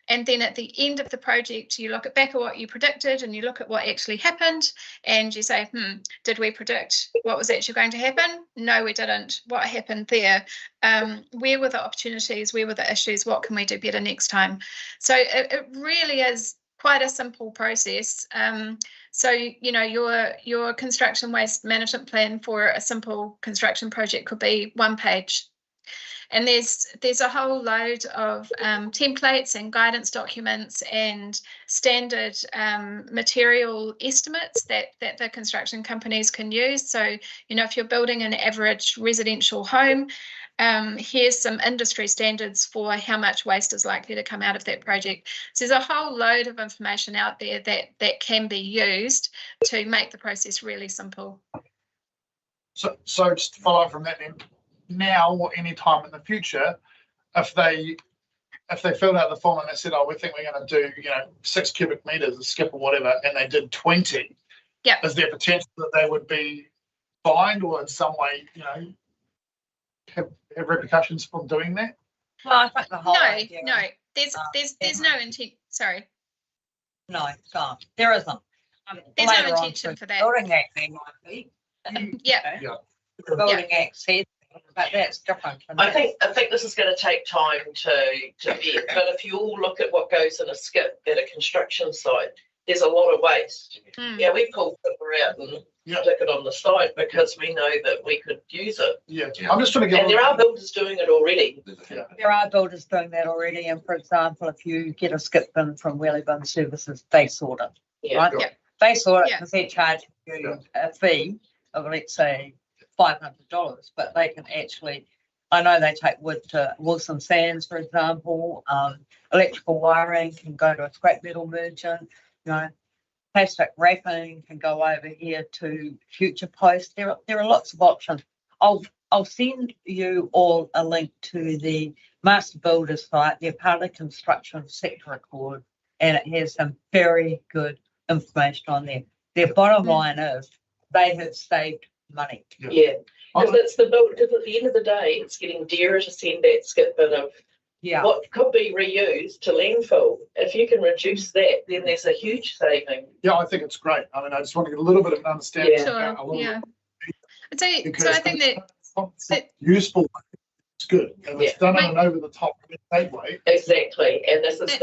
And then at the end of the project, you look back at what you predicted and you look at what actually happened and you say, did we predict what was actually going to happen? No, we didn't. What happened there? Where were the opportunities? Where were the issues? What can we do better next time? So it really is quite a simple process. So, you know, your construction waste management plan for a simple construction project could be 1 page. And there's a whole load of templates and guidance documents and standard material estimates that the construction companies can use. So, you know, if you're building an average residential home, here's some industry standards for how much waste is likely to come out of that project. So there's a whole load of information out there that can be used to make the process really simple. So just to follow up from that then, now or any time in the future, if they filled out the form and they said, oh, we think we're going to do, you know, 6 cubic meters a skip or whatever, and they did 20, is there potential that they would be fined or in some way, you know, have repercussions from doing that? Well, I think the whole idea. No, there's no intent. Sorry. No, there isn't. There's no intention for that. Building Act there might be. The Building Act says, but that's different. I think this is going to take time to get. But if you all look at what goes in a skip at a construction site, there's a lot of waste. Yeah, we pull paper out and stick it on the site because we know that we could use it. I'm just trying to get. And there are builders doing it already. There are builders doing that already. And for example, if you get a skip bin from Wheelie Bin Services, they sort it. Right? They sort it because they charge you a fee of, let's say, $500, but they can actually, I know they take wood to Wilson Sands, for example. Electrical wiring can go to a scrap metal merchant. You know, plastic wrapping can go over here to Future Post. There are lots of options. I'll send you all a link to the Master Builders site. They're part of the construction sector accord, and it has some very good information on there. Their bottom line is they have saved money. Because it's the build. Because at the end of the day, it's getting dearer to send that skip bin of what could be reused to landfill. If you can reduce that, then there's a huge saving. Yeah, I think it's great. I mean, I just want to get a little bit of an understanding. So I think that useful. It's good. And it's done in an over the top way. Exactly, and this is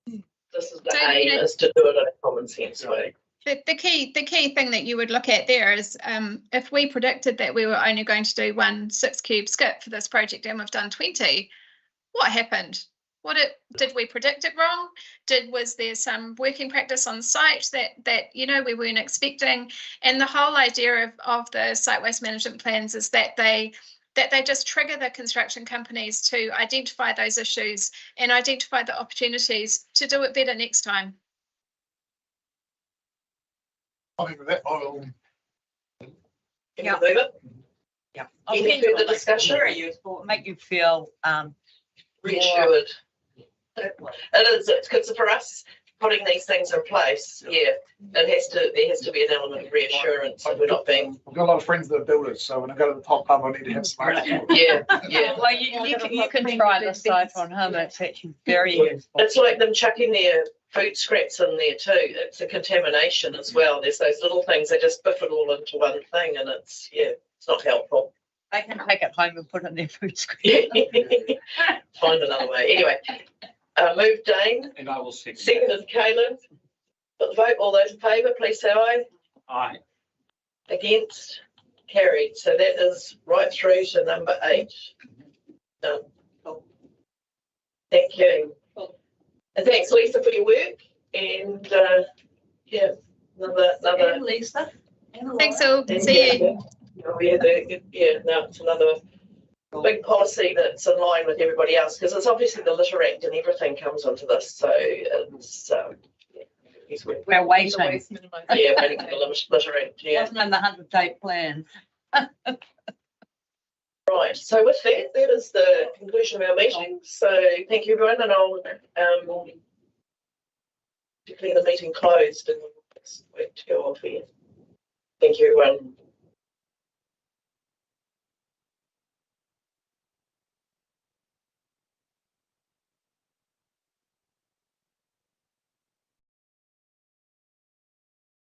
the aim is to do it in a common sense way. The key thing that you would look at there is if we predicted that we were only going to do 1 6-cube skip for this project and we've done 20, what happened? Did we predict it wrong? Was there some working practice on site that you know we weren't expecting? And the whole idea of the site waste management plans is that they just trigger the construction companies to identify those issues and identify the opportunities to do it better next time. I think with that, Any further discussion? Very useful. Make you feel reassured. It is. Because for us, putting these things in place, there has to be an element of reassurance that we're not being. I've got a lot of friends that are builders, so when I go to the top pub, I need to have some. Well, you can try this site on home. It's actually very useful. It's like them chucking their food scraps in there too. It's a contamination as well. There's those little things they just biff it all into one thing, and it's not helpful. They can take it home and put it in their food scrap. Find another way. Anyway, move Dane. And I will second. Seconded Caleb. Put the vote. All those in favour, please say aye. Aye. Against? Carried. So that is right through to number 8. Done. Thank you. And thanks, Lisa, for your work. And yeah, another. Lisa. Thanks all. See you. No, it's another big policy that's in line with everybody else, because it's obviously the Litter Act and everything comes onto this. So it's We're waiting. yeah, waiting for the Litter Act. Yeah. Wasn't in the 100-day plan. Right. So with that, that is the conclusion of our meeting. So thank you everyone, and I'll declare the meeting closed and wait to go off here. Thank you everyone.